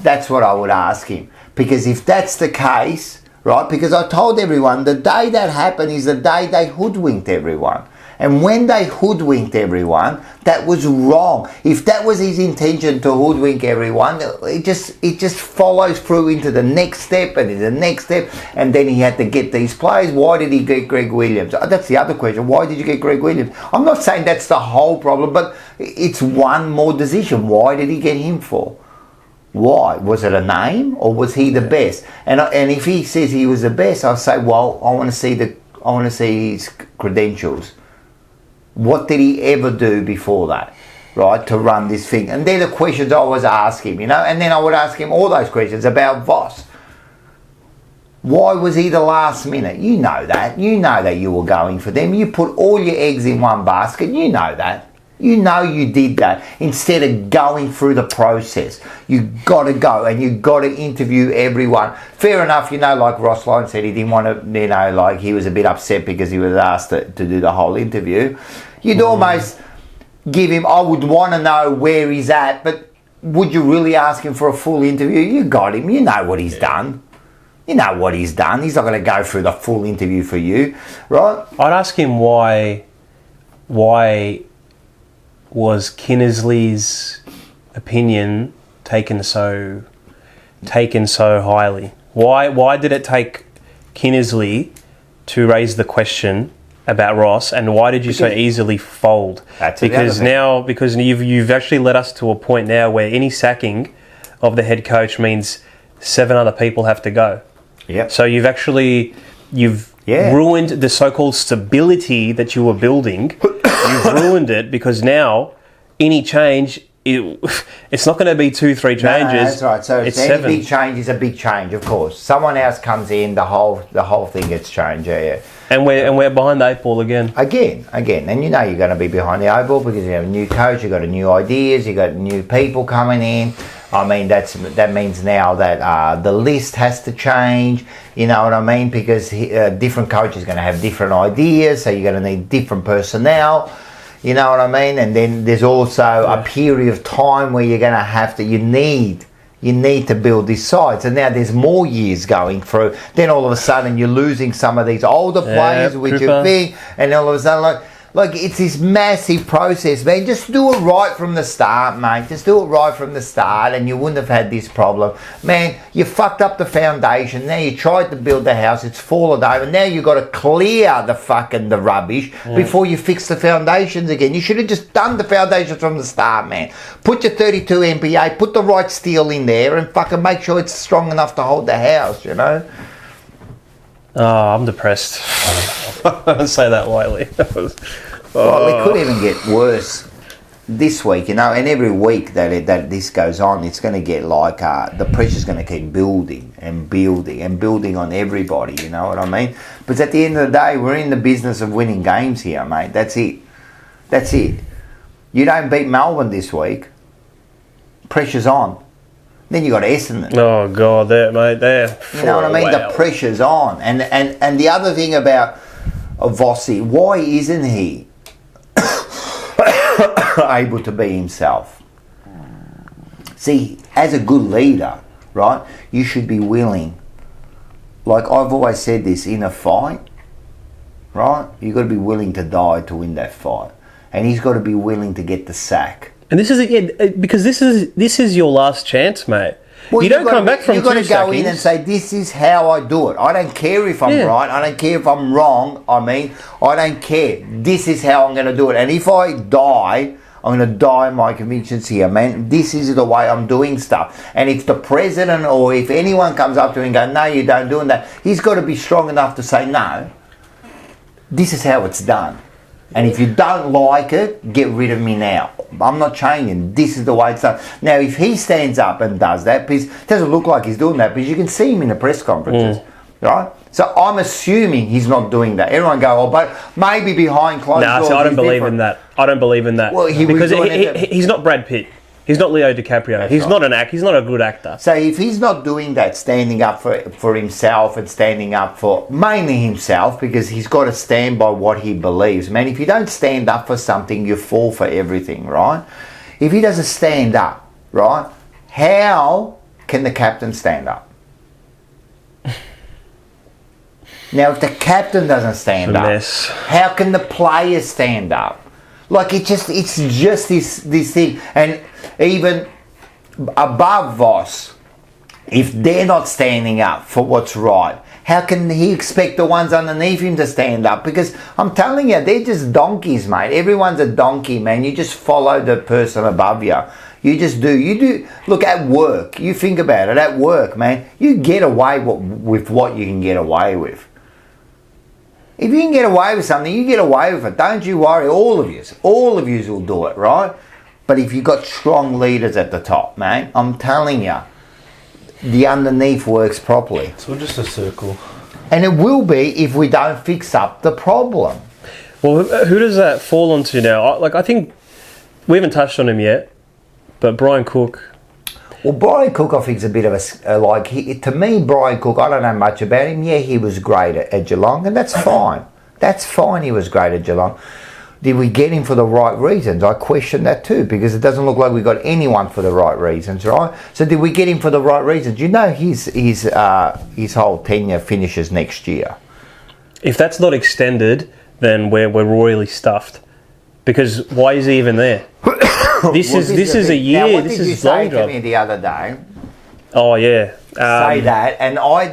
That's what I would ask him. Because if that's the case, right, because I told everyone the day that happened is the day they hoodwinked everyone. And when they hoodwinked everyone, that was wrong. If that was his intention to hoodwink everyone, it just follows through into the next step and the next step, and then he had to get these players. Why did he get Greg Williams? That's the other question. Why did you get Greg Williams? I'm not saying that's the whole problem, but it's one more decision. Why did he get him for? Why? Was it a name or was he the best? And if he says he was the best, I'll say, well, I want to see his credentials. What did he ever do before that, right, to run this thing? And they're the questions I always ask him, you know. And then I would ask him all those questions about Voss. Why was he the last minute? You know that. You know that you were going for them. You put all your eggs in one basket. You know that. You know you did that. Instead of going through the process, you got to go and you got to interview everyone. Fair enough, you know, like Ross Lyon said, he didn't want to, you know, like he was a bit upset because he was asked to do the whole interview. You'd almost give him, I would want to know where he's at, but would you really ask him for a full interview? You got him. You know what he's done. You know what he's done. He's not going to go through the full interview for you, right? I'd ask him why was Kinnersley's opinion taken so highly? Why did it take Kinnersley to raise the question about Ross, and why did you so easily fold? Because you've actually led us to a point now where any sacking of the head coach means 7 other people have to go. Yeah. So you've ruined the so-called stability that you were building. You've ruined it because now any change, it's not going to be 2-3 changes. No, that's right. So it's any 7. big change is a big change, of course. Someone else comes in, the whole thing gets changed. Yeah. And we're behind the 8 ball again. Again, and you know you're going to be behind the 8 ball because you have a new coach, you've got new ideas, you've got new people coming in. I mean, that means now that the list has to change. You know what I mean? Because different coaches are going to have different ideas, so you're going to need different personnel. You know what I mean? And then there's also a period of time where you're going to have to. You need to build this side. So now there's more years going through. Then all of a sudden you're losing some of these older players, which are big, and all of a sudden like it's this massive process, man. Just do it right from the start, mate. Just do it right from the start and you wouldn't have had this problem. Man, you fucked up the foundation. Now you tried to build the house, it's fallen over. Now you've got to clear the rubbish before you fix the foundations again. You should have just done the foundations from the start, man. Put your 32 MPA, put the right steel in there and fucking make sure it's strong enough to hold the house, you know? Oh, I'm depressed. I don't say that lightly. Well, it could even get worse this week, and every week that this goes on, it's going to get like the pressure's going to keep building and building and building on everybody. You know what I mean? But at the end of the day, we're in the business of winning games here, mate. That's it. That's it. You don't beat Melbourne this week, pressure's on. Then you got Essendon. Oh God, mate, there. You know what I mean? The pressure's on, and the other thing about Vossi, why isn't he able to be himself? See, as a good leader, right, you should be willing. Like I've always said this, in a fight, right, you've got to be willing to die to win that fight. And he's got to be willing to get the sack. And this is because this is your last chance, mate. Well, you don't come back from 2 seconds. You've got to go in and say, this is how I do it. I don't care if I'm right. I don't care if I'm wrong. I don't care. This is how I'm going to do it. And if I die, I'm going to die in my convictions here, man. This is the way I'm doing stuff. And if the president or if anyone comes up to him and goes, no, you don't do that, he's got to be strong enough to say, no, this is how it's done. And if you don't like it, get rid of me now. I'm not changing. This is the way it's done. Now, if he stands up and does that, because it doesn't look like he's doing that, because you can see him in the press conferences, right? So I'm assuming he's not doing that. Everyone go, oh, but maybe behind closed doors. No, I don't believe in that. I don't believe in that. Well, because he's not Brad Pitt. He's not Leo DiCaprio. He's not an actor. He's not a good actor. So if he's not doing that, standing up for himself and standing up for mainly himself, because he's got to stand by what he believes. Man, if you don't stand up for something, you fall for everything, right? If he doesn't stand up, right, how can the captain stand up? Now, if the captain doesn't stand up, how can the players stand up? Like it's just this thing, and even above Voss, if they're not standing up for what's right, how can he expect the ones underneath him to stand up? Because I'm telling you, they're just donkeys, mate. Everyone's a donkey, man. You just follow the person above you. You just do. You do. Look, at work, you think about it. At work, man, you get away with what you can get away with. If you can get away with something, you get away with it. Don't you worry. All of yous will do it, right? But if you've got strong leaders at the top, man, I'm telling you, the underneath works properly. It's all just a circle. And it will be if we don't fix up the problem. Well, who does that fall onto now? I think we haven't touched on him yet, but Brian Cook. Well, Brian Cook, I think, is a bit of to me, Brian Cook, I don't know much about him. Yeah, he was great at Geelong, and that's fine. That's fine, he was great at Geelong. Did we get him for the right reasons? I question that too, because it doesn't look like we got anyone for the right reasons, right? So did we get him for the right reasons? You know, his whole tenure finishes next year. If that's not extended, then we're royally stuffed. Because why is he even there? This is a year. Now, what this did you is say long to job. me the other day? Oh yeah, say that, and I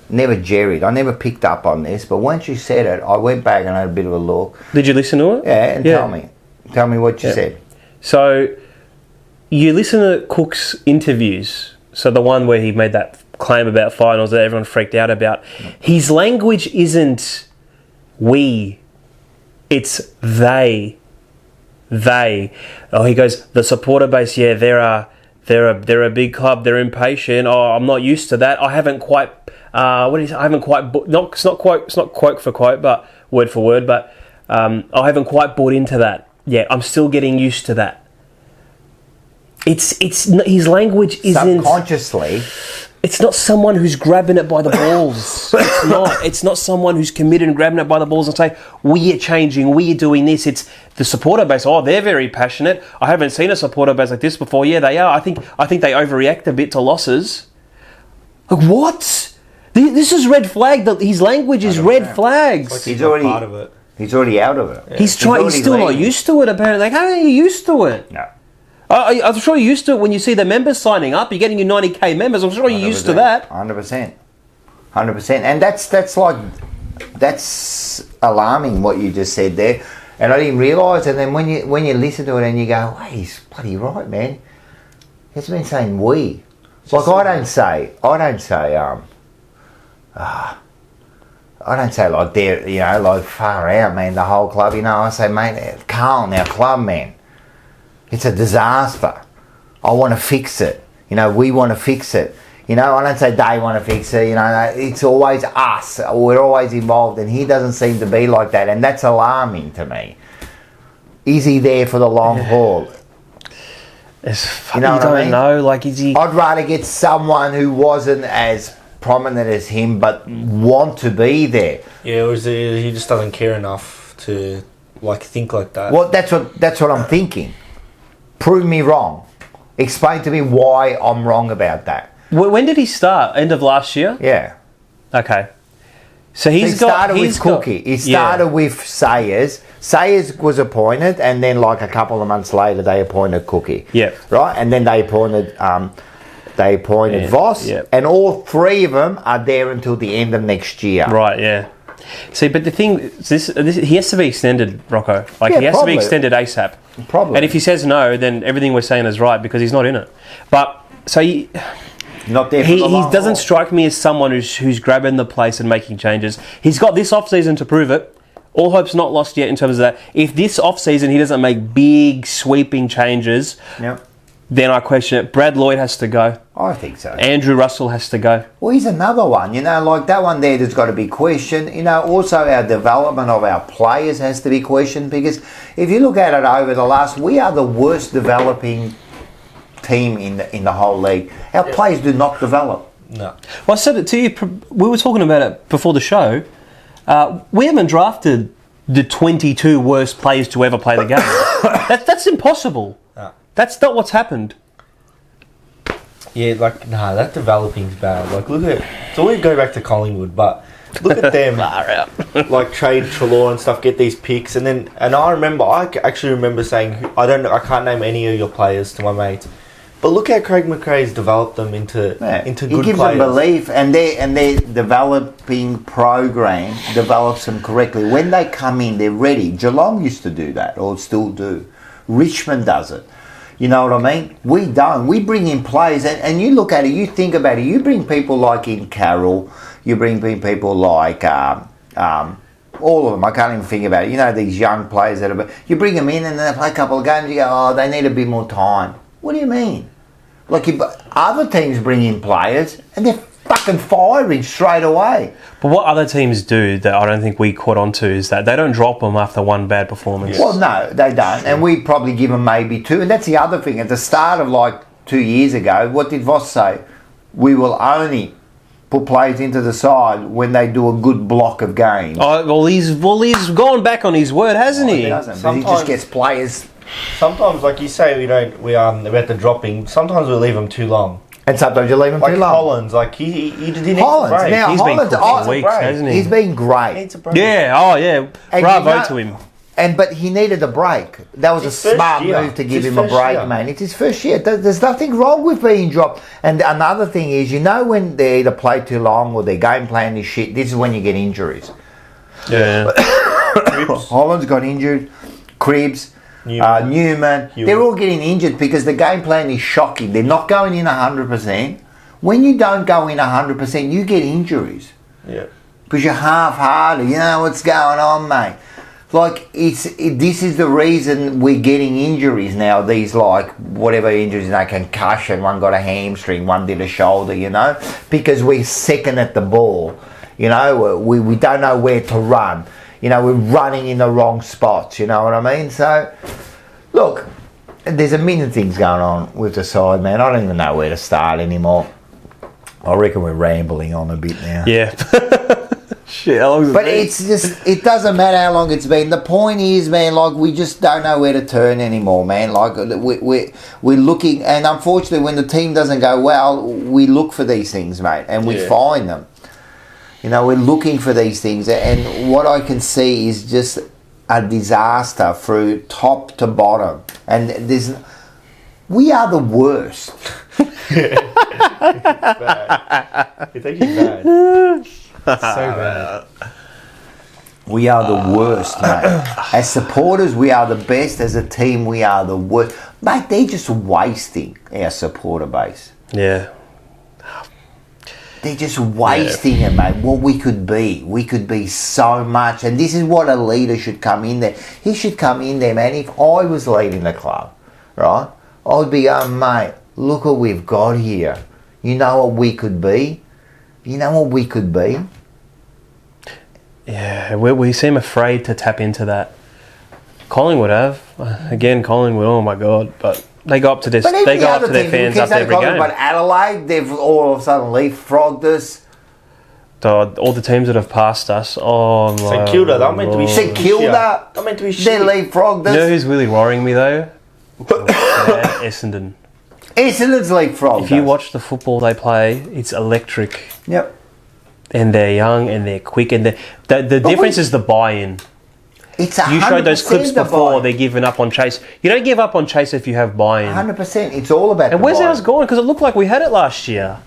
never jerried. I never picked up on this, but once you said it, I went back and had a bit of a look. Did you listen to it? Yeah, and tell me what you said. So you listen to Cook's interviews. So the one where he made that claim about finals that everyone freaked out about. His language isn't we, it's they. Oh, he goes, the supporter base, yeah, they're a big club, they're impatient. Oh, I'm not used to that. I haven't quite it's not quote for quote, but word for word, but I haven't quite bought into that yet. I'm still getting used to that. It's his language isn't subconsciously. It's not someone who's grabbing it by the balls. It's not someone who's committed and grabbing it by the balls and say, we are changing, we are doing this. It's the supporter base. Oh, they're very passionate. I haven't seen a supporter base like this before. Yeah, they are. I think they overreact a bit to losses. Like, what? This is red flag. His language is red flags. Like he's already part of it. He's already out of it. Yeah. He's still not used to it, apparently. Like, how are you used to it? No. I'm sure you're used to it when you see the members signing up. You're getting your 90k members. I'm sure you're used to that. 100%. And that's alarming what you just said there. And I didn't realise. And then when you listen to it and you go, hey, he's bloody right, man. He's been saying we. Like I don't say I don't say like they're, like far out, man, the whole club. I say, mate, Carlton, our club, man, it's a disaster. I want to fix it. We want to fix it. I don't say they want to fix it. It's always us. We're always involved, and he doesn't seem to be like that, and that's alarming to me. Is he there for the long haul? You don't know. Like, is he? I'd rather get someone who wasn't as prominent as him, but want to be there. Yeah, or is he just doesn't care enough to think like that? Well, that's what I'm thinking. Prove me wrong. Explain to me why I'm wrong about that. When did he start? End of last year? Yeah. Okay. So he started with Cookie. He started with Sayers. Sayers was appointed, and then like a couple of months later, they appointed Cookie. Yeah. Right, and then they appointed Voss, and all three of them are there until the end of next year. Right. Yeah. See, but the thing is, he has to be extended, Rocco. He has to be extended ASAP. Probably. And if he says no, then everything we're saying is right because he's not in it. But so not there. He doesn't strike me as someone who's grabbing the place and making changes. He's got this off season to prove it. All hope's not lost yet in terms of that. If this off season he doesn't make big sweeping changes, then I question it. Brad Lloyd has to go. I think so. Andrew Russell has to go. Well, he's another one, like that one there's got to be questioned. Also our development of our players has to be questioned, because if you look at it over the last, we are the worst developing team in the whole league. Our players do not develop. No. Well, I said it to you, we were talking about it before the show. We haven't drafted the 22 worst players to ever play the game. That's impossible. No. That's not what's happened. Yeah, that developing's bad. Look at it's always go back to Collingwood, but look at them. Trade Treloar and stuff, get these picks, and I actually remember saying I can't name any of your players to my mates, but look how Craig McRae's developed them into good players. He gives them belief, and their developing program develops them correctly. When they come in, they're ready. Geelong used to do that, or still do. Richmond does it. You know what I mean? We don't. We bring in players, and you look at it, you think about it, you bring people like in Carroll, you bring people like all of them, I can't even think about it. These young players you bring them in and they play a couple of games, you go, oh, they need a bit more time. What do you mean? Other teams bring in players and they're fucking firing straight away. But what other teams do that I don't think we caught on to is that they don't drop them after one bad performance. Well, no, they don't. And we probably give them maybe two. And that's the other thing. At the start of 2 years ago, what did Voss say? We will only put players into the side when they do a good block of games. Oh, well, he's gone back on his word, hasn't he? He doesn't. But he just gets players. Sometimes, like you say, we about the dropping. Sometimes we leave them too long. And sometimes you leave him too long. Hollins, he didn't Hollins, now he's Hollins, been for weeks, hasn't he? He's been great. He needs a break. Yeah, oh yeah. And bravo to him. But he needed a break. That was a smart move to give him a break, man. It's his first year. There's nothing wrong with being dropped. And another thing is, when they either play too long or their game plan is shit, this is when you get injuries. Yeah. Hollins got injured. Cribbs. Newman. They're all getting injured because the game plan is shocking. They're not going in 100%. When you don't go in 100%, you get injuries. Yeah. Because you're half-hearted. You know what's going on, mate. This is the reason we're getting injuries now. These whatever injuries, concussion. One got a hamstring, one did a shoulder. Because we're second at the ball. We don't know where to run. We're running in the wrong spots, you know what I mean? So, look, there's a million things going on with the side, man. I don't even know where to start anymore. I reckon we're rambling on a bit now. Yeah. Shit, how long has it been? It's just, it doesn't matter how long it's been. The point is, man, we just don't know where to turn anymore, man. We're looking, and unfortunately, when the team doesn't go well, we look for these things, mate, and we find them. We're looking for these things, and what I can see is just a disaster through top to bottom. And we are the worst. It's bad. It's actually bad. So bad. We are the worst, mate. As supporters, we are the best. As a team, we are the worst. Mate, they're just wasting our supporter base. Yeah. they're just wasting it, mate. What we could be so much. And this is what a leader should come in there. He should come in there, man. If I was leading the club, right, I'd be going, mate, look what we've got here. You know what we could be? You know what we could be? Yeah, we seem afraid to tap into that. Collingwood have. Again, Collingwood, oh my God. But they go up to this. They go up to their fans after every game. But Adelaide, they've all of a sudden leapfrogged us. All the teams that have passed us. Oh my St Kilda, they're meant to be St Kilda, they're meant to be they leapfrogged us. You know who's really worrying me though? Essendon. Essendon's leapfrogged If you us. watch the football they play, it's electric. Yep. And they're young and they're quick and the difference is the buy-in. It's You showed those clips the before. buy-in. They're giving up on Chase. You don't give up on Chase if you have buy-in. 100%. It's all about And the where's buy-in. ours going? Because it looked like we had it last year.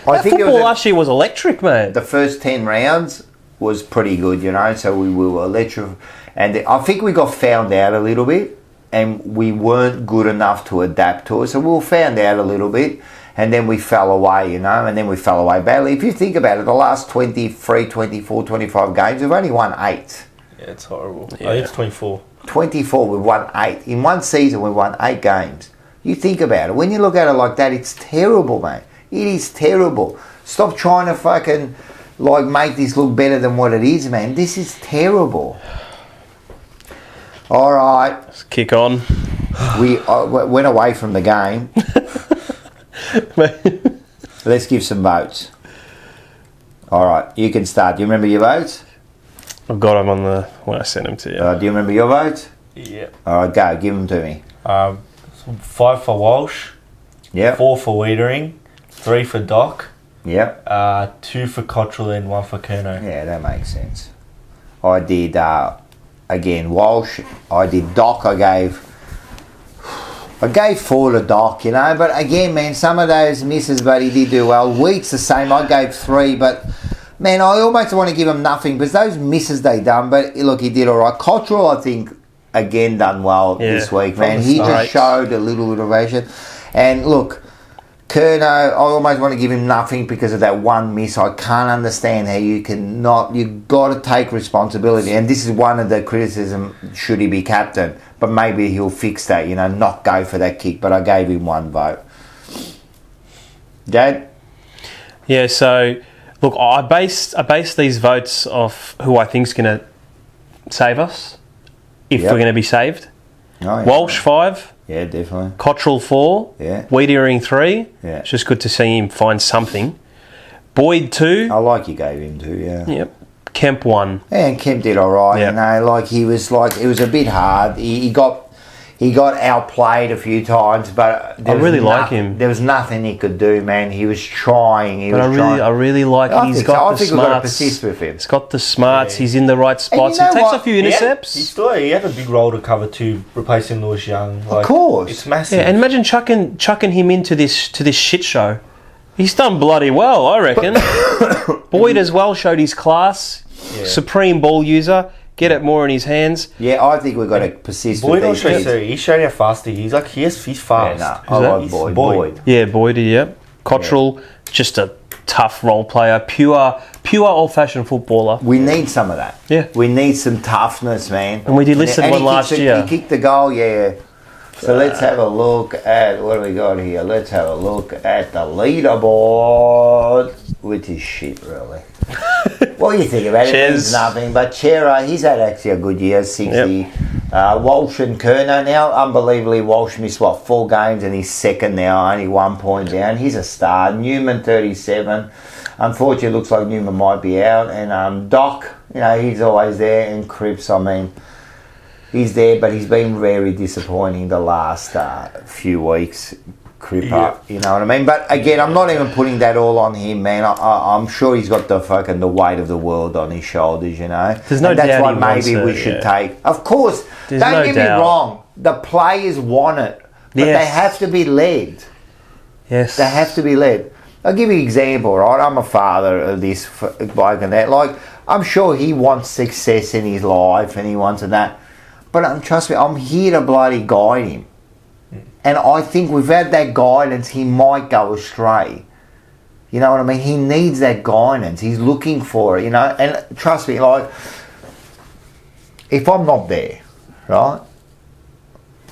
I think it Football was last year was electric, mate. the first 10 rounds was pretty good, you know, so we were electric. And I think we got found out a little bit and we weren't good enough to adapt to it. So we were found out a little bit and then we fell away, you know, and then we fell away badly. If you think about it, the last 23, 24, 25 games, we've only won 8. Yeah, it's horrible. Yeah. I think it's 24. 24, we've won 8. In one season, we've won 8 games. You think about it. When you look at it like that, it's terrible, mate. It is terrible. Stop trying to fucking, like, make this look better than what it is, man. This is terrible. All right. Let's kick on. We went away from the game. Let's give some votes. All right. You can start. Do you remember your votes? I've got them on the when I sent them to you. Do you remember your votes? Yeah. All right, go. Give them to me. 5 for Walsh. Yep. 4 for Wiedering. 3 for Doc. Yep. 2 for Cottrell and 1 for Kerno. Yeah, that makes sense. I did, again, Walsh. I did Doc. I gave 4 to Doc, you know. But again, man, some of those misses, but he did do well. Wheat's the same. I gave 3, but man, I almost want to give him nothing because those misses they done. But look, he did all right. Cottrell, I think, again done well this week, man. He just showed a little innovation. And look, Kerno, I almost want to give him nothing because of that one miss. I can't understand how you cannot. You've got to take responsibility. And this is one of the criticism, should he be captain. But maybe he'll fix that, you know, not go for that kick. But I gave him 1 vote. Jade? Yeah, so, look, I based these votes off who I think's going to save us, if we're going to be saved. Oh, yeah. Walsh 5. Yeah, definitely. Cottrell 4. Yeah. Wiedering 3. Yeah. It's just good to see him find something. Boyd 2. I like you gave him 2, yeah. Yep. Kemp 1. Yeah, and Kemp did all right, Yep. you know, like he was like, it was a bit hard. He got outplayed a few times, but I really like him. There was nothing he could do, man. He was trying. I really like I he's think got so. I the think we've got to smarts. persist with him. He's got the smarts. He's in the right spots. you know He takes what? a few intercepts. He had a big role to cover too, replacing Lewis Young. Like, Of course. It's massive. Yeah, and imagine chucking him into this shit show. He's done bloody well, I reckon. Boyd as well showed his class. Yeah. Supreme ball user. Get it more in his hands. Yeah, I think we've got to persist Boyd with these kids. he showed how fast he is. Like, he's fast. Yeah, no, I like He's Boyd. Boyd. Yeah, Boyd, yep. Cottrell, just a tough role player. Pure old-fashioned footballer. We need some of that. Yeah. We need some toughness, man. And we delisted one last year. He kicked the goal, yeah. So let's have a look at, what do we got here? Let's have a look at the leaderboard, which is shit, really. What do you think about it? It means nothing. But Chera, he's had actually a good year, 60. Yep. Walsh and Kerno now, unbelievably, Walsh missed, 4 games and he's second now, only 1 point down. He's a star. Newman, 37. Unfortunately, it looks like Newman might be out. And Doc, you know, he's always there. And Cripps, I mean, he's there, but he's been very disappointing the last few weeks. Cripper, you know what I mean? But again, I'm not even putting that all on him, man. I'm sure he's got the weight of the world on his shoulders, you know. There's no and that's doubt what he maybe wants we it, should take. Of course, There's don't no get doubt. me wrong. The players want it, but they have to be led. Yes, they have to be led. I'll give you an example, right? I'm a father of this bloke and that. Like, I'm sure he wants success in his life and he wants that. But trust me, I'm here to bloody guide him. And I think without that guidance, he might go astray. You know what I mean? He needs that guidance. He's looking for it, you know. And trust me, like, if I'm not there, right,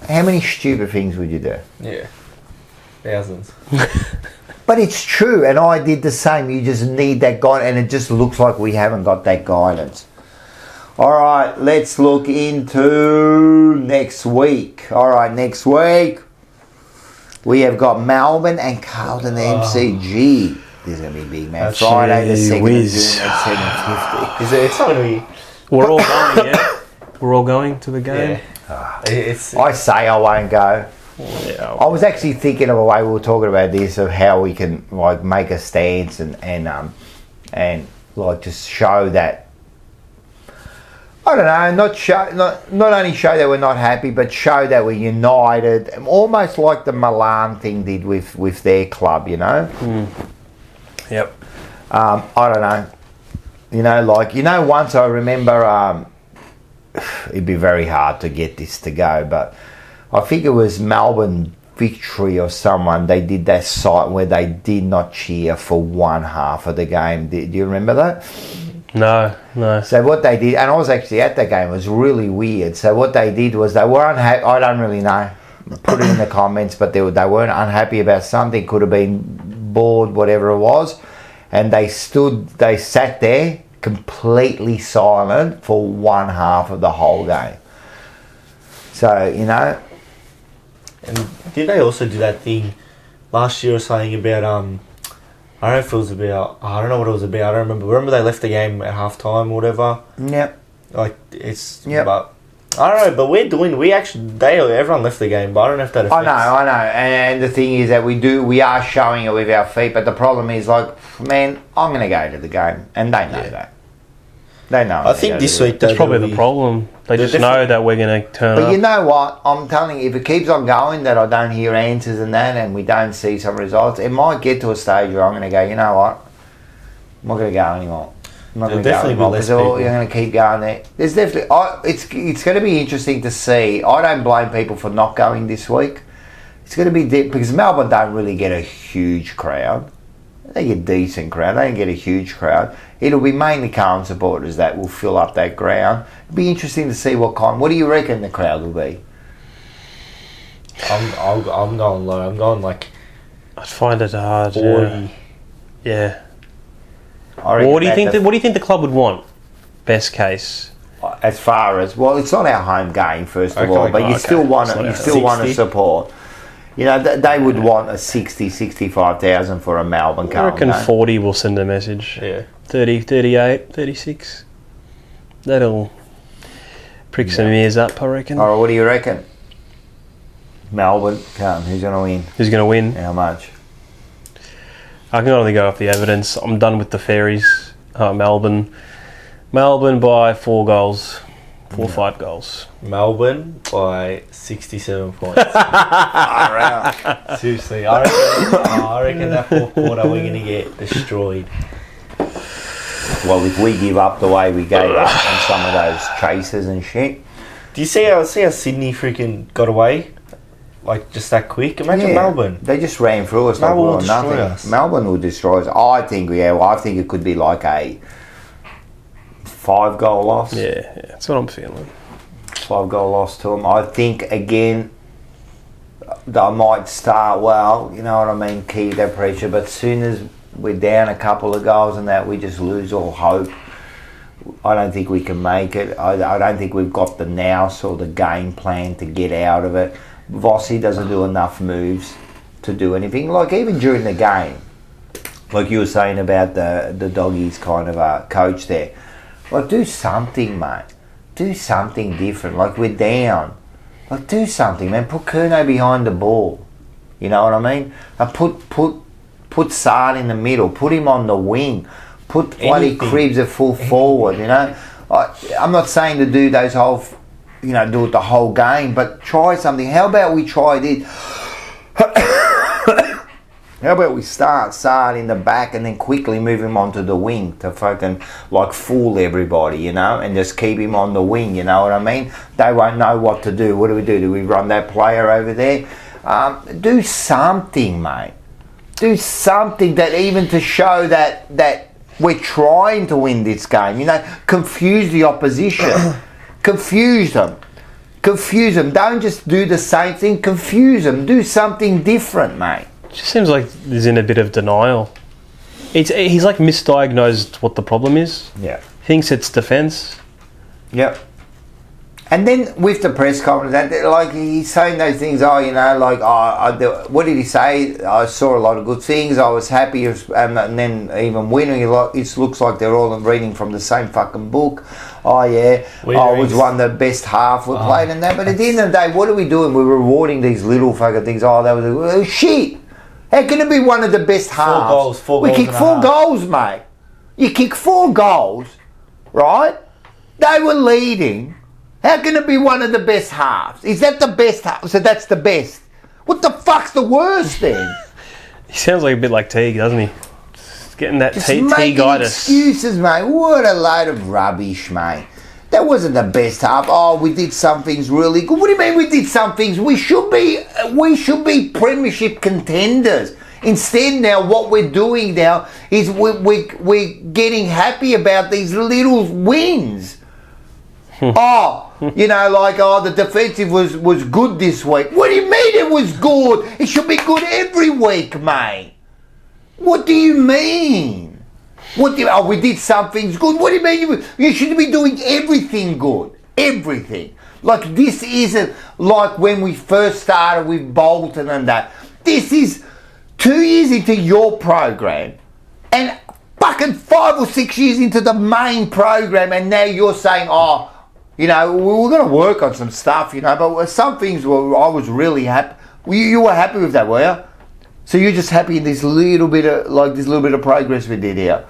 how many stupid things would you do? Yeah. Thousands. But it's true, and I did the same. You just need that guidance, and it just looks like we haven't got that guidance. All right, let's look into next week. All right, next week we have got Melbourne and Carlton MCG. This is going to be big, man. That's Friday the 2nd of whiz. June at 7:50. It's not going to be... We're all going, yeah? We're all going to the game? Yeah. It's I say I won't go. Yeah. I was actually thinking of a way, we were talking about this, of how we can like make a stance and like just show that, I don't know, not only show that we're not happy, but show that we're united, almost like the Milan thing did with their club, you know. Yep. I don't know, you know, like, you know, once I remember, it'd be very hard to get this to go, but I think it was Melbourne Victory or someone, they did that site where they did not cheer for one half of the game. Do you remember that? No. So what they did, and I was actually at that game, it was really weird. So what they did was they were unhappy, I don't really know, put it in the comments, but they weren't unhappy about something, could have been bored, whatever it was, and they sat there completely silent for one half of the whole game. So, you know. And did they also do that thing last year or something about, I don't know if it was about, I don't know what it was about, I don't remember. Remember they left the game at half time or whatever? Yep. Like, it's, yep. But, I don't know, but everyone left the game, but I don't know if that affects. I know, and the thing is that we are showing it with our feet, but the problem is, like, man, I'm going to go to the game, and they know that. They know. I think this week that's probably the problem. They just know that we're going to turn up. But you know what? I'm telling you, if it keeps on going, that I don't hear answers and that, and we don't see some results, it might get to a stage where I'm going to go, you know what? I'm not going to go anymore. I'm not going to go anymore because you're going to keep going there. There's definitely. It's going to be interesting to see. I don't blame people for not going this week. It's going to be because Melbourne don't really get a huge crowd. They get a decent crowd. They don't get a huge crowd. It'll be mainly Carlton supporters that will fill up that ground. It'll be interesting to see what do you reckon the crowd will be? I'm going low. I'm going like... I'd find it hard. 40. Yeah. What do you think the club would want? Best case. As far as, well, it's not our home game first of all, but you still want to support. You know, they would want a 60, 65,000 for a Melbourne Carlton. I reckon 40 will send a message. Yeah. 30, 38, 36. That'll prick some ears up, I reckon. All right, what do you reckon? Melbourne, Carlton, who's going to win? Who's going to win? How much? I can only go off the evidence. I'm done with the fairies. Melbourne by 4 goals. 4 or 5 goals. Melbourne by 67 points. Seriously, I reckon that fourth quarter we're going to get destroyed. Well, if we give up the way we gave up on some of those chases and shit. Do you see how Sydney freaking got away? Like, just that quick? Imagine Melbourne. They just ran through us like we were nothing. Us. Melbourne will destroy us. I think it could be like a 5-goal loss. Yeah, that's what I'm feeling. 5-goal loss to them. I think, again, they might start well, you know what I mean, keep that pressure, but as soon as we're down a couple of goals and that, we just lose all hope. I don't think we can make it. I don't think we've got the nous or the game plan to get out of it. Vossi doesn't do enough moves to do anything. Like, even during the game, like you were saying about the doggies kind of coach there. Like, do something, mate. Do something different. Like, we're down. Like, do something, man. Put Curnow behind the ball. You know what I mean? Put Sard in the middle. Put him on the wing. Put bloody Cribs at full forward, you know? I'm not saying to do those whole, do it the whole game, but try something. How about we try this? How about we start Sard in the back and then quickly move him onto the wing to fucking fool everybody, and just keep him on the wing, you know what I mean? They won't know what to do. What do? Do we run that player over there? Do something, mate. Do something that even to show that we're trying to win this game. You know, confuse the opposition. Confuse them. Confuse them. Don't just do the same thing. Confuse them. Do something different, mate. It just seems like he's in a bit of denial. He's like misdiagnosed what the problem is. Yeah. Thinks it's defence. Yep. And then with the press conference, like he's saying those things, what did he say? I saw a lot of good things. I was happy, and then even winning, it looks like they're all reading from the same fucking book. Oh yeah, I was one of the best half we played and that. But at the end of the day, what are we doing? We're rewarding these little fucking things. Oh, that was shit. How can it be one of the best halves? We kicked 4 goals, mate. You kick 4 goals, right? They were leading. How can it be one of the best halves? Is that the best half? So that's the best. What the fuck's the worst then? He sounds like a bit like Teague, doesn't he? Just getting that Teague-itis. Excuses, mate. What a load of rubbish, mate. That wasn't the best half. Oh, we did some things really good. What do you mean we did some things? We should be premiership contenders. Instead, now what we're doing now is we're getting happy about these little wins. The defensive was good this week. What do you mean it was good? It should be good every week, mate. What do you mean? We did some things good. What do you mean? You should be doing everything good. Everything. Like, this isn't like when we first started with Bolton and that. This is 2 years into your program and fucking 5 or 6 years into the main program, and now you're saying, we're going to work on some stuff, but some things I was really happy. You were happy with that, were you? So you're just happy in this little bit of progress we did here.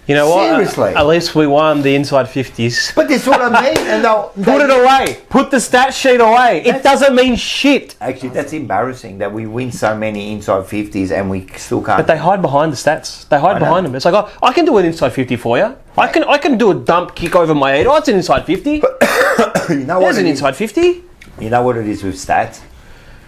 You know what? Seriously. At least we won the inside 50s. But that's what I mean. And put it away. Put the stat sheet away. It doesn't mean shit. Actually, that's embarrassing that we win so many inside 50s and we still can't. But they hide behind the stats. They hide behind them. It's like, I can do an inside 50 for you. I can do a dump kick over my head. It's an inside 50. You know There's an inside 50. You know what it is with stats?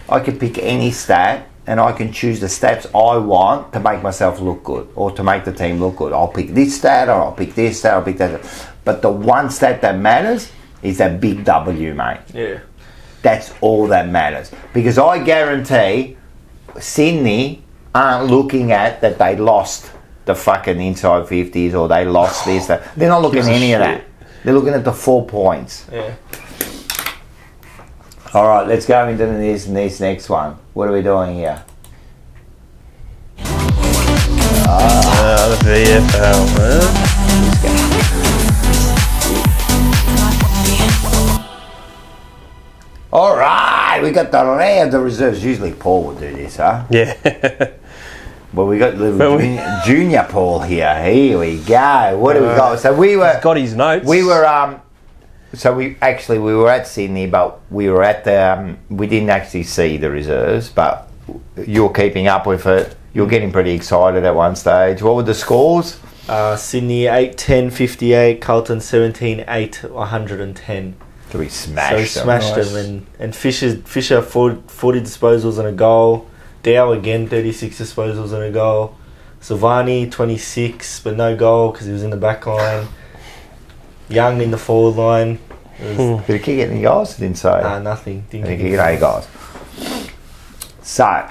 I can pick any stat and I can choose the stats I want to make myself look good or to make the team look good. I'll pick this stat or I'll pick this stat, I'll pick that. But the one stat that matters is that big W, mate. Yeah. That's all that matters. Because I guarantee Sydney aren't looking at that they lost the fucking inside 50s or they lost this. That. They're not looking at any of that. They're looking at the 4 points. Yeah. All right, let's go into this next one. What are we doing here? The VFL, All right, we got the round of reserves. Usually Paul would do this, huh? Yeah. Well, we got little junior Paul here. Here we go. What do we got? So we were... He's got his notes. We were... we were at Sydney, but we were at the... we didn't actually see the reserves, but you're keeping up with it. You're getting pretty excited at one stage. What were the scores? Sydney 8-10, 58. Carlton 17-8, 110. So we smashed them. Smashed them. And Fisher 40 disposals and a goal. Dow again 36 disposals and a goal. Silvani 26 but no goal because he was in the back line. Young in the forward line. Did he kick any goals? Didn't say. Nothing. Didn't kick any goals. So,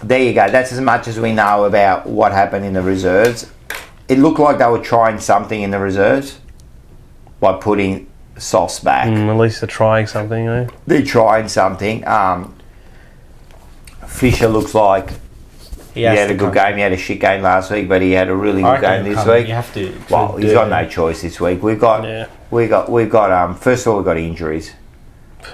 there you go. That's as much as we know about what happened in the reserves. It looked like they were trying something in the reserves by putting Sauce back. At least they're trying something, eh? They're trying something. Fisher looks like he had a good game. He had a shit game last week, but he had a really good game this week. You have to. Well, he's got no choice this week. We've got first of all, we've got injuries.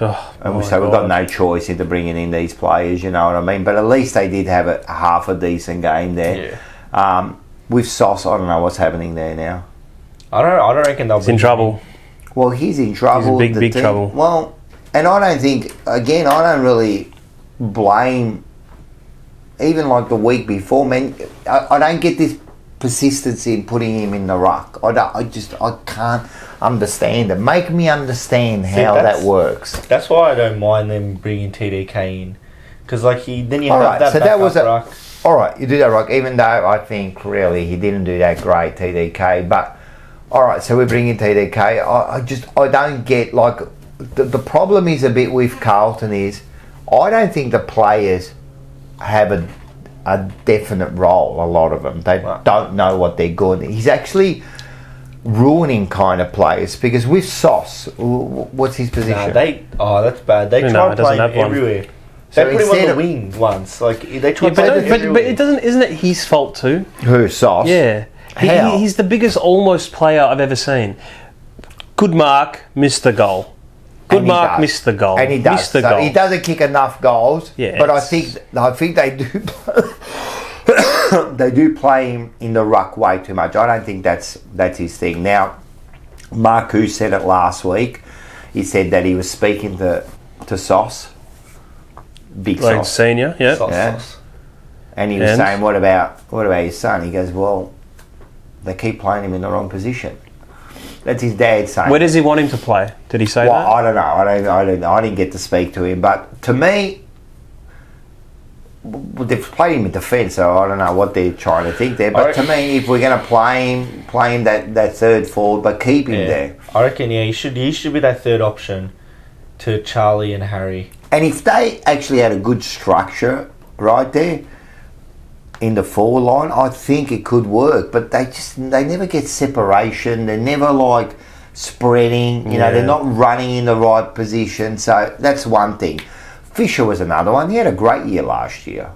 We've got no choice into bringing in these players, you know what I mean? But at least they did have a half a decent game there. Yeah. With Sauce, I don't know what's happening there now. I don't reckon they'll be in trouble. Well, he's in trouble. He's in big trouble. Well, and I don't think, again, I don't really blame, even like the week before, man, I don't get this persistency in putting him in the ruck. I can't understand it. Make me understand how that works. That's why I don't mind them bringing TDK in. Because, then you All have right, that so backup that was ruck. all right, you do that right. Even though I think really he didn't do that great, TDK. But all right, so we bring in TDK. I don't get like the problem is a bit with Carlton is I don't think the players have a definite role. A lot of them they don't know what they're good. He's actually ruining kind of players because with Sauce, what's his position? That's bad. They try to play him everywhere. So they put him on the wing once. Like they try to but everywhere. it doesn't. Isn't it his fault too? Who, Sauce? Yeah. He's the biggest almost player I've ever seen. Good mark, missed the goal. Good mark, missed the goal. And he does. Missed the goal. He doesn't kick enough goals. Yeah, but I think they do. They do play him in the ruck way too much. I don't think that's his thing. Now, Marku said it last week. He said that he was speaking to Sauce, Big like Sauce senior, yeah. Sauce. And he was saying, "What about his son?" He goes, "Well, they keep playing him in the wrong position." That's his dad saying. Where does he want him to play? Did he say that? I don't know. I didn't get to speak to him, but to me, they've played him in defence, so I don't know what they're trying to think there. But to me, if we're going to play him that third forward, but keep him there. I reckon, he should be that third option to Charlie and Harry. And if they actually had a good structure right there in the forward line, I think it could work. But they never get separation. They're never like spreading. You know, they're not running in the right position. So that's one thing. Fisher was another one. He had a great year last year.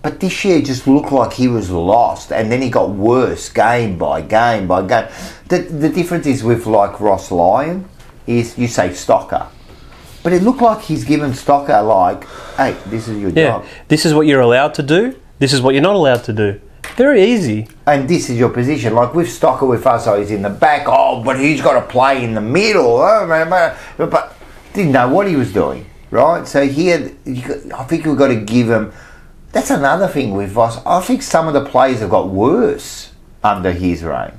But this year just looked like he was lost. And then he got worse game by game by game. The difference is with like Ross Lyon is you say Stocker. But it looked like he's given Stocker like, hey, this is your job. This is what you're allowed to do. This is what you're not allowed to do. Very easy. And this is your position. Like with Stocker with us, he's in the back. Oh, but he's got to play in the middle. Oh, man, but didn't know what he was doing. Right, so here, I think we've got to give him. That's another thing with Voss. I think some of the players have got worse under his reign.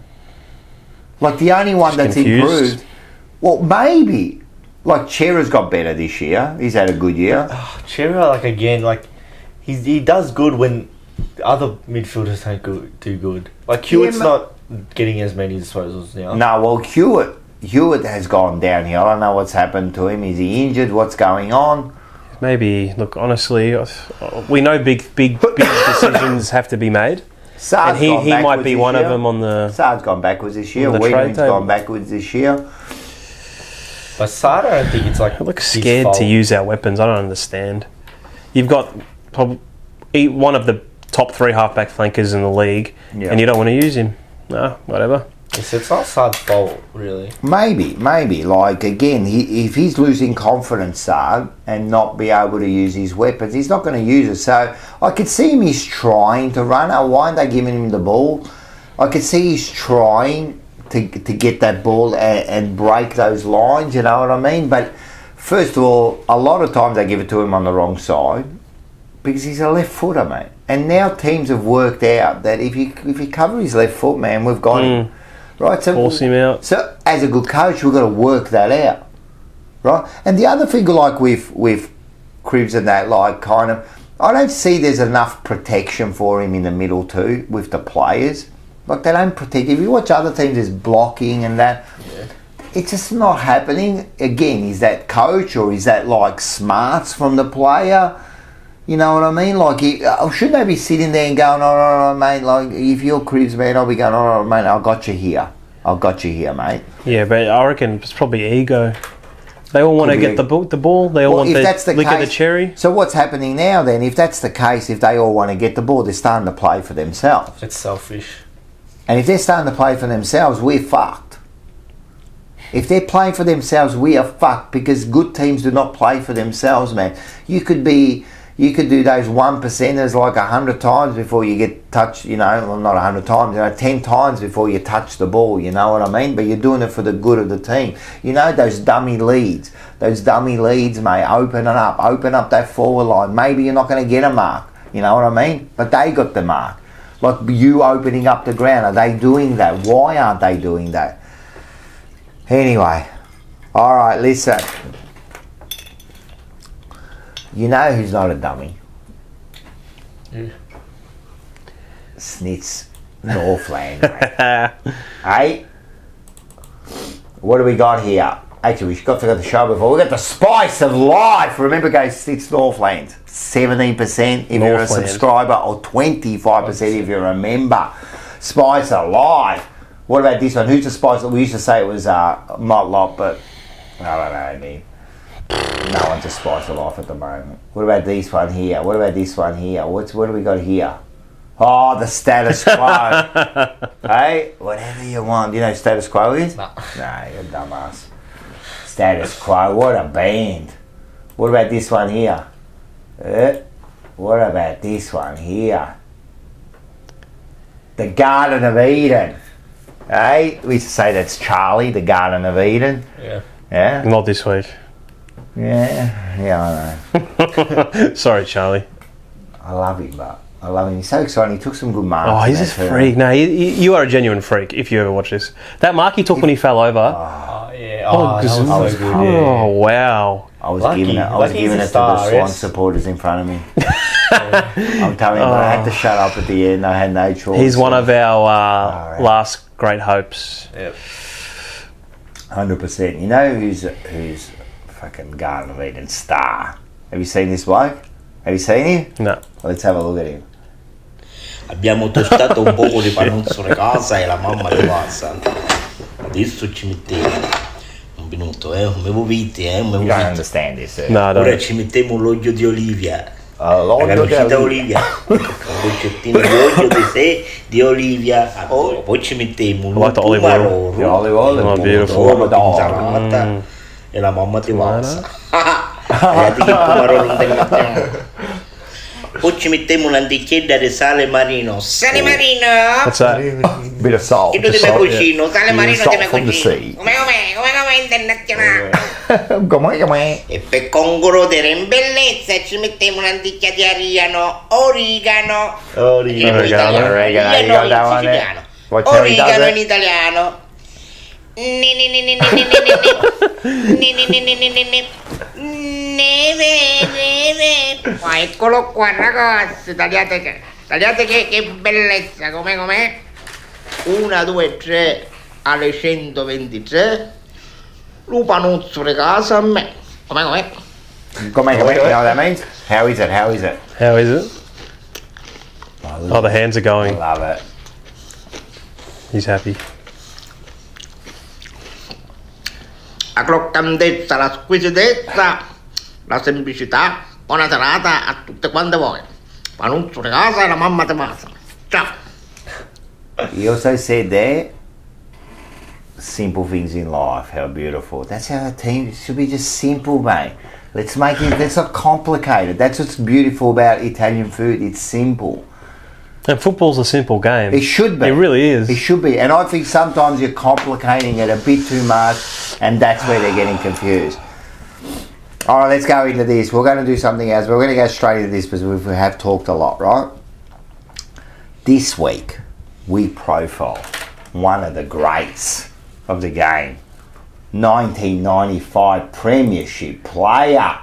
Like the only one that's improved. Well, maybe like Chera's got better this year. He's had a good year. Chera, he does good when other midfielders don't do good. Like Hewitt's not getting as many disposals now. No, well Hewitt has gone downhill. I don't know what's happened to him. Is he injured? What's going on? Maybe. Look, honestly, we know big decisions have to be made. And he might be one of them on the. Saad's gone backwards this year. Wheaton's gone backwards this year. But Saad, I don't think it's like. I look scared to use our weapons. I don't understand. You've got probably one of the top 3 halfback flankers in the league, and you don't want to use him. No, whatever. It's not Saad's fault, really. Maybe. Like, again, if he's losing confidence, Saad, and not be able to use his weapons, he's not going to use it. So I could see him, he's trying to run. Why aren't they giving him the ball? I could see he's trying to get that ball and break those lines, you know what I mean? But first of all, a lot of times they give it to him on the wrong side because he's a left footer, mate. And now teams have worked out that if you cover his left foot, man, we've got him. Right, so force him out. So as a good coach, we've got to work that out, right? And the other thing, like with Cribs and that, like kind of, I don't see there's enough protection for him in the middle too with the players. Like they don't protect. If you watch other teams, there's blocking and that. Yeah. It's just not happening. Again, is that coach or is that like smarts from the player? You know what I mean? Like, shouldn't they be sitting there and going, all right, mate, like, if you're Cribs, mate, I'll be going, all right, mate, I got you here, mate. Yeah, but I reckon it's probably ego. They all want to get the ball. They all want to lick of the cherry. So what's happening now then? If that's the case, if they all want to get the ball, they're starting to play for themselves. It's selfish. And if they're starting to play for themselves, we're fucked. If they're playing for themselves, we are fucked because good teams do not play for themselves, man. You could do those 1%ers like 100 times before you get touched, you know, well, not 100 times, 10 times before you touch the ball, you know what I mean? But you're doing it for the good of the team. You know, those dummy leads, mate, open up that forward line. Maybe you're not going to get a mark, you know what I mean? But they got the mark. Like you opening up the ground, are they doing that? Why aren't they doing that? Anyway, all right, listen. You know who's not a dummy? Snitz Northland. Hey, what do we got here? Actually, we forgot to show before. We got the spice of life. Remember, guys, Snitz Northland. 17% if you're a subscriber, or 25% if you're a member. Spice of life. What about this one? Who's the spice? We used to say it was not lot, but I don't know, man. No one's a spice of life at the moment. What about this one here? What about this one here? What do we got here? Oh, the status quo. Hey, whatever you want. You know who status quo is? No. Nah, you're a dumbass. Status quo. What a band. What about this one here? What about this one here? The Garden of Eden. Hey, we used to say that's Charlie, the Garden of Eden. Yeah. Yeah? Not this week. Yeah, I know. Sorry, Charlie. I love him, but I love him. He's so exciting. He took some good marks. Oh, he's a freak. No, you are a genuine freak if you ever watch this. That mark he took when he fell over. Oh, yeah. Oh, that was so good. Oh, wow. I was giving it to the Swan supporters in front of me. I'm telling you, but I had to shut up at the end. I had no choice. He's one of our last great hopes. Yep. 100%. You know who's fucking Garden of Eden star? Have you seen this bloke? Have you seen him? No. Well, let's have a look at him. Abbiamo tostato un poco di panuzzole casa e la mamma di passa. Adesso ci mettiamo un minuto, un mevovite, un You mevovite. don't understand this, No, Ora ci mettiamo l'olio di olivia. L'olio di olivia. Un goccettino di olio di olivia. Poi ci mettiamo un pomarolo. The olive oil. Oh, beautiful. L'insalata e la mamma ti passa. Guardate che pomarolo non te ne mettiamo. Poi ci mettiamo un'antichetta di sale marino. Sale marino! What's that? Bit of salt. Che tu ti cucino, sale marino ti from the sea. Come internazionale. Come? E per concludere in bellezza ci mettiamo un'anticchia di origano. Origano. Origano in italiano. Neve. Ma eccolo qua ragazzi, tagliate che bellezza, com'è? 1, 2, 3 alle 123. Lupanuzzo di casa a me. Com'è? You know what that means? How is it? How is it? Oh, the hands are I going. love it. He's happy. La croccantezza, la squisitezza, la semplicità. Buona serata a tutte quante voi. Panuzzo di casa e la mamma di massa. Ciao. He also said there, simple things in life, how beautiful. That's how a team should be, just simple, mate. Let's not complicate it. That's what's beautiful about Italian food. It's simple. And football's a simple game. It should be. It really is. It should be. And I think sometimes you're complicating it a bit too much, and that's where they're getting confused. All right, let's go into this. We're going to do something else. We're going to go straight into this because we have talked a lot, right? This week, we profile one of the greats of the game. 1995 Premiership player.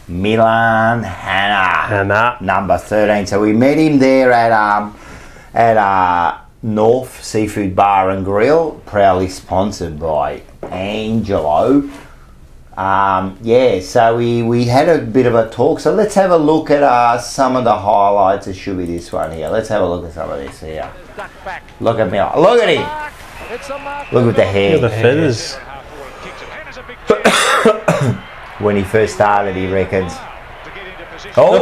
Milan Hanna. Number 13. So we met him there at North Seafood Bar and Grill, proudly sponsored by Angelo. So we had a bit of a talk. So let's have a look at some of the highlights. It should be this one here. Let's have a look at some of this here. Look at me. Look at him. Look at the hair. Look at the feathers. When he first started, he reckons. Oh,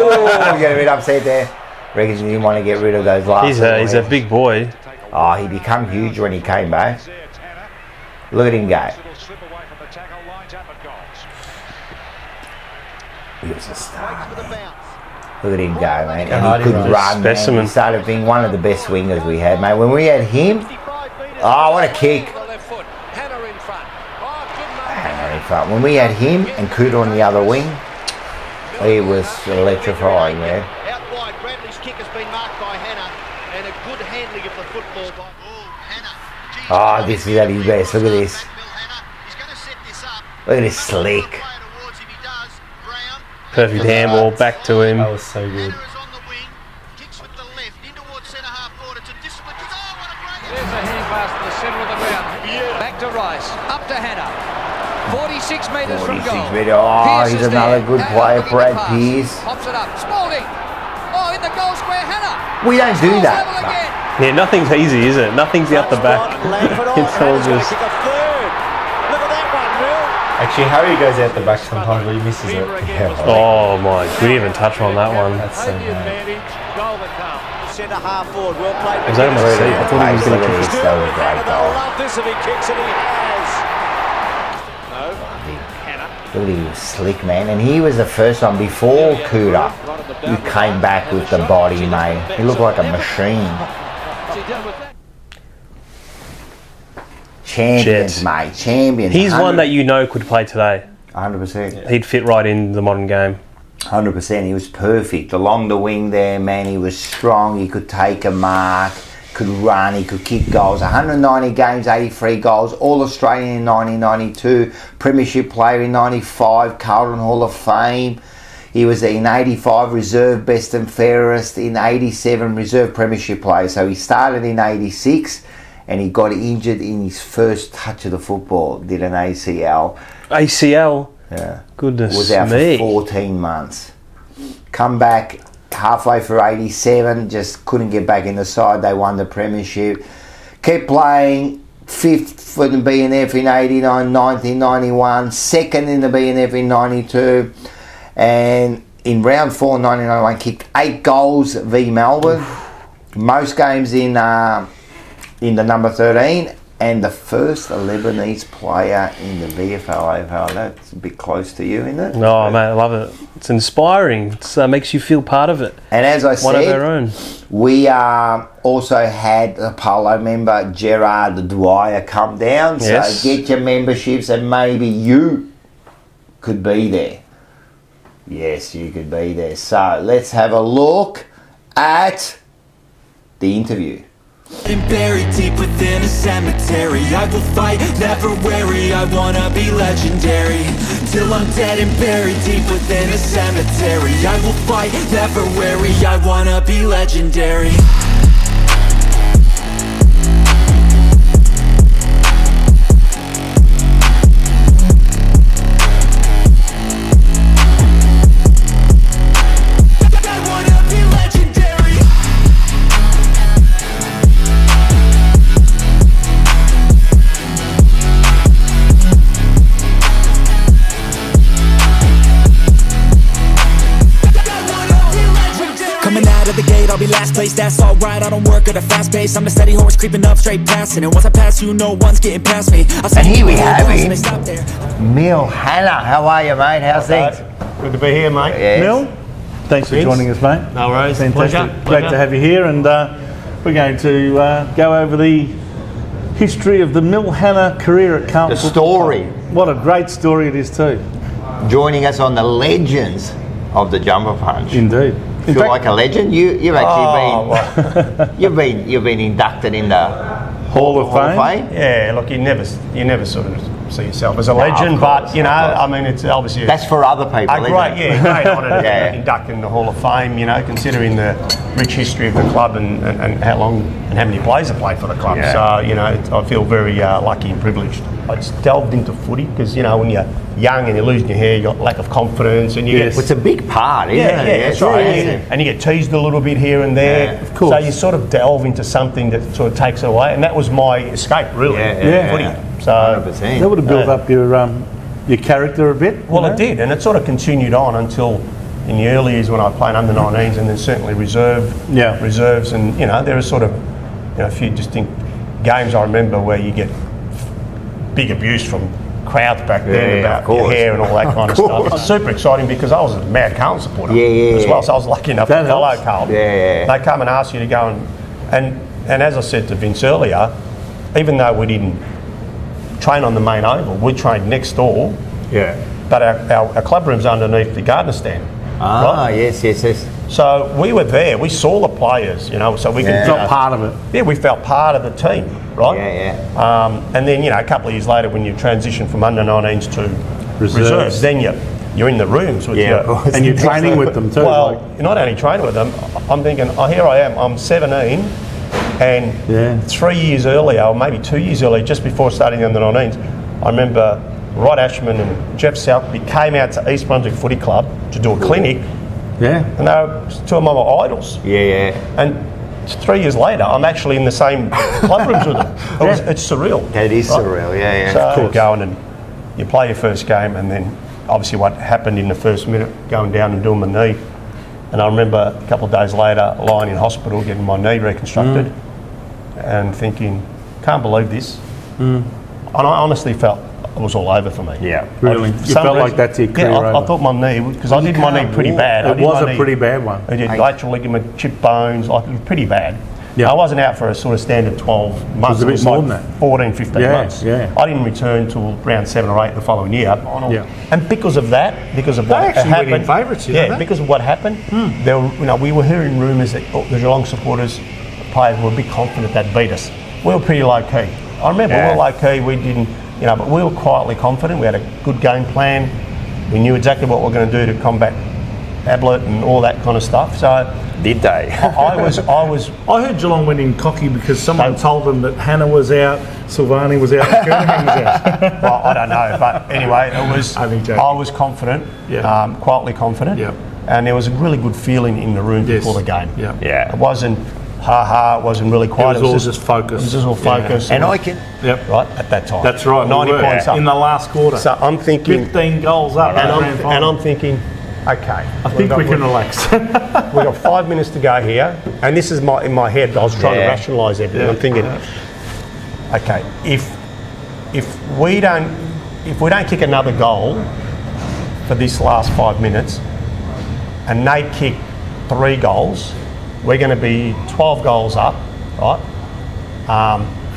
you get a bit upset there. Reckons he didn't want to get rid of those last. He's a big boy. Oh, he became huge when he came back. Look at him go. He was a star, man. Look at him go, man. And he could run, man. He started being one of the best wingers we had, mate. When we had him, oh, what a kick. Hanna in front. When we had him and Kuda on the other wing, he was electrifying, man. Out wide, Bradley's kick has been marked by Hanna, and a good handling of the football by Hanna. Oh, this is at his best. Look at this. Look at this slick. Perfect handball back to him. That was so good. 46 metres from goal. Oh, he's another good player, Brad Pearce. Pops it up. Spalding. Oh, in the goal square, Hannah. We don't do that. Yeah, nothing's easy, is it? Nothing's out the back. It's all just... Actually, Harry goes out the back sometimes, but he misses it. Yeah. Oh my, we didn't even touch on that one. That's so bad. Centre half forward, well played. It was almost a seat. I thought he was going to kick it. That was a great goal. Love this if he kicks it, he has. No, Hannah. Look, he was slick, man. And he was the first one before Kuda who came back with the body, mate. He looked like a machine. Champions, mate. Champions. He's one that you know could play today. 100%. He'd fit right in the modern game. 100%. He was perfect. Along the wing there, man, he was strong. He could take a mark, could run, he could kick goals. 190 games, 83 goals. All-Australian in 1992. Premiership player in 95. Carlton Hall of Fame. He was in 85 reserve best and fairest. In 87 reserve premiership player. So he started in 86 and he got injured in his first touch of the football. Did an ACL. ACL? Yeah. Goodness was out me. for 14 months. Come back halfway through 87, just couldn't get back in the side. They won the premiership. Kept playing, 5th for the BNF in 89, 1991, 2nd in the BNF in 92, and in round 4 1991 kicked 8 goals v Melbourne. Most games in the number 13. And the first Lebanese player in the VFL AFL. That's a bit close to you, isn't it? No, mate, I love it. It's inspiring. It makes you feel part of it. And as I one said, of our own. We also had a polo member, Gerard Dwyer, come down. Yes. So get your memberships and maybe you could be there. Yes, you could be there. So let's have a look at the interview. And buried deep within a cemetery, I will fight, never wary, I wanna be legendary. Till I'm dead and buried deep within a cemetery, I will fight, never wary, I wanna be legendary. I'll be last place, that's alright, I don't work at a fast pace. I'm a steady horse creeping up straight past it. And once I pass you, no one's getting past me. And here we have him, Mill Hannah. How are you, mate? How's things? Good to be here, mate. Yes. Mill, thanks for joining us, mate. No worries. Fantastic. Great to have you here. And we're going to go over the history of the Mill Hannah career at Carlton. The story. What a great story it is too. Joining us on the legends of the jumper punch. Indeed. Feel like a legend. You've actually you've been inducted in the Hall of Fame. Yeah, look, you never sort of see yourself as a legend, but you know, I mean, it's obviously that's for other people. Great honour to induct in the Hall of Fame. You know, considering the rich history of the club and how long and how many players have played for the club. Yeah. So you know, I feel very lucky and privileged. I just delved into footy because you know when you're young and you're losing your hair, you got lack of confidence, and you get it's a big part, isn't it? Yeah, that's right. And you get teased a little bit here and there. Of course. So you sort of delve into something that sort of takes it away, and that was my escape, really. Footy. So 100%. That would have built up your character a bit. Well, it did, and it sort of continued on until in the early years when I played under 19s, and then certainly reserves, and you know there are sort of a few distinct games I remember where you get big abuse from crowds back then about your hair and all that kind of stuff. It's super exciting because I was a mad Carlton supporter as well, so I was lucky enough to follow Carlton. They come and ask you to go and as I said to Vince earlier, even though we didn't train on the main oval, we trained next door. Yeah. But our club room's underneath the gardener stand. Ah, right? Yes. So we were there. We saw the players, so we felt part of it. Yeah, we felt part of the team, right? Yeah. And then a couple of years later, when you transition from under 19s to reserves, then you're in the rooms with and you're training with them too. Well, you're not only training with them. I'm thinking, here I am. I'm 17, and 3 years earlier, or maybe 2 years earlier, just before starting the under 19s, I remember Rod Ashman and Jeff Southby came out to East Brunswick Footy Club to do a clinic. Yeah. And they were two of my idols. Yeah. And 3 years later, I'm actually in the same club rooms with them. It's surreal. It is surreal, yeah. So you go and you play your first game, and then obviously what happened in the first minute, going down and doing my knee. And I remember a couple of days later lying in hospital getting my knee reconstructed and thinking, can't believe this. And I honestly felt it was all over for me. Yeah, really. You felt like that's your career over. I thought my knee, because I did my knee pretty bad. It was a pretty bad one. I did lateral ligament, chip bones, like it was pretty bad. Yeah. I wasn't out for a sort of standard 12 months. It was a bit more than that. 14, 15 months. Yeah. I didn't return till around 7 or 8 the following year. Yeah. And because of that, because of what actually happened, went in favourites, you know that? because of what happened, there were, we were hearing rumours that the Geelong supporters, players were a bit confident they'd beat us. We were pretty low key. I remember we were low key. We didn't, but we were quietly confident. We had a good game plan. We knew exactly what we were going to do to combat Ablett and all that kind of stuff. So did they? I heard Geelong went in cocky because someone told them that Hannah was out, Silvani was out, and Kernaghan was out. Well, I don't know, but anyway, it was. I was confident, quietly confident, and there was a really good feeling in the room before the game. It wasn't it wasn't really quiet. It was all just focus. It was just all focus. And I can. Right at that time. That's right. 90 points up in the last quarter. So I'm thinking 15 goals up, and I'm thinking. Okay. I think we can relax. We've got 5 minutes to go here, and this is in my head. I was trying to rationalise everything. I'm thinking, okay, if we don't kick another goal for this last 5 minutes, and they kick 3 goals, we're going to be 12 goals up, right?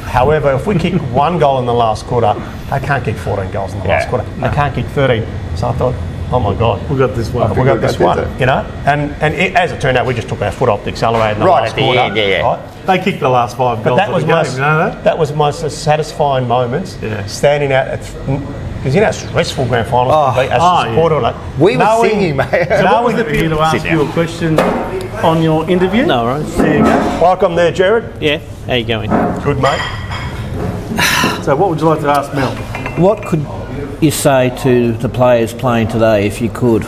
However, if we kick 1 goal in the last quarter, they can't kick 14 goals in the last quarter. They can't kick 13. So I thought, oh my God, we got this one. We got this one, And as it turned out, we just took our foot off the accelerator in the last quarter. Right? They kicked the last 5 goals. But that was my satisfying moments. Standing out because how stressful grand finals can be as a supporter. We were singing, mate. So what was the here to ask you a question on your interview? No, right. There you go. Welcome there, Jared. Yeah. How you going? Good, mate. So what would you like to ask Mel? What could you say to the players playing today, if you could,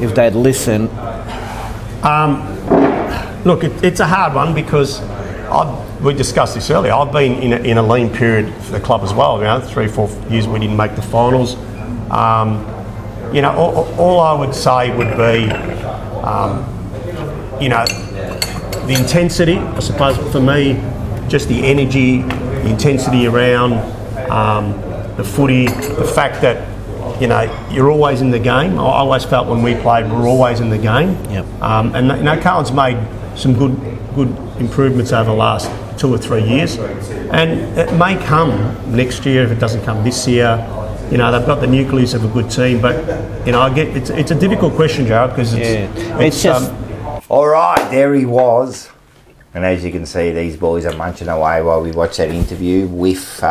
if they'd listen? Look, it's a hard one because we discussed this earlier. I've been in a lean period for the club as well. 3-4 years we didn't make the finals. All I would say would be, the intensity. I suppose for me, just the energy, the intensity around the footy, the fact that you're always in the game. I always felt when we played, we were always in the game. Yep. And Carlton's made some good improvements over the last 2 or 3 years, and it may come next year if it doesn't come this year. They've got the nucleus of a good team, but I get it's a difficult question, Jared, because it's just. All right, there he was. And as you can see, these boys are munching away while we watch that interview with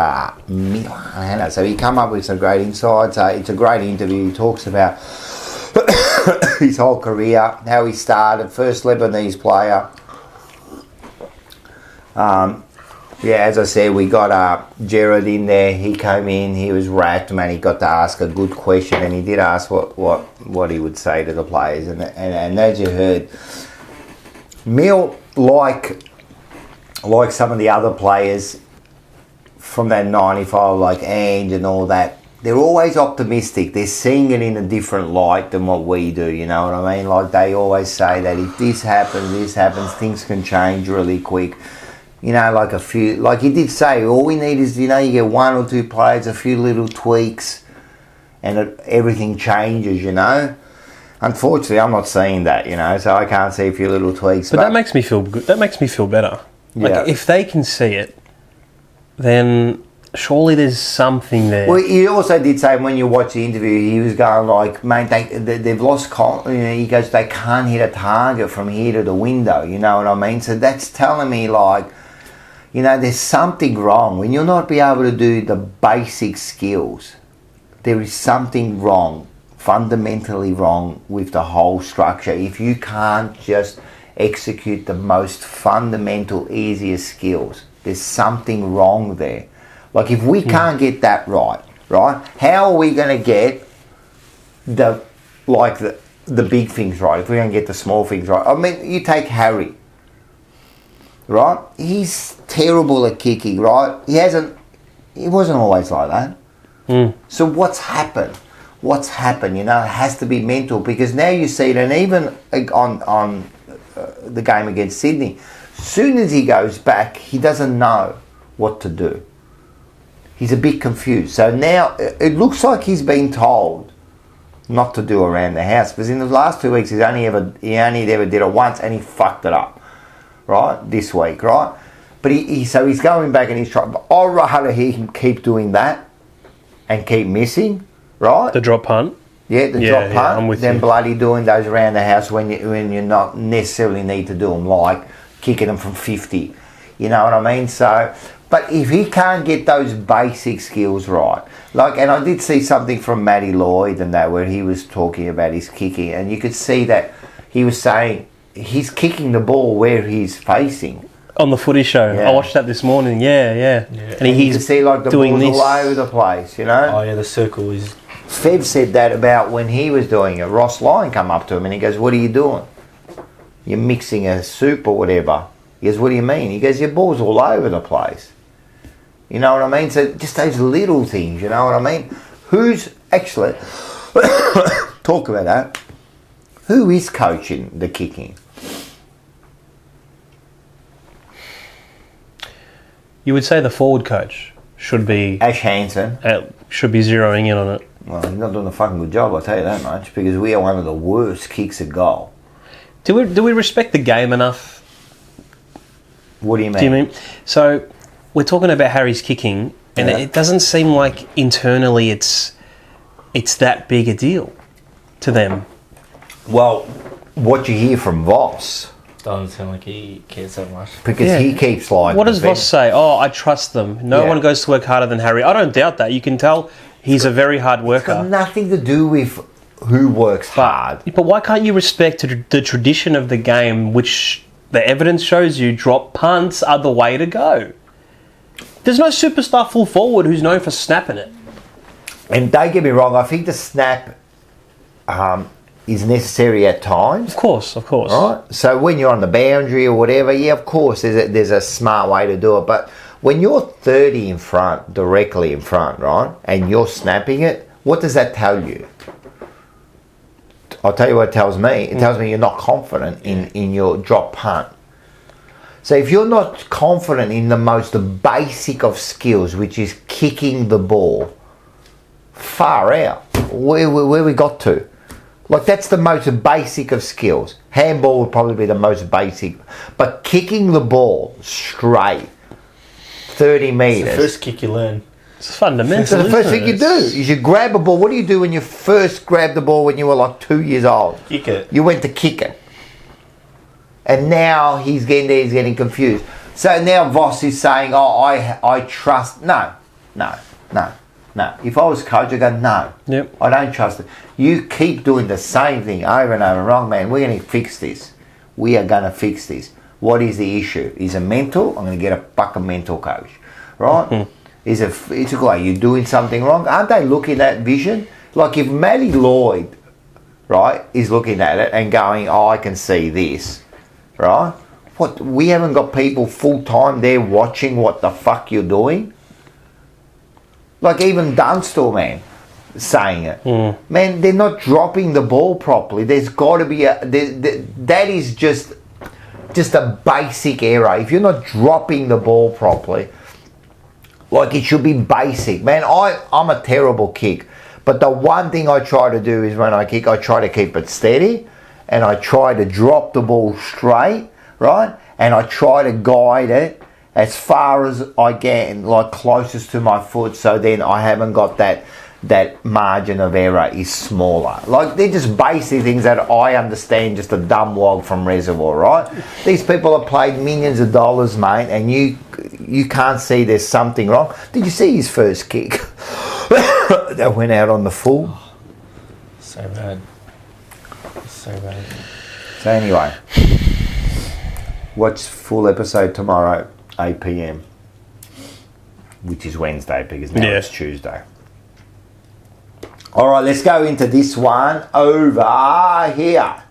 Milan. So he come up with some great insights. It's a great interview. He talks about his whole career, how he started, first Lebanese player. As I said, we got Jared in there. He came in, he was racked, man. He got to ask a good question, and he did ask what he would say to the players. And as you heard, Mill, like some of the other players from that 95, like Ange and all that, they're always optimistic. They're seeing it in a different light than what we do, you know what I mean? Like they always say that if this happens, things can change really quick. Like he did say, all we need is, you get 1 or 2 players, a few little tweaks, and everything changes, Unfortunately, I'm not seeing that, so I can't see a few little tweaks. But that makes me feel good. That makes me feel better. Like, if they can see it, then surely there's something there. Well, he also did say when you watch the interview, he was going like, mate, they've lost confidence. He goes, they can't hit a target from here to the window, you know what I mean? So that's telling me, like, there's something wrong. When you'll not be able to do the basic skills, there is something wrong, fundamentally wrong with the whole structure. If you can't just execute the most fundamental, easiest skills, there's something wrong there. Like if we can't get that right, right? How are we going to get the big things right if we don't get the small things right? I mean, you take Harry, right? He's terrible at kicking, right? He wasn't always like that. So what's happened? What's happened? You know, it has to be mental, because now you see it, and even on the game against Sydney, soon as he goes back, he doesn't know what to do. He's a bit confused. So now it looks like he's been told not to do around the house, because in the last 2 weeks he only ever did it once, and he fucked it up, right? This week, right? But so he's going back and he's trying. But I'd rather he can keep doing that and keep missing, right? The drop punt. Yeah, drop punt. I'm with then you. bloody doing those around the house when you not necessarily need to do them, like kicking them from 50. You know what I mean? So, but if he can't get those basic skills right, and I did see something from Matty Lloyd and that, where he was talking about his kicking, and you could see that he was saying he's kicking the ball where he's facing. On the footy show. Yeah. I watched that this morning, yeah. And you can see the doing ball's this. all over the place, you know? Oh, yeah, the circle is... Fev said that about when he was doing it. Ross Lyon come up to him and he goes, "What are you doing? You're mixing a soup or whatever." He goes, "What do you mean?" He goes, "Your ball's all over the place." You know what I mean? So just those little things, you know what I mean? Who's actually... talk about that. Who is coaching the kicking? You would say the forward coach should be... Ash Hansen. Should be zeroing in on it. Well, he's not doing a fucking good job, I'll tell you that much, because we are one of the worst kicks at goal. Do we respect the game enough? What do you mean? Do you mean? So, we're talking about Harry's kicking, and it doesn't seem like internally it's that big a deal to them. Well, what you hear from Voss... doesn't sound like he cares so much. Because he keeps like... What does Voss say? Oh, I trust them. No one goes to work harder than Harry. I don't doubt that. You can tell he's a very hard worker. It's got nothing to do with who works hard. But why can't you respect the tradition of the game, which the evidence shows you drop punts are the way to go? There's no superstar full forward who's known for snapping it. And don't get me wrong, I think the snap is necessary at times. Of course. Right? So when you're on the boundary or whatever, yeah, of course, there's a smart way to do it. But when you're 30 in front, directly in front, right, and you're snapping it, what does that tell you? I'll tell you what it tells me. It tells me you're not confident in your drop punt. So if you're not confident in the most basic of skills, which is kicking the ball, far out, where we got to. Like, that's the most basic of skills. Handball would probably be the most basic. But kicking the ball straight, 30 metres. It's the first kick you learn. It's fundamental. It's the first thing you do. Is you grab a ball. What do you do when you first grabbed the ball when you were like 2 years old? Kick it. You went to kick it. And now he's getting confused. So now Voss is saying, "Oh, I trust." No. If I was coach, I'd go, "No, I don't trust it. You keep doing the same thing over and over. Wrong, man. We're going to fix this. We are going to fix this. What is the issue? Is it mental? I'm going to get a fucking mental coach, right? Mm-hmm. Is it? It's like you're doing something wrong. Aren't they looking at vision? Like if Matty Lloyd, right, is looking at it and going, "Oh, I can see this." Right? What, we haven't got people full time there watching what the fuck you're doing? Like even Dunstall, man, saying it. Man, they're not dropping the ball properly. There's got to be that is just a basic error. If you're not dropping the ball properly, like it should be basic. Man, I'm a terrible kick. But the one thing I try to do is when I kick, I try to keep it steady. And I try to drop the ball straight, right? And I try to guide it as far as I can, like closest to my foot, so then I haven't got that margin of error is smaller. Like, they're just basic things that I understand, just a dumb wog from Reservoir, right? These people have played millions of dollars, mate, and you can't see there's something wrong. Did you see his first kick? That went out on the full. So bad. So bad. So anyway, watch full episode tomorrow, 8 PM, which is Wednesday because now it's Tuesday. All right, let's go into this one over here.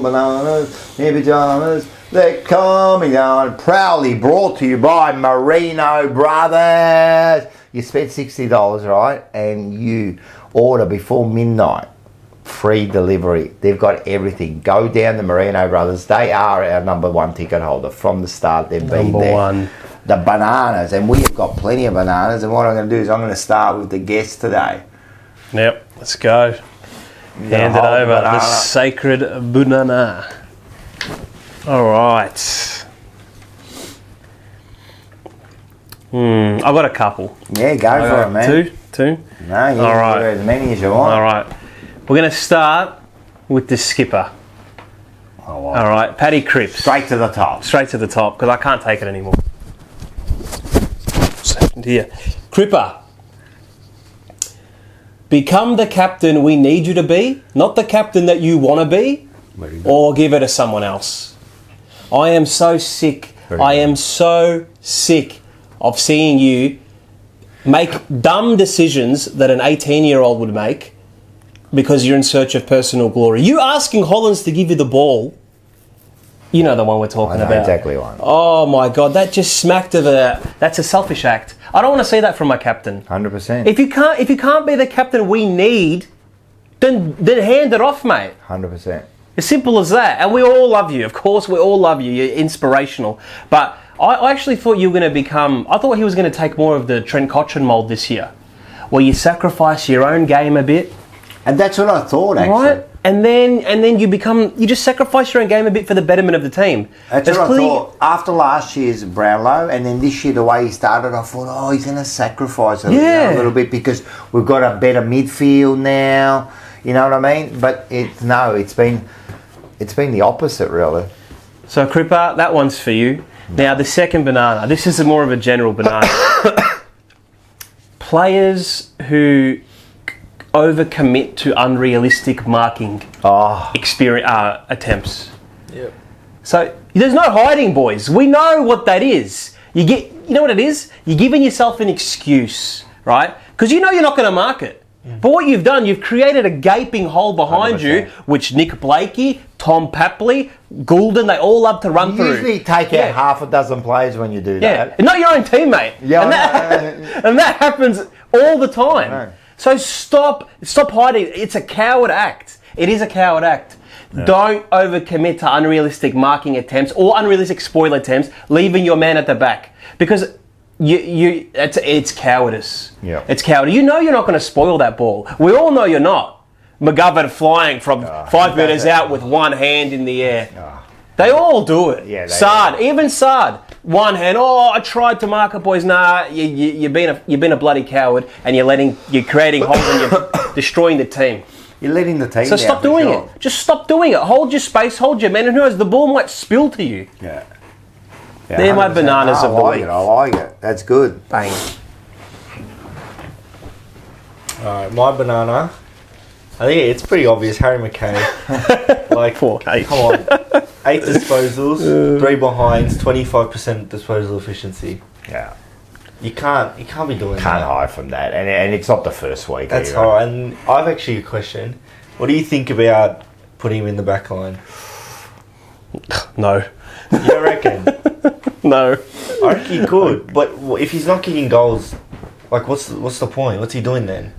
Bananas in pajamas, they're coming on. Proudly brought to you by Merino Brothers. You spend $60, right? And you order before midnight. Free delivery. They've got everything. Go down to Merino Brothers. They are our number one ticket holder from the start. They've been Number there. one. The bananas, and we've got plenty of bananas. And what I'm going to do is I'm going to start with the guest today. Yep, let's go. Hand it over. The sacred banana. All right. I've got a couple. Yeah, go for it, man. Two? No, you can do as many as you want. All right. We're going to start with the skipper. All right, Paddy Cripps. Straight to the top. Straight to the top, because I can't take it anymore. Here. Cripper. Become the captain we need you to be, not the captain that you want to be, or give it to someone else. I am so sick. I am so sick of seeing you make dumb decisions that an 18-year-old would make because you're in search of personal glory. You asking Hollins to give you the ball, you know the one we're talking about. Exactly one. Oh my God, that just smacked of that's a selfish act. I don't want to see that from my captain. 100%. If you can't be the captain we need, then hand it off, mate. 100%. As simple as that. And we all love you. Of course, we all love you. You're inspirational. But I actually thought you were going to become... I thought he was going to take more of the Trent Cotchin mould this year, where you sacrifice your own game a bit. And that's what I thought, actually. Right? And then you just sacrifice your own game a bit for the betterment of the team. That's what I thought. After last year's Brownlow, and then this year, the way he started, I thought, he's going to sacrifice it a little bit because we've got a better midfield now. You know what I mean? But it's been the opposite, really. So, Cripper, that one's for you. Now, the second banana. This is more of a general banana. Players who overcommit to unrealistic marking attempts. Yep. So there's no hiding, boys. We know what that is. You know what it is? You're giving yourself an excuse, right? Because you know you're not going to mark it. But what you've done, you've created a gaping hole behind 100%. You, which Nick Blakey, Tom Papley, Goulden, they all love to run through. You usually take out half a dozen players when you do that. And not your own teammate. Yeah, and that happens all the time. So stop hiding. It's a coward act. It is a coward act. Yeah. Don't overcommit to unrealistic marking attempts or unrealistic spoil attempts, leaving your man at the back. Because it's cowardice. Yeah. It's cowardice. You know you're not going to spoil that ball. We all know you're not. McGovern flying from 5 metres out with one hand in the air. They all do it. Yeah, even Saad, one hand. Oh, I tried to mark it, boys. Nah, you've been a bloody coward, and you're creating holes and you're destroying the team. You're letting the team down. So stop doing it. Just stop doing it. Hold your space, hold your man, and who knows, the ball might spill to you. Yeah. They're my bananas of the week. I like it. That's good. Bang. Alright, my banana. I think it's pretty obvious. Harry McKay. Come on. 8 disposals, 3 behinds, 25% disposal efficiency. Yeah. You can't be doing that. Can't hide from that. And it's not the first week. That's hard. And I've actually a question. What do you think about putting him in the back line? No. You don't reckon? No. I reckon he could. But if he's not kicking goals, what's the point? What's he doing then?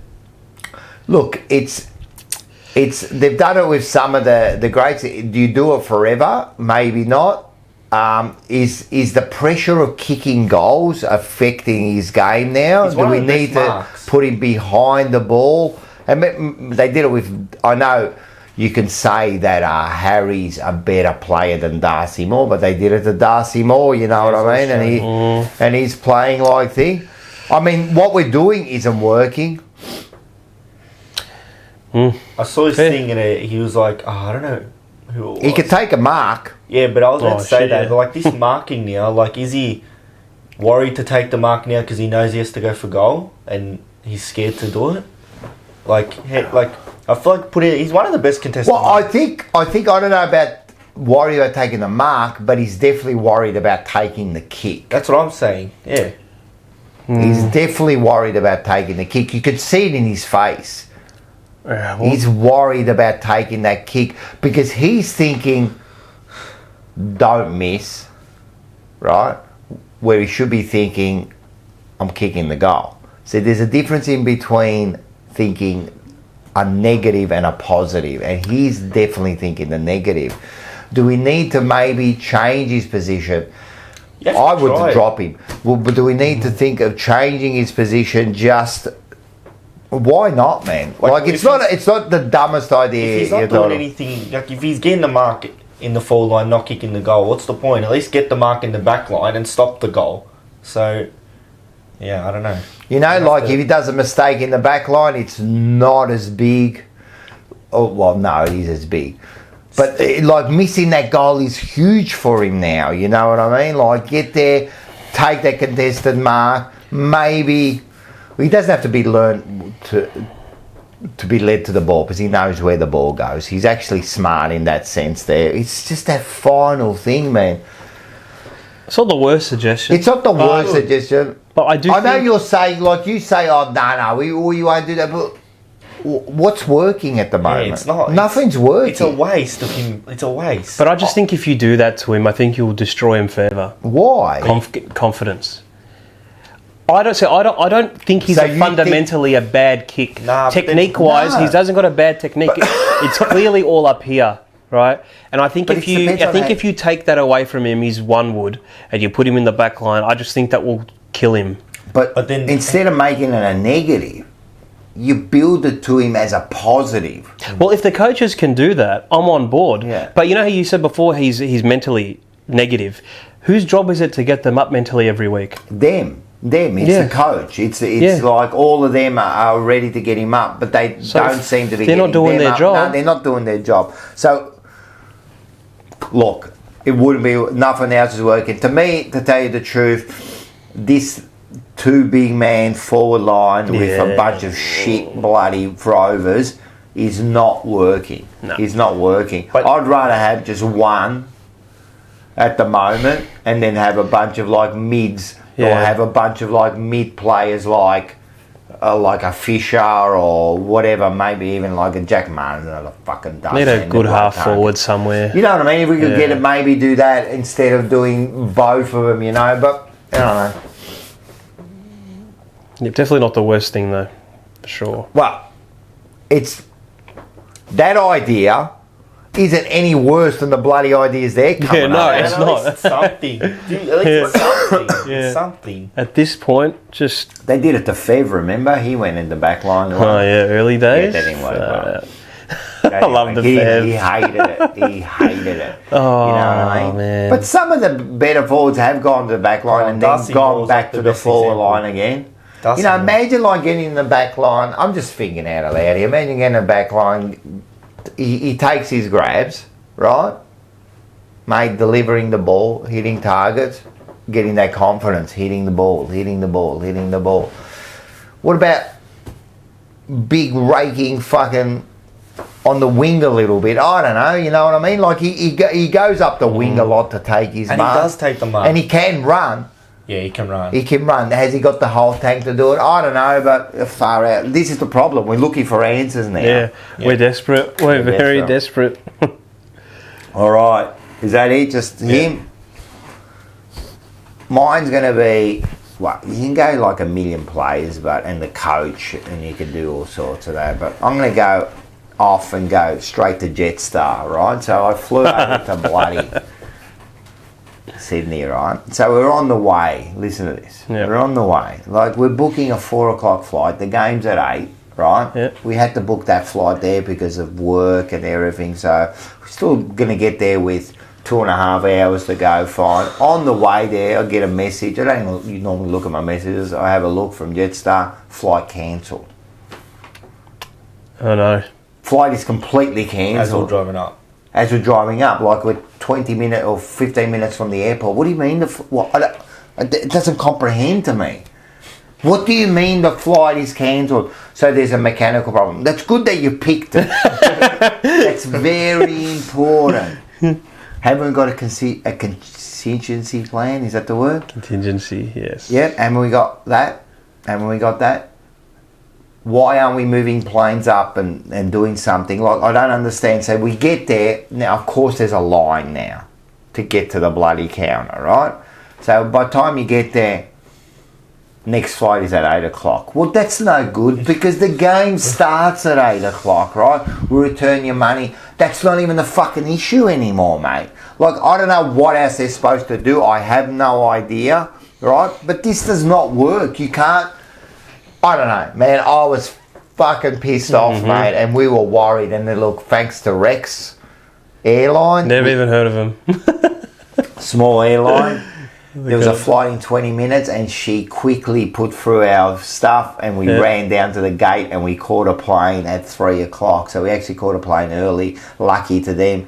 Look, they've done it with some of the greats. Do you do it forever? Maybe not. Is the pressure of kicking goals affecting his game now? Do we need to put him behind the ball? And they did it with. I know you can say that Harry's a better player than Darcy Moore, but they did it to Darcy Moore. You know what I mean? And he's playing like thing. I mean, what we're doing isn't working. I saw his thing and he was like, I don't know who it was. He could take a mark. Yeah, but I was about to say that. But this marking now, is he worried to take the mark now because he knows he has to go for goal and he's scared to do it? I I feel like he's one of the best contestants. Well, I think I don't know about worried about taking the mark, but he's definitely worried about taking the kick. That's what I'm saying. Yeah. He's definitely worried about taking the kick. You could see it in his face. Yeah, he's worried about taking that kick because he's thinking, don't miss, right? Where he should be thinking, I'm kicking the goal. So there's a difference in between thinking a negative and a positive, and he's definitely thinking the negative. Do we need to maybe change his position? I would drop him. Well, but do we need to think of changing his position? Just why not, man? Like it's not the dumbest idea. If he's not doing anything, like if he's getting the mark in the forward line, not kicking the goal, what's the point? At least get the mark in the back line and stop the goal. So, yeah, I don't know. You know, like if he does a mistake in the back line, it's not as big. Oh, well, no, it is as big. But like missing that goal is huge for him now. You know what I mean? Like get there, take that contested mark. Maybe he doesn't have to be learned to be led to the ball because he knows where the ball goes. He's actually smart in that sense. There, it's just that final thing, man. It's not the worst suggestion. It's not the worst suggestion. But I do. I know you're saying, like you say, oh no, we won't do that. But what's working at the moment? Yeah, it's not. Nothing's working. It's a waste of him. It's a waste. But I just think if you do that to him, I think you'll destroy him further. Why? Confidence. I don't think he's fundamentally a bad kick. Technique-wise, he doesn't got a bad technique. It's clearly all up here, right? And I think if you take that away from him, he's one wood, and you put him in the back line, I just think that will kill him. But then instead of making it a negative, you build it to him as a positive. Well, if the coaches can do that, I'm on board. Yeah. But you know how you said before he's mentally negative. Whose job is it to get them up mentally every week? Them. It's the coach. It's like all of them are ready to get him up, but they don't seem to be. They're not doing their job. No, they're not doing their job. So, look, it wouldn't be nothing else is working. To me, to tell you the truth, this two big man forward line with a bunch of shit bloody rovers is not working. No. It's not working. But I'd rather have just one at the moment, and then have a bunch of like mids. Or have a bunch of like mid players like a Fisher or whatever, maybe even like a Jack Martin or a fucking dust. Need a good half forward somewhere. You know what I mean? If we could get it, maybe do that instead of doing both of them, you know. But I don't know. Yeah, definitely not the worst thing though, for sure. Well, it's that idea isn't any worse than the bloody ideas they're coming up with. It's not. It's something. Dude, at least it's something. It's something. At this point, just... They did it to Fev, remember? He went in the back line. Early days. Yeah, that didn't work well. I love the Fev. He hated it. He hated it. Oh, you know what I mean? man. But some of the better forwards have gone to the back line and then gone back to the forward line again. You know, imagine like getting in the back line. I'm just thinking out loud here. Imagine getting in the back line. He takes his grabs, right? Mate, delivering the ball, hitting targets, getting that confidence, hitting the ball. What about big raking fucking on the wing a little bit? I don't know, you know what I mean? Like he goes up the wing a lot to take his mark. And he does take the mark. And he can run. Yeah, he can run. He can run. Has he got the whole tank to do it? I don't know, but far out. This is the problem. We're looking for answers now. Yeah. We're desperate. We're very desperate. All right. Is that it? Just him? Mine's going to be... Well, you can go like 1 million players and the coach, and you can do all sorts of that. But I'm going to go off and go straight to Jetstar, right? So I flew over to bloody... Sydney, right? So we're on the way. Listen to this. Yep. We're on the way. Like we're booking a 4 o'clock flight. The game's at 8, right? Yep. We had to book that flight there because of work and everything. So we're still going to get there with 2.5 hours to go. Fine. On the way there, I get a message. I don't normally look at my messages. I have a look from Jetstar. Flight cancelled. Oh no. Flight is completely cancelled. As we're driving up, like we're 20 minutes or 15 minutes from the airport. What do you mean? It doesn't comprehend to me. What do you mean the flight is cancelled? So there's a mechanical problem. That's good that you picked it. That's very important. Haven't we got a contingency plan? Is that the word? Contingency, yes. Yeah, and we got that. Why aren't we moving planes up and doing something? Like, I don't understand. So we get there. Now, of course, there's a line now to get to the bloody counter, right? So by the time you get there, next flight is at 8 o'clock. Well, that's no good because the game starts at 8 o'clock, right? We return your money. That's not even a fucking issue anymore, mate. Like, I don't know what else they're supposed to do. I have no idea, right? But this does not work. You can't... I don't know, man. I was fucking pissed off, mate, and we were worried. And then, look, thanks to Rex Airline... Never even heard of him. Small airline... There was a flight in 20 minutes and she quickly put through our stuff and we ran down to the gate and we caught a plane at 3 o'clock. So we actually caught a plane early, lucky to them.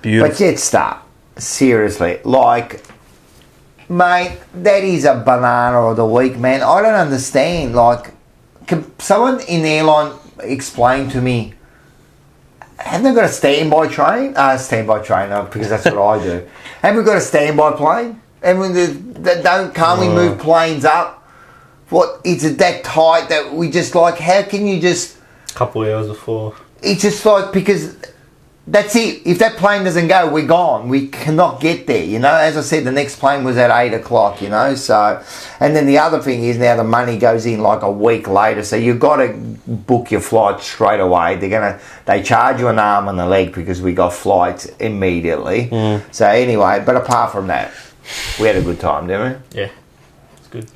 Beautiful. But Jetstar, seriously, like, mate, that is a banana of the week, man. I don't understand. Like, can someone in the airline explain to me, have they got a standby train? Standby train, because that's what I do. Have we got a standby plane? And when can't we move planes up? What, is it that tight that we just like, how can you just... Couple of hours before. It's just like, because that's it. If that plane doesn't go, we're gone. We cannot get there, you know. As I said, the next plane was at 8 o'clock, you know. So, and then the other thing is now the money goes in like a week later. So you've got to book your flight straight away. They charge you an arm and a leg because we got flights immediately. So anyway, but apart from that, we had a good time, didn't we? Yeah, it's good.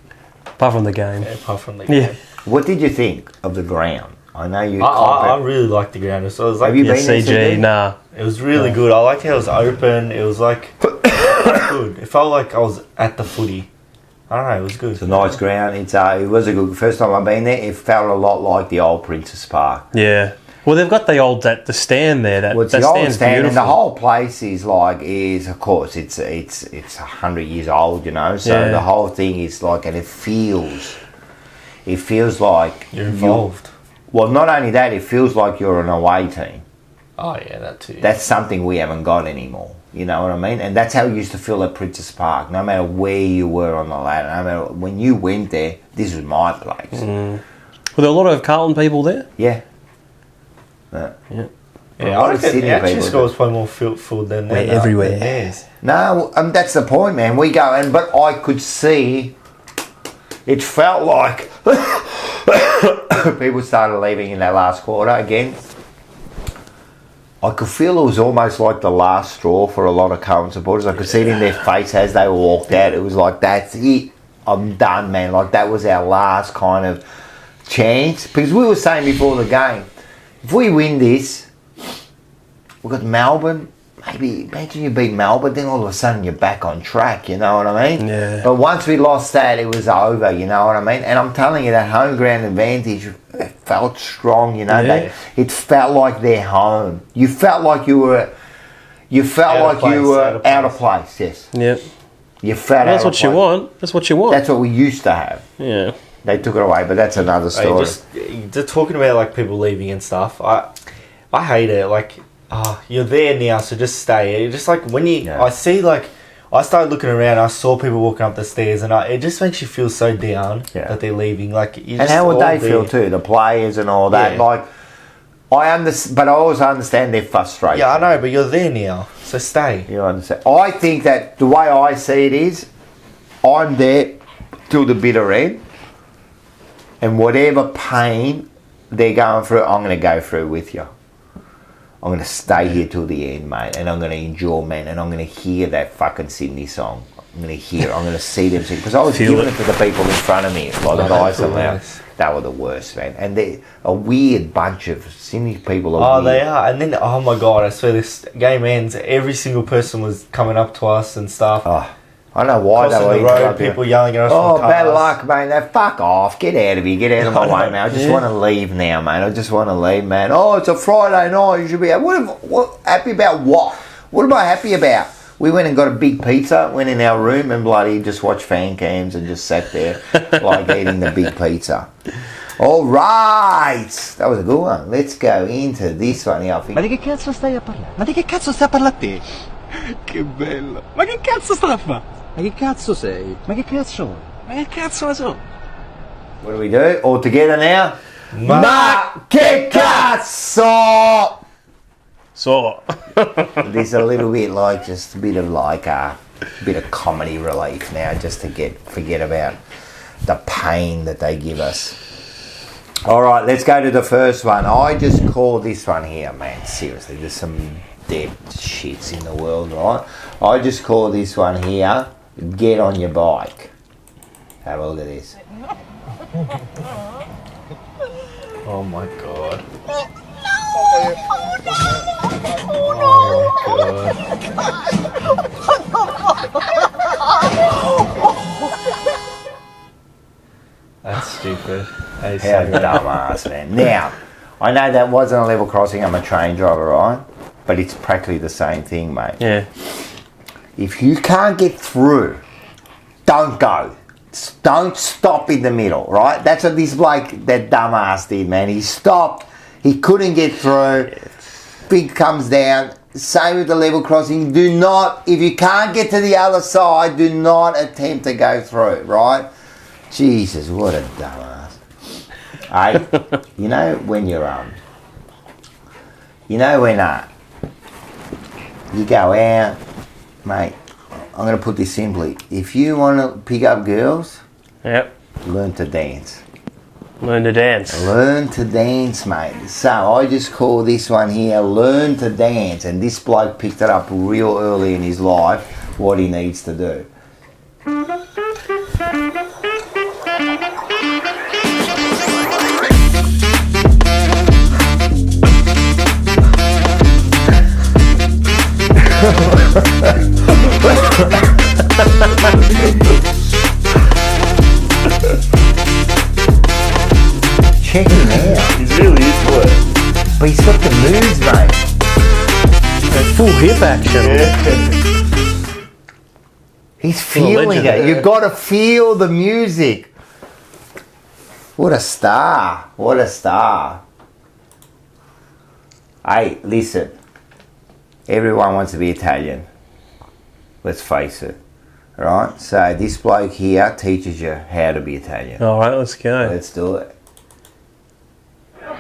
Apart from the game. Yeah, apart from the game. What did you think of the ground? I know you... I really liked the ground. So it was like... Have you been CG? there? Nah. It was really good. I liked how it was open. It was like... good. It felt like I was at the footy. I don't know, it was good. It's a nice ground. It was a good... First time I've been there, it felt a lot like the old Princess Park. Yeah. Well, they've got the stand there. That It's the old stand, and the whole place is of course, it's 100 years old, you know. So the whole thing is like, and it feels like you're involved. Well, not only that, it feels like you're an away team. Oh yeah, that too. That's something we haven't got anymore. You know what I mean? And that's how it used to feel at Princess Park. No matter where you were on the ladder, no matter when you went there, this was my place. Were there a lot of Carlton people there? Yeah. Yeah, I reckon the actual score was probably more full than We're everywhere. No, that's the point, man. We go, but I could see, it felt like people started leaving in that last quarter again. I could feel it was almost like the last straw for a lot of Carlton supporters. I could see it in their face as they walked out. It was like, that's it. I'm done, man. Like, that was our last kind of chance. Because we were saying before the game, if we win this, we've got Melbourne. Maybe, imagine you beat Melbourne, then all of a sudden you're back on track, you know what I mean? Yeah. But once we lost that, it was over, you know what I mean? And I'm telling you, that home ground advantage, it felt strong, you know? Yeah. It felt like their home. You felt like you were out of place, yes. Yep. You felt That's out of what you place. want. That's what you want. That's what we used to have. Yeah. They took it away, but that's another story. Just talking about like people leaving and stuff. I hate it. Like, you're there now, so just stay. Just like when I see like, I started looking around. I saw people walking up the stairs, and it just makes you feel so down that they're leaving. Like, and how would they feel too? The players and all that. Yeah. Like, but I also understand their frustration. Yeah, I know, but you're there now, so stay. You understand? I think that the way I see it is, I'm there till the bitter end. And whatever pain they're going through, I'm going to go through with you. I'm going to stay here till the end, mate. And I'm going to endure, man. And I'm going to hear that fucking Sydney song. I'm going to hear it. I'm going to see them sing. Because I was giving it to the people in front of me. Like the guys around. They were the worst, man. And they're a weird bunch of Sydney people. Oh, they are. And then, oh my God, I swear this game ends. Every single person was coming up to us and stuff. Oh. I don't know why they were the road, people yelling at us. Oh, bad luck, mate. Now, fuck off. Get out of here. Get out of my way, man. I just want to leave now, mate. I just want to leave, man. Oh, it's a Friday night. You should be... What happy about what? What am I happy about? We went and got a big pizza, went in our room and bloody just watched fan cams and just sat there like eating the big pizza. All right, that was a good one. Let's go into this one here. Ma di che cazzo stai a parlare? Ma di che cazzo stai a parlare te? Che bello. Ma che cazzo sta a fare? Ma che cazzo sei? Ma che cazzo? Ma che cazzo ne so? What do we do? All together now? Ma che cazzo! So. This is a little bit like just a bit of like a bit of comedy relief now, just to forget about the pain that they give us. All right, let's go to the first one. I just call this one here, man. Seriously, there's some dead shits in the world, right? I just call this one here. Get on your bike. Have a look at this. Oh my god. That's stupid. That is How so dumbass, man. Now, I know that wasn't a level crossing. I'm a train driver, right? But it's practically the same thing, mate. Yeah. If you can't get through, don't go. Don't stop in the middle, right? That's what this bloke, that dumbass did, man. He stopped. He couldn't get through. Thing comes down. Same with the level crossing. Do not, if you can't get to the other side, do not attempt to go through, right? Jesus, what a dumbass. Hey, you know when you're, you know when you go out, mate, I'm going to put this simply. If you want to pick up girls, yep, learn to dance. Learn to dance. Learn to dance, mate. So I just call this one here, learn to dance. And this bloke picked it up real early in his life, what he needs to do. Check him out. He's really into it. But he's got the moves, mate. Full hip action. Yeah. He's feeling it. You've got to feel the music. What a star. What a star. Hey, listen. Everyone wants to be Italian. Let's face it. Right? So this bloke here teaches you how to be Italian. All right, let's go. Let's do it.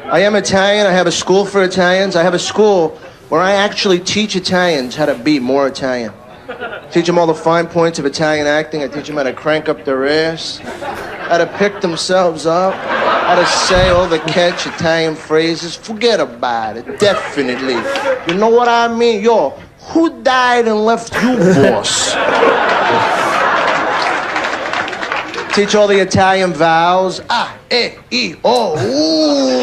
I am Italian. I have a school for Italians. I have a school where I actually teach Italians how to be more Italian. Teach them all the fine points of Italian acting. I teach them how to crank up their ass, how to pick themselves up, how to say all the catch Italian phrases. Forget about it. Definitely. You know what I mean? Yo, who died and left you, boss? Teach all the Italian vowels. Ah, eh, e, oh, ooh.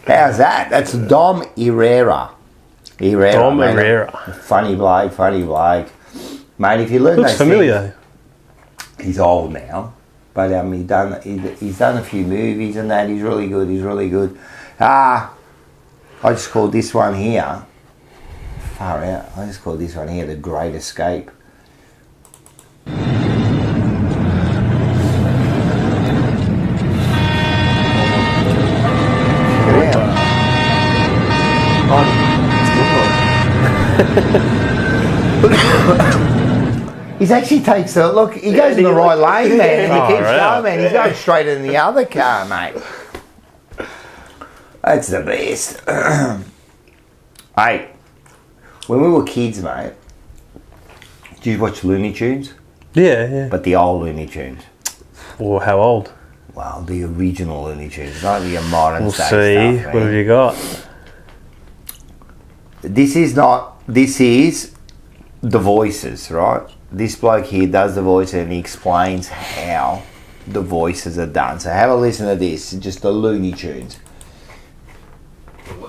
How's that? That's Dom Herrera. Dom Herrera. Funny bloke, funny bloke. Mate, if you learn Looks those familiar. things, he's old now. But he's done a few movies and that. He's really good, he's really good. I just called this one here, far out, I just called this one here The Great Escape. He actually takes a look. He goes in the right lane, man, and he keeps going, man. He's going straighter than the other car, mate. That's the best. Hey, when we were kids, mate, did you watch Looney Tunes? Yeah, yeah. But the old Looney Tunes. Or how old? Well, the original Looney Tunes, not the modern We'll day see. stuff, What have you got? This is the voices, right? This bloke here does the voice and he explains how the voices are done. So have a listen to this, just the Looney Tunes.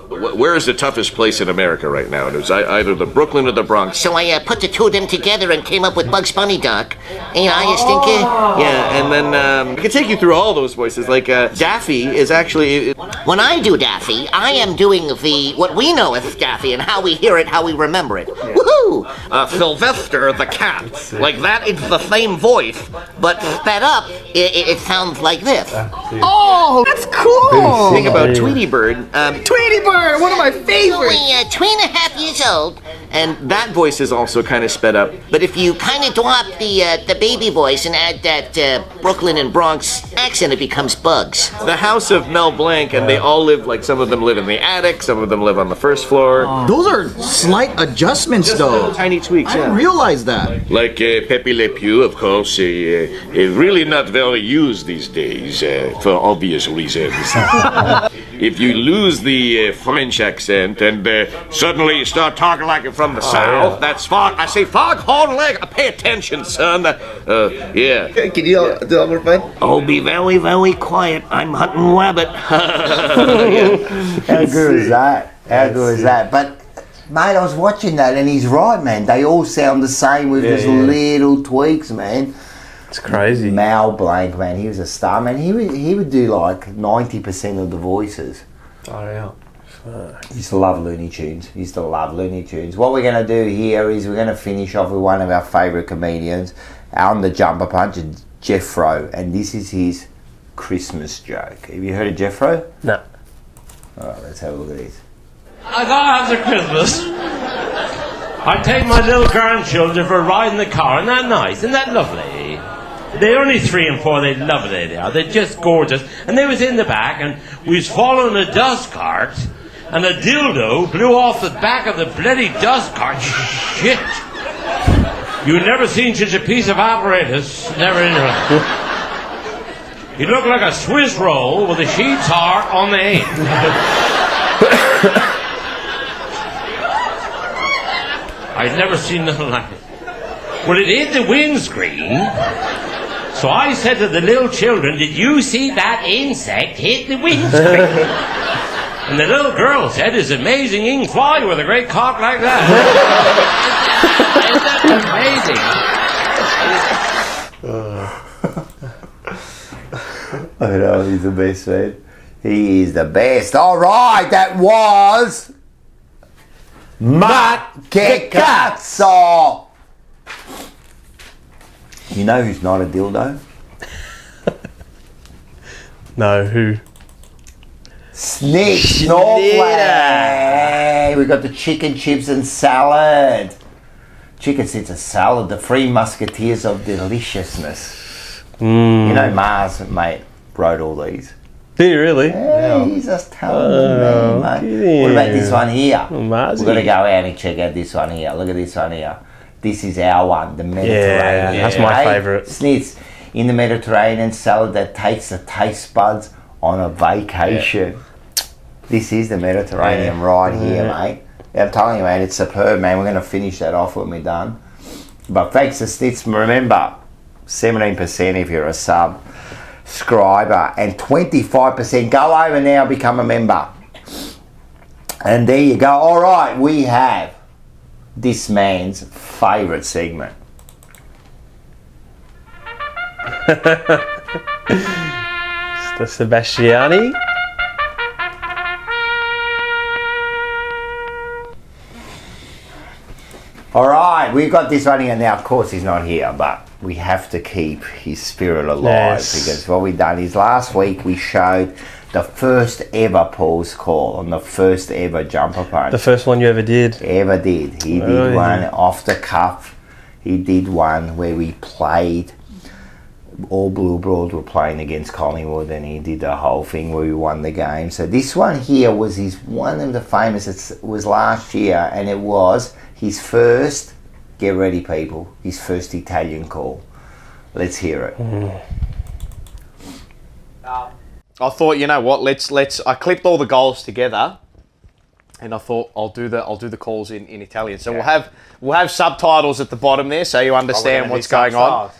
Where is the toughest place in America right now? It's either the Brooklyn or the Bronx. So I put the two of them together and came up with Bugs Bunny, Doc. You know, I just think... Yeah, and then I can take you through all those voices. Like, Daffy is actually... When I do Daffy, I am doing what we know as Daffy and how we hear it, how we remember it. Yeah. Woohoo! Sylvester the cat. Like, that is the same voice, but sped up, it sounds like this. Oh, that's cool! Think about Tweety Bird. Tweety Bird! One of my favorites! 2.5 years old. And that voice is also kind of sped up. But if you kind of drop the baby voice and add that Brooklyn and Bronx accent, it becomes Bugs. The house of Mel Blanc, and they all live, like, some of them live in the attic, some of them live on the first floor. Those are slight adjustments, though. Tiny tweaks, I didn't realize that. Like Pepe Le Pew, of course, is really not very used these days, for obvious reasons. If you lose the French accent and suddenly you start talking like you're from the South, that's fog. I say foghorn leg. Pay attention, son. Yeah. Can you do that more fun? Oh, be very, very quiet. I'm hunting rabbit. How good is that? How good is that? But, mate, I was watching that and he's right, man. They all sound the same with just little tweaks, man. It's crazy. Mel Blanc, man, he was a star, man. He would do like 90% of the voices. Oh, yeah. He used to love Looney Tunes. He used to love Looney Tunes. What we're going to do here is we're going to finish off with one of our favourite comedians on the Jumper Punch, Jeffro, and this is his Christmas joke. Have you heard of Jeffro? No. All right, let's have a look at this. I thought after Christmas, I'd take my little grandchildren for a ride in the car. Isn't that nice? Isn't that lovely? They're only 3 and 4. They love it. They are. They're just gorgeous. And they was in the back, and we was following a dust cart, and a dildo blew off the back of the bloody dust cart. Shit! You've never seen such a piece of apparatus. Never in your life. It looked like a Swiss roll with a sheep's heart on the end. I'd never seen nothing like it. Well, it hit the windscreen. So I said to the little children, "Did you see that insect hit the windscreen?" And the little girl said, "It's amazing you can fly with a great cock like that." I know, he's the best, man. He is the best. All right, that was Matt Che Cazzo. You know who's not a dildo? No, who? Snick Snorflay. We got the chicken, chips and salad. Chicken sits a salad, the Three Musketeers of Deliciousness. You know Mars, mate, wrote all these. Did he really? Yeah, he's just telling me, mate. What about this one here? We've got to go out and check out this one here. Look at this one here. This is our one, the Mediterranean. Yeah, that's my favourite. Snits, in the Mediterranean salad that takes the taste buds on a vacation. Yeah. This is the Mediterranean right here, mate. I'm telling you, man, it's superb, man. We're going to finish that off when we're done. But thanks to Snits, remember, 17% if you're a subscriber and 25%. Go over now, become a member. And there you go. All right, we have this man's favourite segment. It's the Sebastiani. All right, we've got this one here now. Of course, he's not here, but we have to keep his spirit alive because what we've done is last week we showed the first ever pause call on the first ever Jumper Punch. The first one you ever did? Ever did. He did one off the cuff. He did one where we played, all Blue Broads were playing against Collingwood, and he did the whole thing where we won the game. So this one here was one of the famous, it was last year, and it was his first, get ready people, his first Italian call. Let's hear it. I thought, you know what? Let's. I clipped all the goals together, and I thought I'll do the calls in Italian. So we'll have subtitles at the bottom there, so you understand what's going on.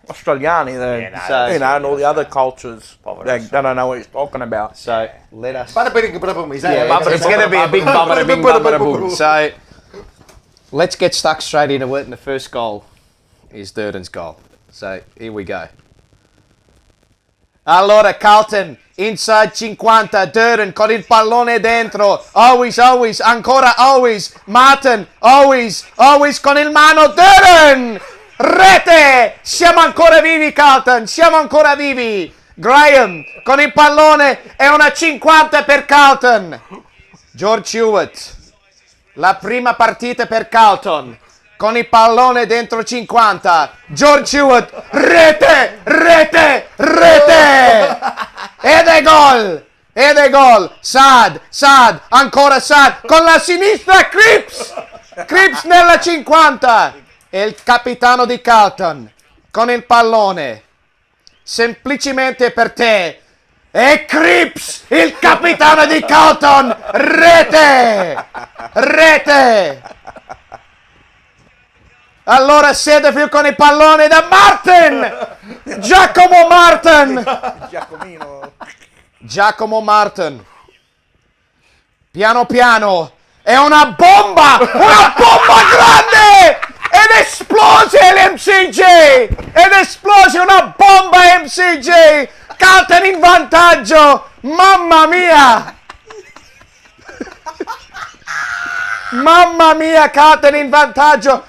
Australiani, they, and all the other cultures, they don't know what he's talking about. So let us. Yeah, it's going to be a big bummer, bing, bummer, boom. So let's get stuck straight into it. And the first goal is Durden's goal. So here we go. Allora Carlton, inside 50, Durden con il pallone dentro, always, ancora always, Martin, always con il mano, Durden, rete, siamo ancora vivi Carlton, siamo ancora vivi, Graham con il pallone, è una 50 per Carlton, George Hewitt, la prima partita per Carlton, con il pallone dentro 50, George Hewitt, rete, ed è gol, Sad, ancora Sad, con la sinistra Cripps nella 50, e il capitano di Carlton, con il pallone, semplicemente per te, e Cripps, il capitano di Carlton, rete, allora Setterfield con il pallone da Martin! Giacomo Martin! Piano piano! È una bomba grande! Ed esplose l'MCG! Una bomba MCG! Carlton in vantaggio! Mamma mia! Carlton in vantaggio,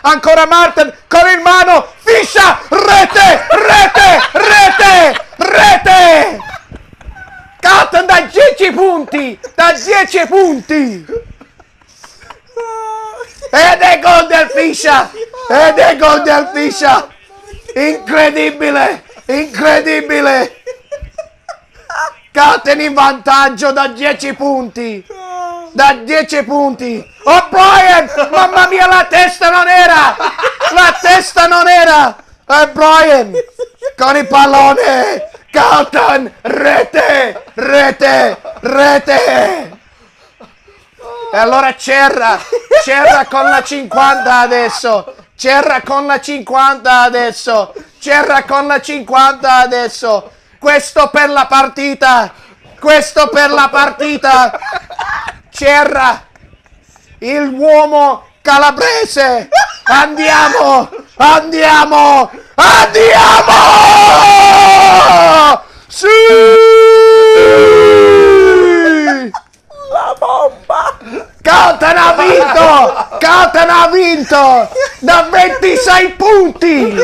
ancora Martin, con il mano, fiscia, rete, Carlton da 10 punti, ed è gol del fiscia, incredibile, Carlton in vantaggio da 10 punti. O'Brien, mamma mia, la testa non era, O'Brien con il pallone, Carlton, rete, e allora Cerra con la 50 adesso, questo per la partita, Cerra, il uomo calabrese, andiamo! Sì! La bomba! Carlton ha vinto da 26 punti!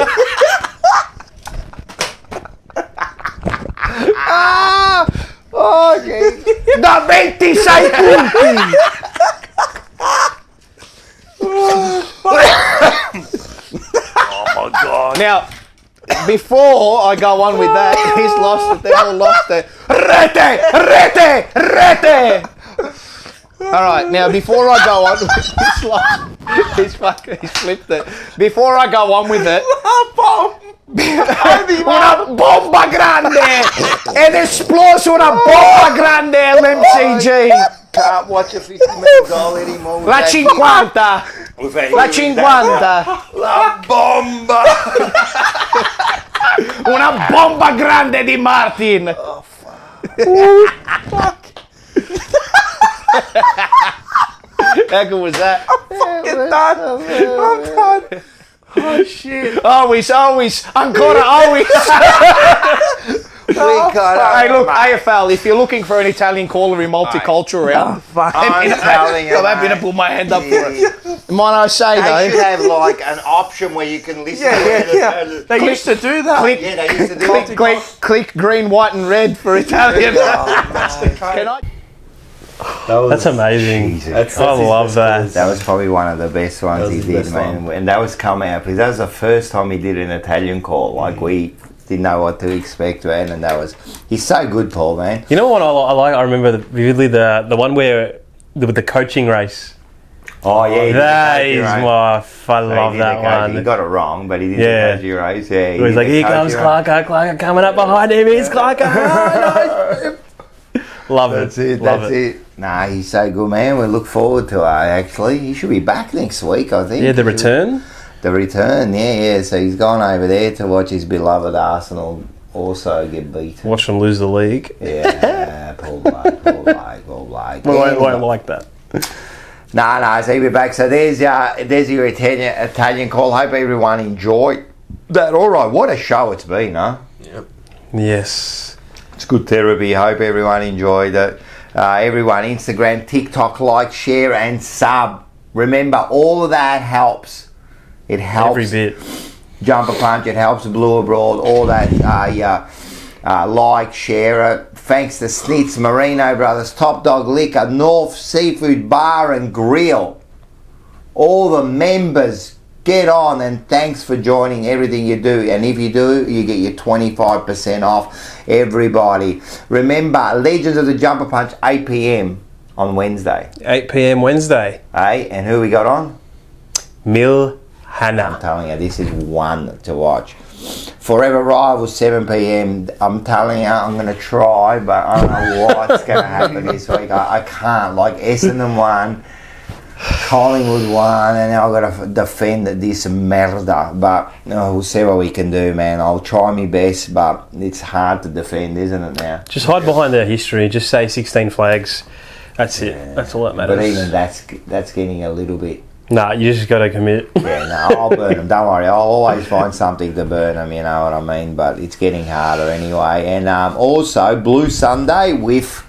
Okay. Da 26 punti! Oh my God. Now, before I go on with that, he's lost it. They all lost it. Rete! Alright, now before I go on, he's flipped it. Before I go on with it, una bomba grande ed esploso una bomba grande all'MCG. Can't watch a 50-minute goal anymore. La 50. La bomba. Una bomba grande di Martin. Oh fuck. How good was that? I'm done. Oh shit. Always. Ancora always. Hey, look, AFL, if you're looking for an Italian caller in multicultural, I'm telling you, I'm happy to put my hand up for it. Might I say, though? They should have like an option where you can listen to it. They used to do that. Click green, white and red for Italian. Can I? That's amazing. That's I love that. That was probably one of the best ones he did, man. And that was coming out because that was the first time he did an Italian call. Like we didn't know what to expect, man. And he's so good, Paul, man. You know what I like? I remember vividly the one where with the coaching race. Oh yeah, that is I love that one. He got it wrong, but he did the coaching race. Yeah, he was like, here comes Clarko coming up behind him. Here's Clarko. Love it. That's it. Nah, he's so good, man. We look forward to it, actually. He should be back next week, I think. Yeah, the return? The return, yeah. So he's gone over there to watch his beloved Arsenal also get beat. Watch them lose the league. Yeah, poor bloke. We won't like that. No, so he'll be back. So there's your Italian call. Hope everyone enjoyed that. All right, what a show it's been, huh? Yep. Yes. It's good therapy. Hope everyone enjoyed it. Everyone, Instagram, TikTok, like, share and sub. Remember, all of that helps. It helps. Every bit. Jumper Punch, it helps Blue Abroad, all that. Like, share it. Thanks to Snitz, Marino Brothers, Top Dog Liquor, North Seafood Bar and Grill. All the members, get on, and thanks for joining everything you do. And if you do, you get your 25% off, everybody. Remember, Legends of the Jumper Punch, 8 p.m. on Wednesday. 8 p.m. Wednesday. Hey, and who we got on? Mil Hannah. I'm telling you, this is one to watch. Forever Rivals, 7 p.m. I'm telling you, I'm going to try, but I don't know what's going to happen this week. I can't. Like, Essendon won, Collingwood won, and now I've got to defend this merda. But we'll see what we can do, man. I'll try my best, but it's hard to defend, isn't it, now? Just hide behind their history. Just say 16 flags. That's it. Yeah. That's all that matters. But even that's getting a little bit... Nah, you just got to commit. Yeah, no, I'll burn them. Don't worry. I'll always find something to burn them, you know what I mean? But it's getting harder anyway. And also, Blue Sunday with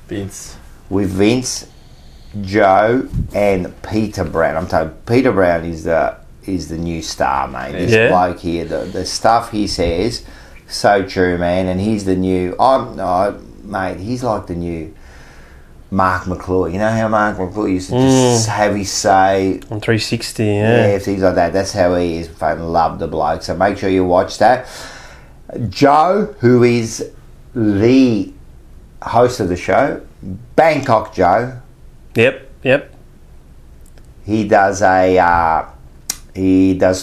Vince. With Vince, Joe, and Peter Brown. I'm telling you, Peter Brown is the new star, mate. This bloke here, the stuff he says, so true, man. And he's the new... mate, he's like the new... Mark McClure. You know how Mark McClure used to just have his say on 360, yeah, things like that. That's how he is. Fucking love the bloke. So make sure you watch that. Joe, who is the host of the show, Bangkok Joe. Yep. He does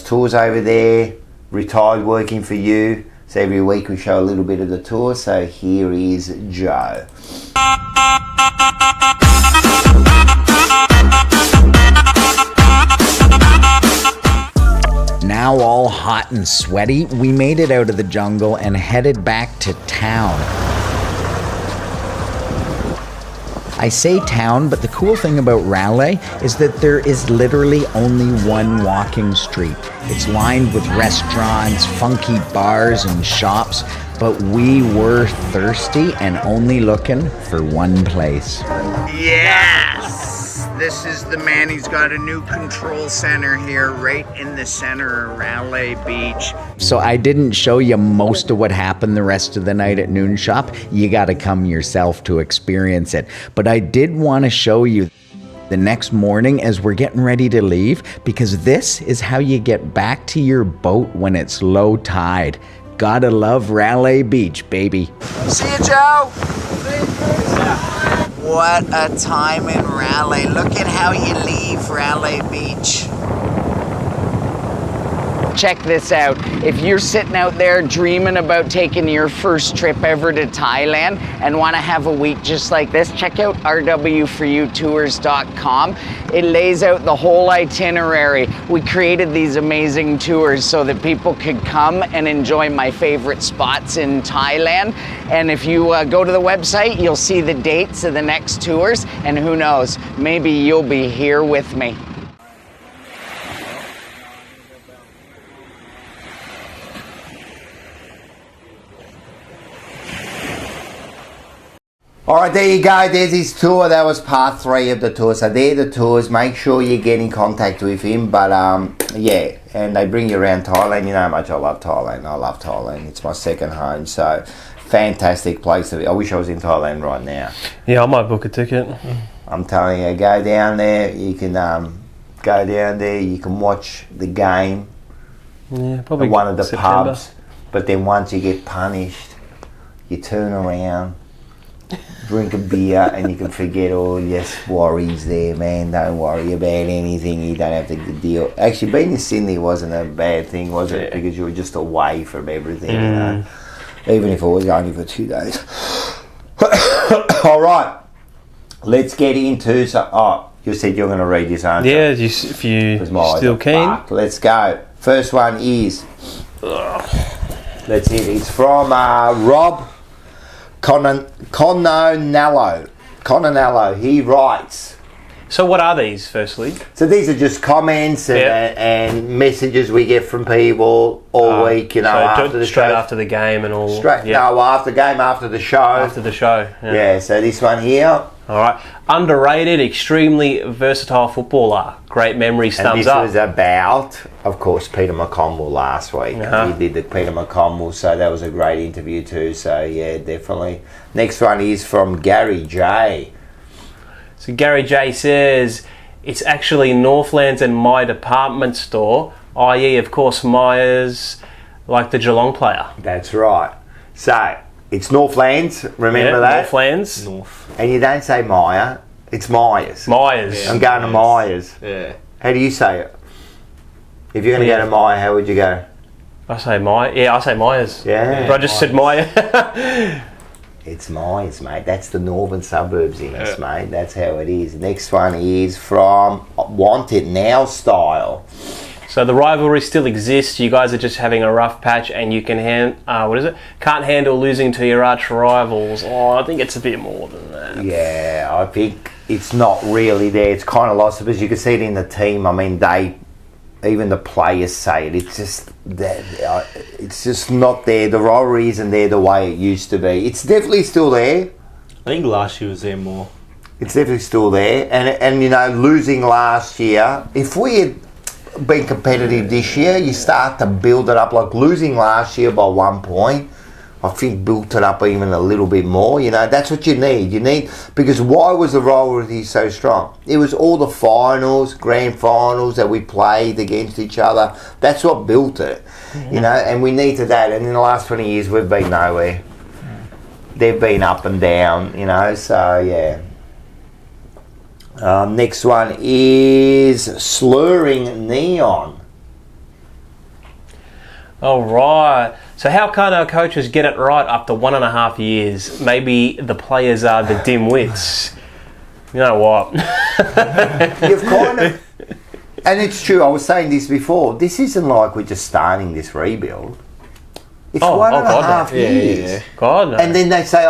tours over there. Retired working for you. So every week we show a little bit of the tour. So here is Joe. Now all hot and sweaty, we made it out of the jungle and headed back to town. I say town, but the cool thing about Raleigh is that there is literally only one walking street. It's lined with restaurants, funky bars, and shops, but we were thirsty and only looking for one place. Yes! This is the man. He's got a new control center here right in the center of Raleigh Beach. So I didn't show you most of what happened the rest of the night at Noon Shop. You gotta come yourself to experience it. But I did want to show you the next morning as we're getting ready to leave, because this is how you get back to your boat when it's low tide. Gotta love Raleigh Beach, baby. See you, Joe! What a time in Raleigh. Look at how you leave Raleigh Beach. Check this out. If you're sitting out there dreaming about taking your first trip ever to Thailand and want to have a week just like this, check out rwforYouTours.com. It lays out the whole itinerary. We created these amazing tours so that people could come and enjoy my favorite spots in Thailand. And if you go to the website, you'll see the dates of the next tours, and who knows, maybe you'll be here with me. All right, there you go. There's his tour. That was part 3 of the tour. So they're the tours. Make sure you get in contact with him. But yeah, and they bring you around Thailand. You know how much I love Thailand. I love Thailand. It's my second home. So fantastic place to be. I wish I was in Thailand right now. Yeah, I might book a ticket. I'm telling you, go down there. You can go down there. You can watch the game. Yeah, probably at one of the September. pubs. But then once you get punished, you turn around, drink a beer, and you can forget all your worries there, man. Don't worry about anything. You don't have to deal. Actually, being in Sydney wasn't a bad thing, was it? Because you were just away from everything, you know. Even if it was only for 2 days. All right, let's get into You said you're going to read this, aren't you? Yeah, if you still keen. Fuck. Let's go. First one is... Let's see. It's from Rob Cononello. He writes... So what are these, firstly? So these are just comments and messages we get from people all week, you know, so after the straight show. after the game and all. No, after the game, after the show. After the show. Yeah, so this one here. All right. Underrated, extremely versatile footballer. Great memories, thumbs up. And this was about, of course, Peter McConville last week. He did the Peter McConville, so that was a great interview too. So, yeah, definitely. Next one is from Gary J. So Gary J says, it's actually Northlands and my department store, i.e. of course Myers, like the Geelong player. That's right. So, it's Northlands, remember that? Northlands. And you don't say Myer, it's Myers. Myers. I'm going to Myers. Yeah. How do you say it? If you're going to go to Myer, how would you go? I say Myers. Yeah, I say Myers. Yeah. But I just said Myers. It's Myers, mate. That's the northern suburbs in us, mate. That's how it is. Next one is from Want It Now Style. So the rivalry still exists. You guys are just having a rough patch, and you can can't handle losing to your arch rivals. Oh, I think it's a bit more than that. Yeah, I think it's not really there. It's kind of lost because you can see it in the team. I mean, even the players say it. It's just that it's just not there. The rivalry isn't there the way it used to be. It's definitely still there. I think last year was there more. It's definitely still there. And you know, losing last year, if we had been competitive this year, you start to build it up. Like losing last year by 1 point, I think built it up even a little bit more. You know, that's what you need. Because why was the rivalry so strong? It was all the finals, grand finals that we played against each other. That's what built it. You know, and we needed that. And in the last 20 years, we've been nowhere. They've been up and down. You know, so yeah. Next one is Slurring Neon. All right. So how can't our coaches get it right after 1.5 years? Maybe the players are the dim-wits. You know what? You've kind of... And it's true, I was saying this before. This isn't like we're just starting this rebuild. It's 1.5 years. Yeah. God, no. And then they say,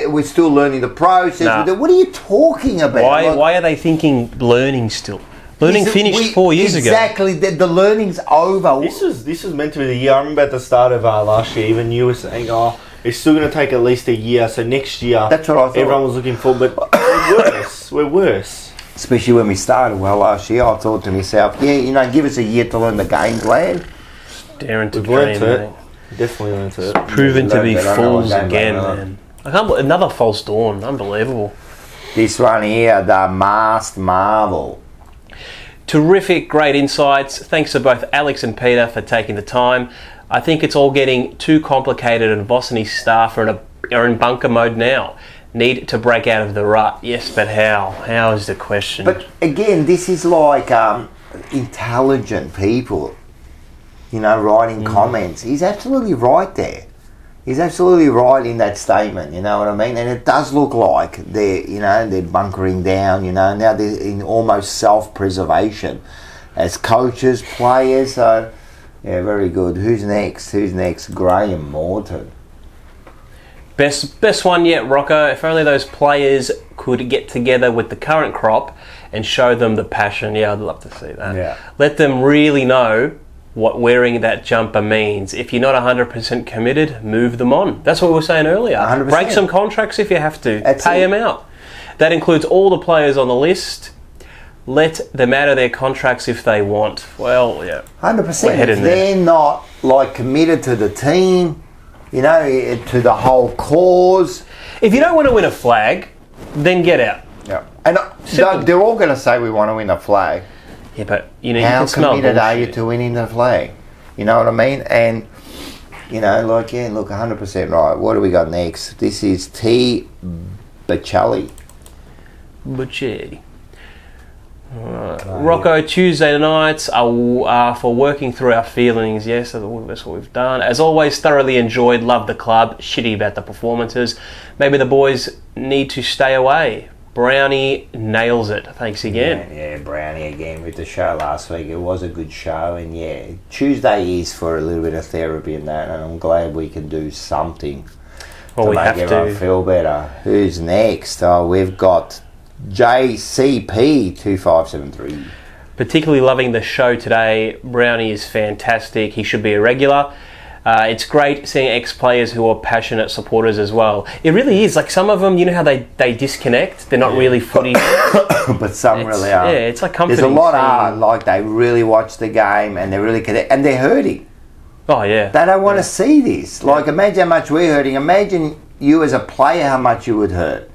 we're still learning the process. Nah. What are you talking about? Why are they thinking learning still? Learning finished 4 years ago. Exactly, the learning's over. This was meant to be the year. I remember at the start of last year, even you were saying, it's still going to take at least a year. So next year, that's what I thought. Everyone was looking for, but we're worse. Especially when we started last year, I thought to myself, give us a year to learn the game plan. Daring to dream, learned it. Mate. Definitely learned it. Proven to be fools again, man. I can't believe another false dawn. Unbelievable. This one here, the Masked Marvel. Terrific, great insights. Thanks to both Alex and Peter for taking the time. I think it's all getting too complicated and Voss and his staff are in bunker mode now. Need to break out of the rut. Yes, but how? How is the question? But again, this is like intelligent people, writing comments. He's absolutely right there. He's absolutely right in that statement, you know what I mean? And it does look like they're bunkering down, now they're in almost self-preservation as coaches, players, so yeah, very good. Who's next? Graham Morton. Best one yet, Rocco. If only those players could get together with the current crop and show them the passion. Yeah, I'd love to see that. Yeah. Let them really know what wearing that jumper means. If you're not 100% committed, move them on. That's what we were saying earlier. 100%. Break some contracts if you have to. That's Pay it. them out. That includes all the players on the list. Let them out of their contracts if they want. Well, yeah. 100%. We're heading If there. they're not committed to the team, to the whole cause. If you don't want to win a flag, then get out. Yeah. And they're all going to say we want to win a flag. Yeah, but you how can smell committed are you bullshit. to winning the flag? You know what I mean? And look, 100% right. What do we got next? This is T. Baccelli. Rocco, Tuesday nights are for working through our feelings. Yes, that's what we've done. As always, thoroughly enjoyed, love the club, shitty about the performances. Maybe the boys need to stay away. Brownie nails it. Thanks again. Yeah, Brownie again with the show last week. It was a good show, and yeah, Tuesday is for a little bit of therapy and that, and I'm glad we can do something Well, to we make have everyone to. feel better. Who's next? Oh, we've got JCP2573. Particularly loving the show today. Brownie is fantastic. He should be a regular. It's great seeing ex-players who are passionate supporters as well. It really is. Like some of them, you know how they disconnect? They're not really footy. But some really are. Yeah, it's like comforting. There's a lot seeing- are like they really watch the game and they're really connect, and they're hurting. Oh yeah. They don't want to see this. Like imagine how much we're hurting. Imagine you as a player how much you would hurt.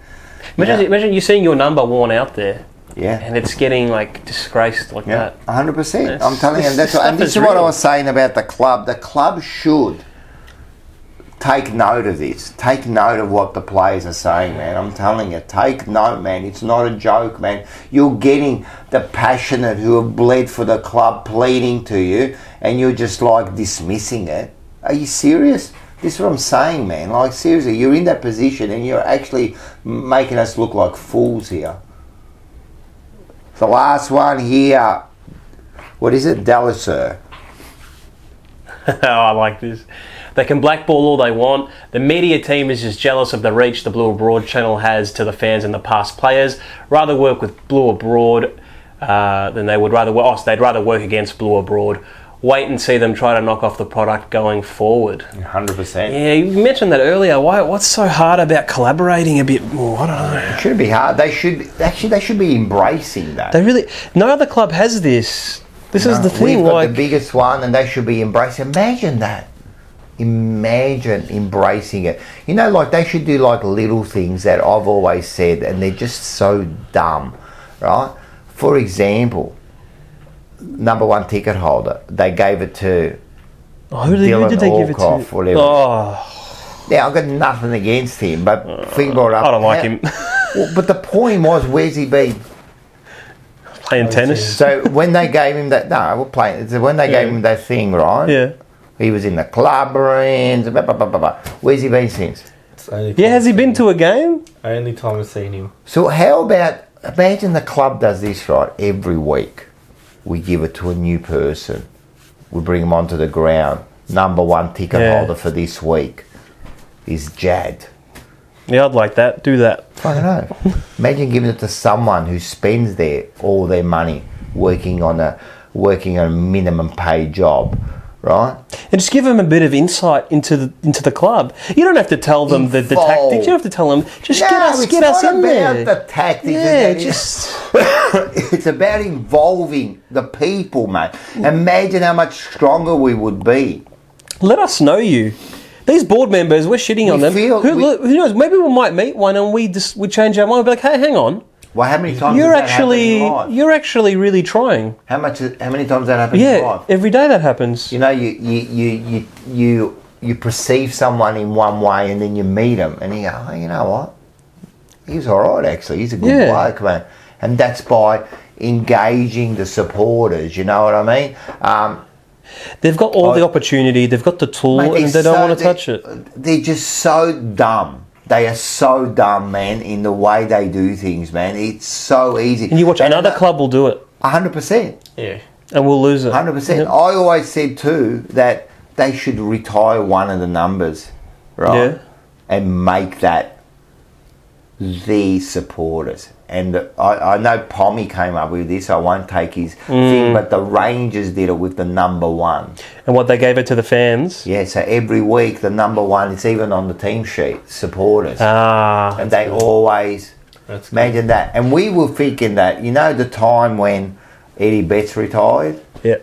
Imagine you seeing your number worn out there. Yeah. And it's getting like disgraced like that. 100%. I'm telling you, that's what, and this is what I was saying about the club. The club should take note of this. Take note of what the players are saying, man. I'm telling you, take note, man. It's not a joke, man. You're getting the passionate who have bled for the club pleading to you, and you're just like dismissing it. Are you serious? This is what I'm saying, man. Like seriously, you're in that position and you're actually making us look like fools here. The last one here, what is it? Delisser. Oh, I like this. They can blackball all they want. The media team is just jealous of the reach the Blue Abroad channel has to the fans and the past players. Rather work with Blue Abroad than they would rather. They'd rather work against Blue Abroad. Wait and see them try to knock off the product going forward. 100%. Yeah, you mentioned that earlier. What's so hard about collaborating a bit more? I don't know. It shouldn't be hard. They should be embracing that. They really. No other club has this. This is the thing. We've got Like the biggest one, and they should be embracing. Imagine that. Imagine embracing it. You know, like they should do like little things that I've always said, and they're just so dumb, right? For example, number one ticket holder, they gave it to who Dylan did they give it to? Alcoff, whatever. Oh, Now I've got nothing against him, but think about it. I don't like him. Well, but the point was, where's he been? Playing tennis. So when they gave him that, we're playing. So when they gave him that thing, right? Yeah. He was in the club rooms. Blah, blah, blah, blah, blah. Where's he been since? Yeah, has he been to a game? Only time I've seen him. So how about, imagine the club does this, right? Every week, we give it to a new person. We bring them onto the ground. Number one ticket holder for this week is Jad. Yeah, I'd like that. Do that. I don't know. Imagine giving it to someone who spends all their money working on a minimum paid job, right? And just give them a bit of insight into the club. You don't have to tell them the tactics. You don't have to tell them. Just get us in there. It's not about the tactics. Yeah, It's about involving the people, mate. Imagine how much stronger we would be. Let us know you. These board members, we're shitting on them. Who knows? Maybe we might meet one and we change our mind. We'll be like, hey, hang on. Well, how many times You're does that happen in life? you're actually really trying. How many times that happens in life? Every day that happens. You know, you perceive someone in one way and then you meet him and you go, oh, you know what? He's all right, actually. He's a good bloke, man. And that's by engaging the supporters. You know what I mean? They've got all the opportunity. They've got the tool, Mate, and they don't want to touch it. They're just so dumb. They are so dumb, man, in the way they do things, man. It's so easy. And you watch another club will do it. 100%. Yeah. And we'll lose it. 100%. Yep. I always said too that they should retire one of the numbers, right? Yeah. And make that the supporters. And I know Pommy came up with this. I won't take his thing, but the Rangers did it with the number one. And what they gave it to the fans? Yeah, so every week the number one, it's even on the team sheet, supporters. And they always, imagine that. And we were thinking that, you know, the time when Eddie Betts retired? Yeah.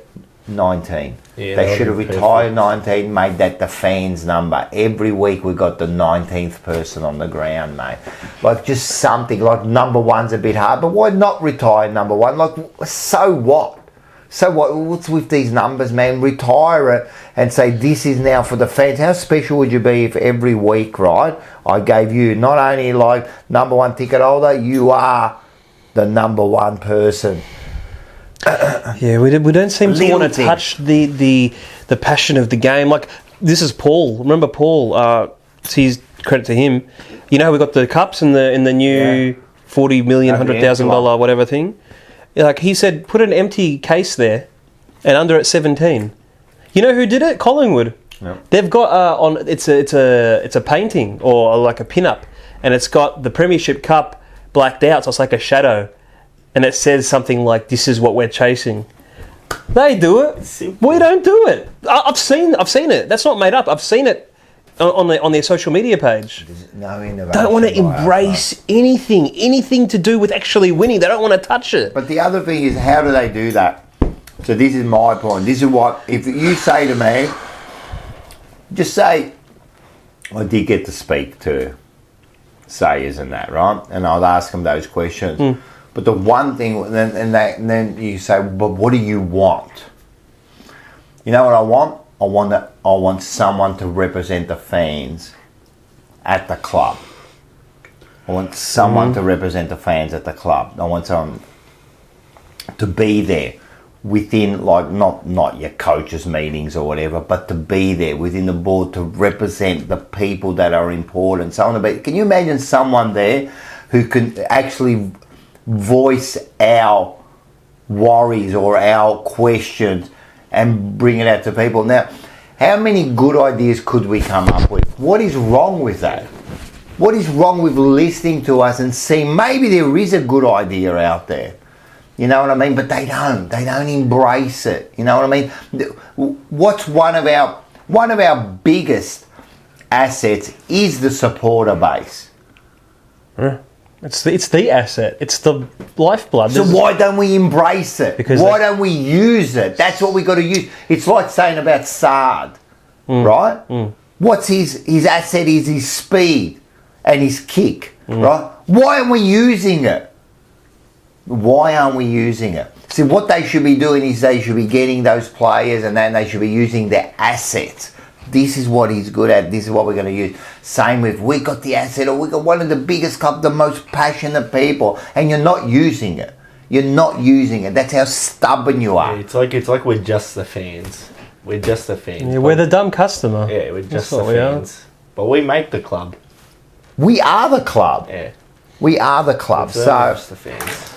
19. Yeah, They that should have would be retired 19, made that the fans' number. Every week we got the 19th person on the ground, mate. Like just something, like number one's a bit hard, but why not retire number one? Like, so what? So what? What's with these numbers, man? Retire it and say this is now for the fans. How special would you be if every week, right, I gave you not only like number one ticket holder, you are the number one person. Yeah, we don't seem to want to touch the passion of the game. Like, this is Paul. Remember Paul? He's credit to him. You know, we got the cups in the new $40 million, That'd be $100,000, whatever thing. Like he said, put an empty case there, and under it 17. You know who did it? Collingwood. Yep. They've got it's a painting or like a pin-up, and it's got the Premiership Cup blacked out, so it's like a shadow, and it says something like, "This is what we're chasing." They do it. We don't do it. I've seen it. That's not made up. I've seen it on their social media page. No innovation. Don't want to embrace anything to do with actually winning. They don't want to touch it. But the other thing is, how do they do that? So this is my point. This is what, if you say to me, just say, I did get to speak to Sayers and that, right? And I'll ask them those questions. But the one thing, and then you say, but what do you want? You know what I want? I want someone to represent the fans at the club. I want someone to represent the fans at the club. I want someone to be there within, like, not your coaches' meetings or whatever, but to be there within the board to represent the people that are important. Someone to be. Can you imagine someone there who can actually voice our worries or our questions and bring it out to people? Now, how many good ideas could we come up with? What is wrong with that? What is wrong with listening to us and seeing maybe there is a good idea out there? You know what I mean? But they don't embrace it. You know what I mean? What's one of our biggest assets is the supporter base. It's the asset. It's the lifeblood. So why don't we embrace it? Why don't we use it? That's what we got to use. It's like saying about Sard, right? What's his asset is his speed and his kick, right? Why aren't we using it? Why aren't we using it? See, what they should be doing is they should be getting those players and then they should be using their assets. This is what he's good at. This is what we're going to use. Same with, we got the asset, or we got one of the biggest clubs, the most passionate people, and you're not using it. You're not using it. That's how stubborn you are. Yeah, it's like we're just the fans. We're just the fans. Yeah, we're the dumb customer. Yeah, we're just the fans. But we make the club. We are the club. Yeah. We are the club. We're So, just the fans.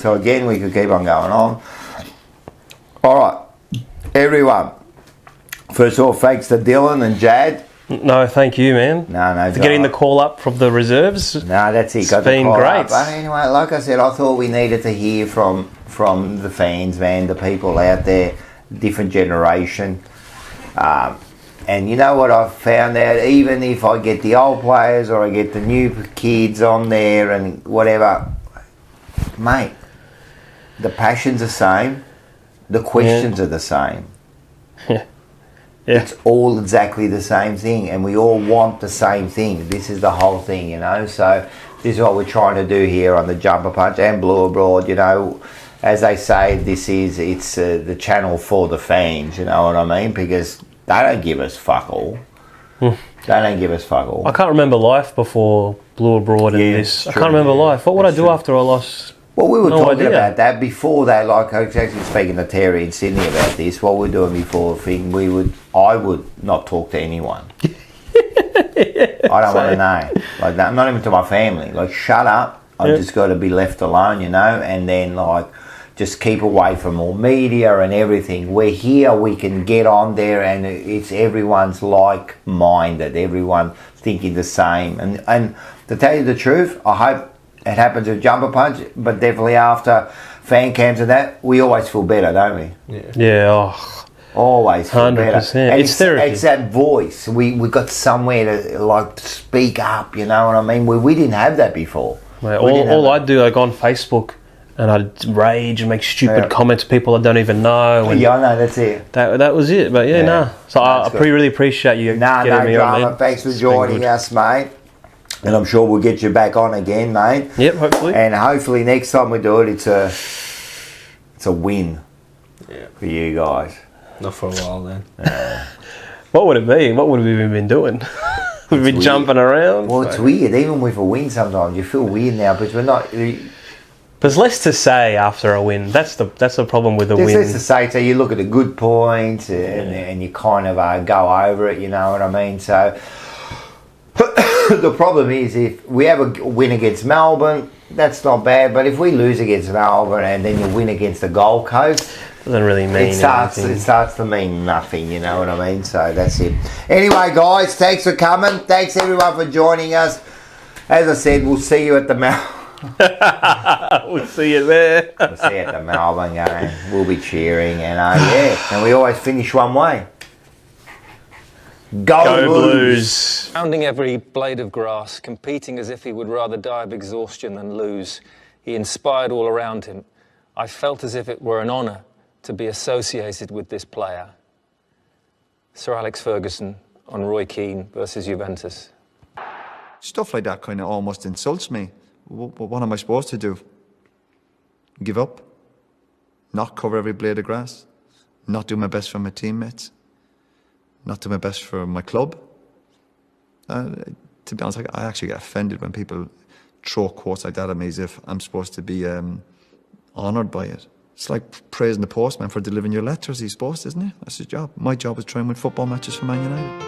so again, we could keep on going on. All right, everyone. First of all, thanks to Dylan and Jad. No, thank you, man. No, for getting the call up from the reserves. No, that's it. It's Got been the call great. up. But anyway, like I said, I thought we needed to hear from the fans, man, the people out there, different generation. And you know what I've found out? Even if I get the old players or I get the new kids on there and whatever, mate, the passion's the same, the questions are the same. It's all exactly the same thing, and we all want the same thing. This is the whole thing, you know. So this is what we're trying to do here on the Jumper Punch and Blue Abroad. You know, as they say, it's the channel for the fans. You know what I mean? Because they don't give us fuck all. They don't give us fuck all. I can't remember life before Blue Abroad and this. I can't remember life. What would I do after I lost? Well, we were talking about that before that. Like I was actually speaking to Terry in Sydney about this. What we're doing before the thing, I would not talk to anyone. I don't want to know. Like that, not even to my family. Like, shut up. I've just got to be left alone, you know. And then like, just keep away from all media and everything. We're here. We can get on there, and it's everyone's like-minded. Everyone thinking the same. And to tell you the truth, I hope it happens with Jumper Punch, but definitely after fan camps and that, we always feel better, don't we? Yeah. Always feel 100%. better. And It's therapy. It's that voice. We got somewhere to like speak up, you know what I mean? We didn't have that before. Mate, all I'd do, like on Facebook, and I'd rage and make stupid comments to people I don't even know. And yeah, I know, that's it. That was it. But So I really appreciate you getting me on, man. Thanks for joining us, mate. And I'm sure we'll get you back on again, mate. Yep, hopefully. And hopefully next time we do it, it's a win for you guys. Not for a while then. What would it be? What would we have been doing? We've been jumping around. Well, it's weird. Even with a win sometimes, you feel weird now, but we're not... There's less to say after a win. That's the problem with a win. There's less to say. So you look at the good points and you kind of go over it, you know what I mean? So... the problem is if we have a win against Melbourne, that's not bad. But if we lose against Melbourne and then you win against the Gold Coast, doesn't really mean it starts to mean nothing. You know what I mean? So that's it. Anyway, guys, thanks for coming. Thanks everyone for joining us. As I said, we'll see you at the we'll see you there. We'll see you at the Melbourne game. We'll be cheering, and and we always finish one way. Go Blues! Pounding every blade of grass, competing as if he would rather die of exhaustion than lose, he inspired all around him. I felt as if it were an honour to be associated with this player. Sir Alex Ferguson on Roy Keane versus Juventus. Stuff like that kind of almost insults me. What am I supposed to do? Give up? Not cover every blade of grass? Not do my best for my teammates? Not do my best for my club? To be honest, I actually get offended when people throw quotes like that at me as if I'm supposed to be honoured by it. It's like praising the postman for delivering your letters. He's supposed, isn't it? That's his job. My job is trying to win football matches for Man United.